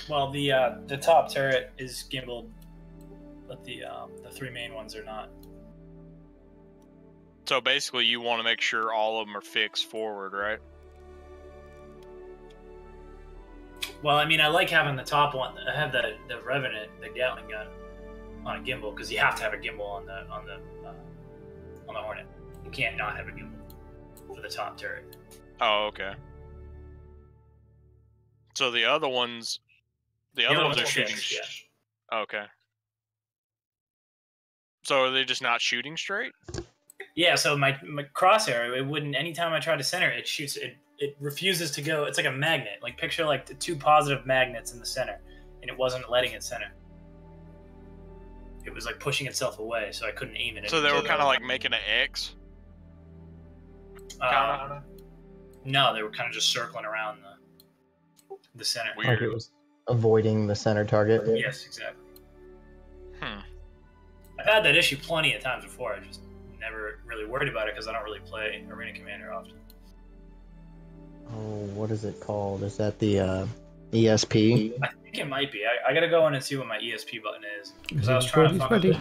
well, the top turret is gimbaled, but the 3 main ones are not. So basically, you want to make sure all of them are fixed forward, right? Well, I mean, I like having the top one. I have the Revenant, the Gatling gun, on a gimbal because you have to have a gimbal on the Hornet. You can't not have a gimbal for the top turret. Oh, okay. So the other ones, the other ones are shooting. Fixed, yeah. Okay. So are they just not shooting straight? Yeah. So my crosshair, it wouldn't. Anytime I try to center, it shoots. It refuses to go. It's like a magnet. Like picture like the 2 positive magnets in the center, and it wasn't letting it center. It was like pushing itself away, so I couldn't aim it. So they were kind of like making an X. No, they were kind of just circling around the center. Weird. Like it was avoiding the center target. Yes, exactly. I've had that issue plenty of times before. I just never really worried about it because I don't really play Arena Commander often. Oh, what is it called? Is that the ESP? I think it might be. I gotta go in and see what my ESP button is. Because I was trying to find it.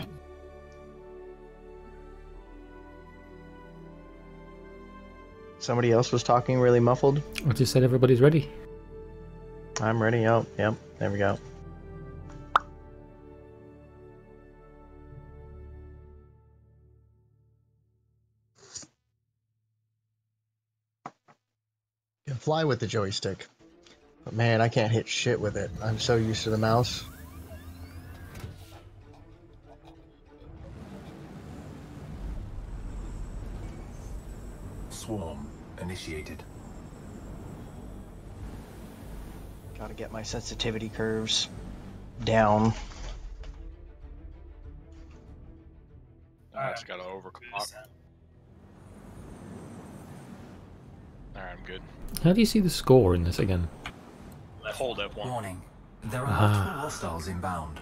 Somebody else was talking really muffled. I just said everybody's ready. I'm ready. Oh, yep. There we go. Can fly with the joystick. But man, I can't hit shit with it. I'm so used to the mouse. Swarm initiated. Gotta get my sensitivity curves down. I just gotta overclock. Alright, I'm good. How do you see the score in this again? Hold F1. Warning. There are multiple hostiles inbound.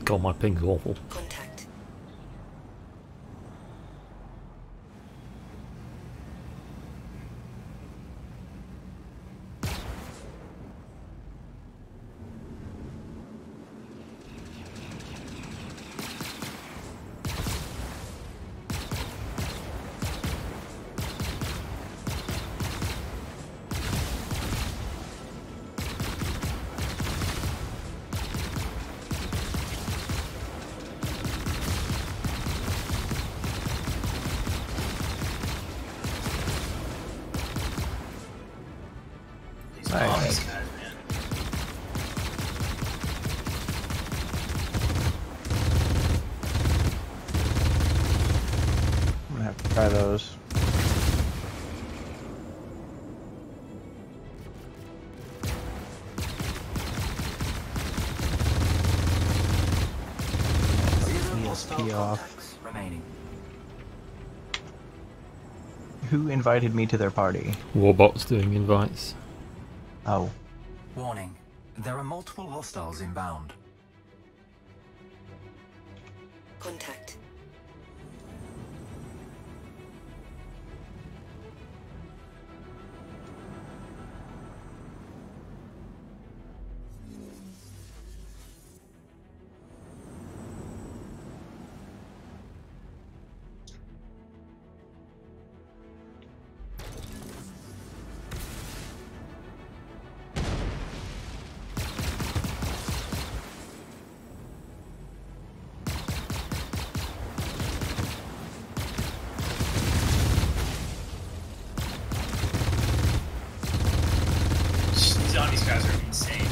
God, my ping's awful. Contact. Nice. I'm gonna have to try those. ESP off. Remaining. Who invited me to their party? Warbot's doing invites. Oh. Warning. There are multiple hostiles inbound. Contact. These guys are insane.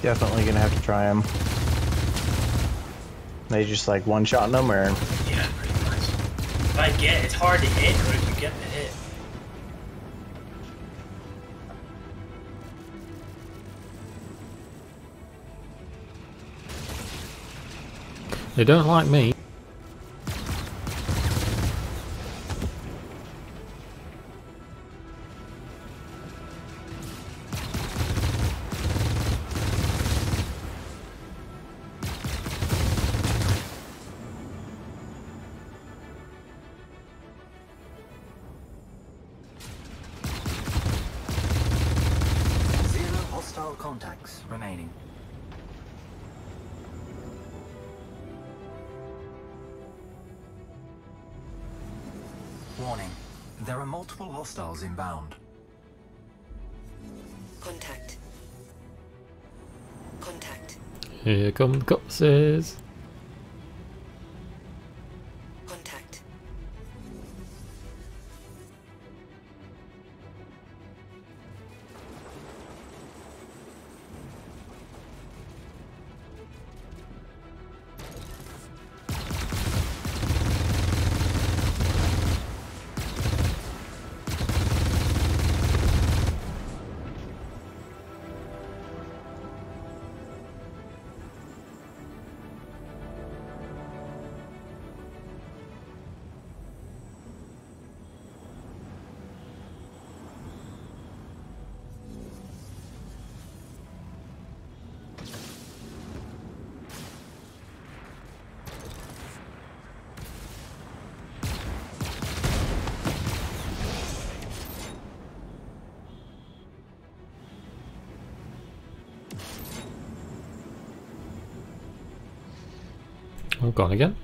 Definitely gonna have to try them. They just like one-shotting them, or? Yeah, pretty much. If I get, it's hard to hit, but if you get the hit. They don't like me. Warning. There are multiple hostiles inbound. Contact. Contact. Here come the corpses. Contact. Oh, gone again.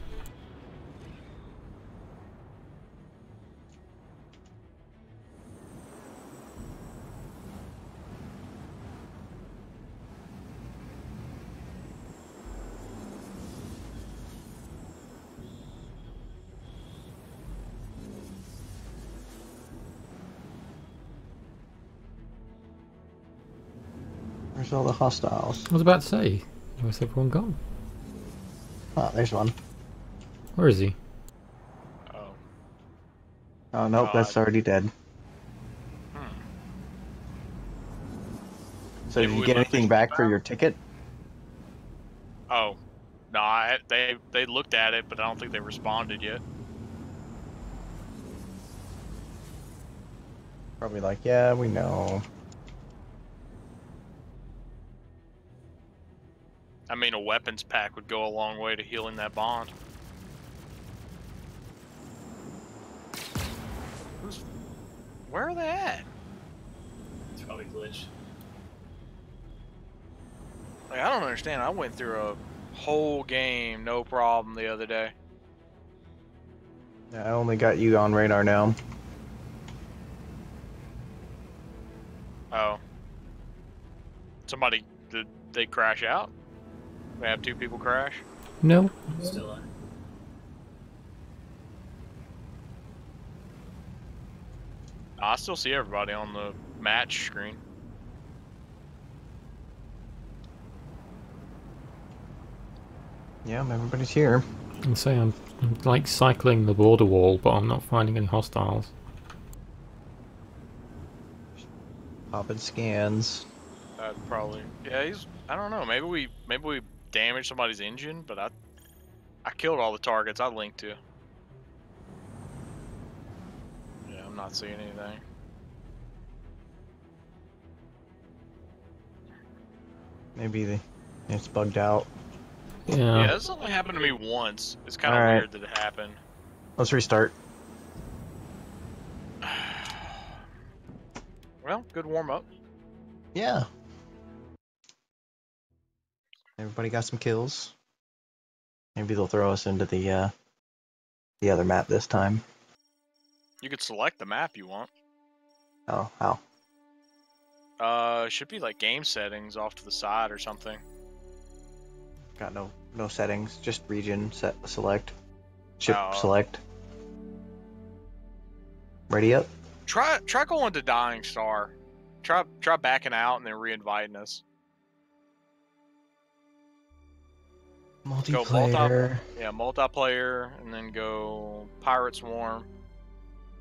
Where's all the hostiles? I was about to say, where's everyone gone? Ah, there's one. Where is he? Oh, nope, that's already dead. So Maybe did you we get left anything this back for inbound? your ticket? Oh, no, they looked at it, but I don't think they responded yet. Probably like, yeah, we know. I mean, a weapons pack would go a long way to healing that bond. Where are they at? It's probably glitched. Like, I don't understand. I went through a whole game, no problem, the other day. Yeah, I only got you on radar now. Oh. Somebody, did they crash out? We have 2 people crash? No. Still on. I still see everybody on the match screen. Yeah, everybody's here. I'm saying I'm like cycling the border wall, but I'm not finding any hostiles. Popping scans. Probably. Yeah, I don't know. Maybe we damaged somebody's engine, but I killed all the targets I linked to. Yeah, I'm not seeing anything. Maybe it's bugged out. Yeah, this only happened to me once. It's kind of Alright. weird that it happened. Let's restart. Well, good warm up. Yeah. Everybody got some kills. Maybe they'll throw us into the other map this time. You could select the map you want. Oh, how? Should be like game settings off to the side or something. Got no settings, just region select. Ship Oh. select. Ready up? Try going to Dying Star. Try backing out and then re-inviting us. Multiplayer. Go multiplayer, and then go Pirate Swarm.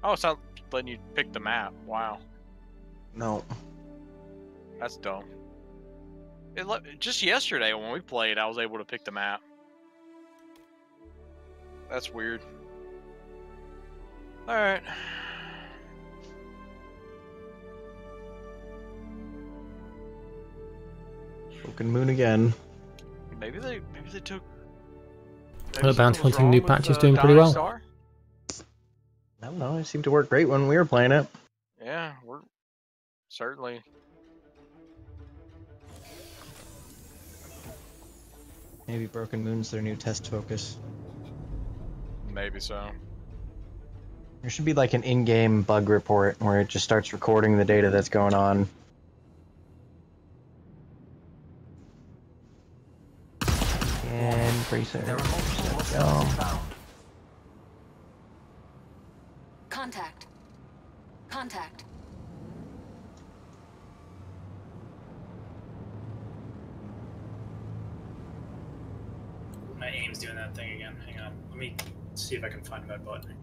Oh, it's not letting you pick the map. Wow, No. that's dumb. Just yesterday when we played, I was able to pick the map. That's weird. All right. Broken Moon again. Maybe they took. The bounty hunting new patch is doing pretty well. Star? I don't know, it seemed to work great when we were playing it. Yeah, we're certainly. Maybe Broken Moon's their new test focus. Maybe so. There should be like an in-game bug report where it just starts recording the data that's going on. And brace it. Contact. Contact. My aim's doing that thing again. Hang on. Let me see if I can find my button.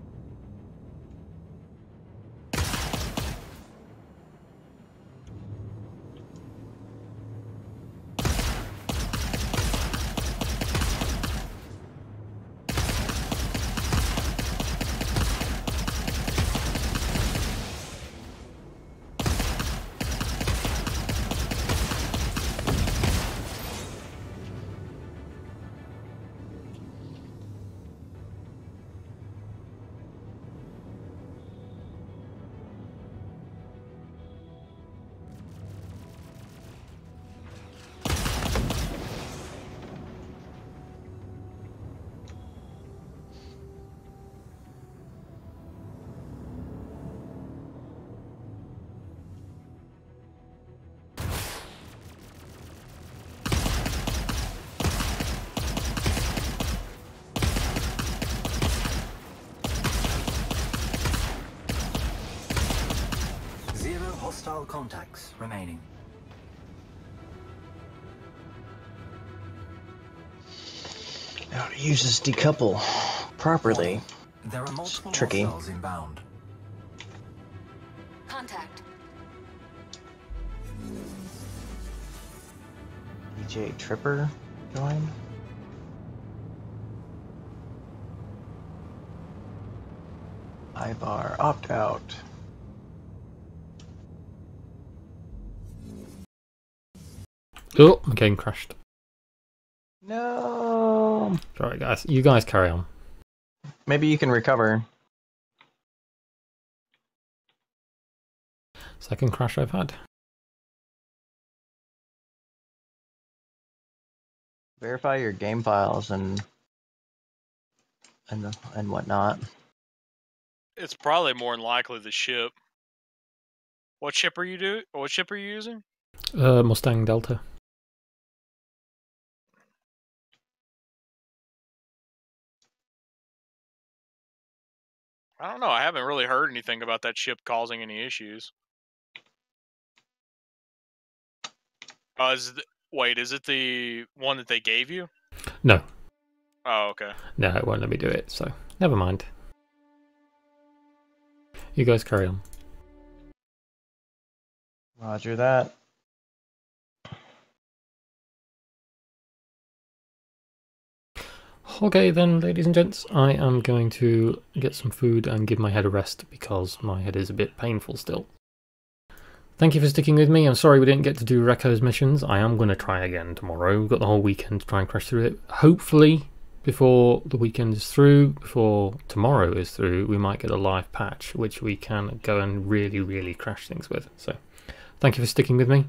Hostile contacts remaining. Now to use this decouple properly. There are multiple It's tricky. hostiles inbound. Contact. DJ Tripper joined. Ibar opt out. Oh, my game crashed. No. Sorry guys, you guys carry on. Maybe you can recover. Second crash I've had. Verify your game files and whatnot. It's probably more than likely the ship. What ship are you What ship are you using? Mustang Delta. I don't know. I haven't really heard anything about that ship causing any issues. Wait, is it the one that they gave you? No. Oh, okay. No, it won't let me do it, so never mind. You guys carry on. Roger that. Okay then, ladies and gents, I am going to get some food and give my head a rest because my head is a bit painful still. Thank you for sticking with me. I'm sorry we didn't get to do Recco's missions. I am going to try again tomorrow. We've got the whole weekend to try and crash through it. Hopefully, before the weekend is through, before tomorrow is through, we might get a live patch which we can go and really crash things with. So, thank you for sticking with me.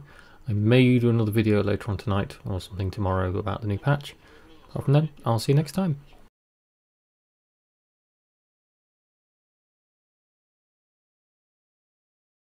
I may do another video later on tonight or something tomorrow about the new patch. Apart from then, I'll see you next time.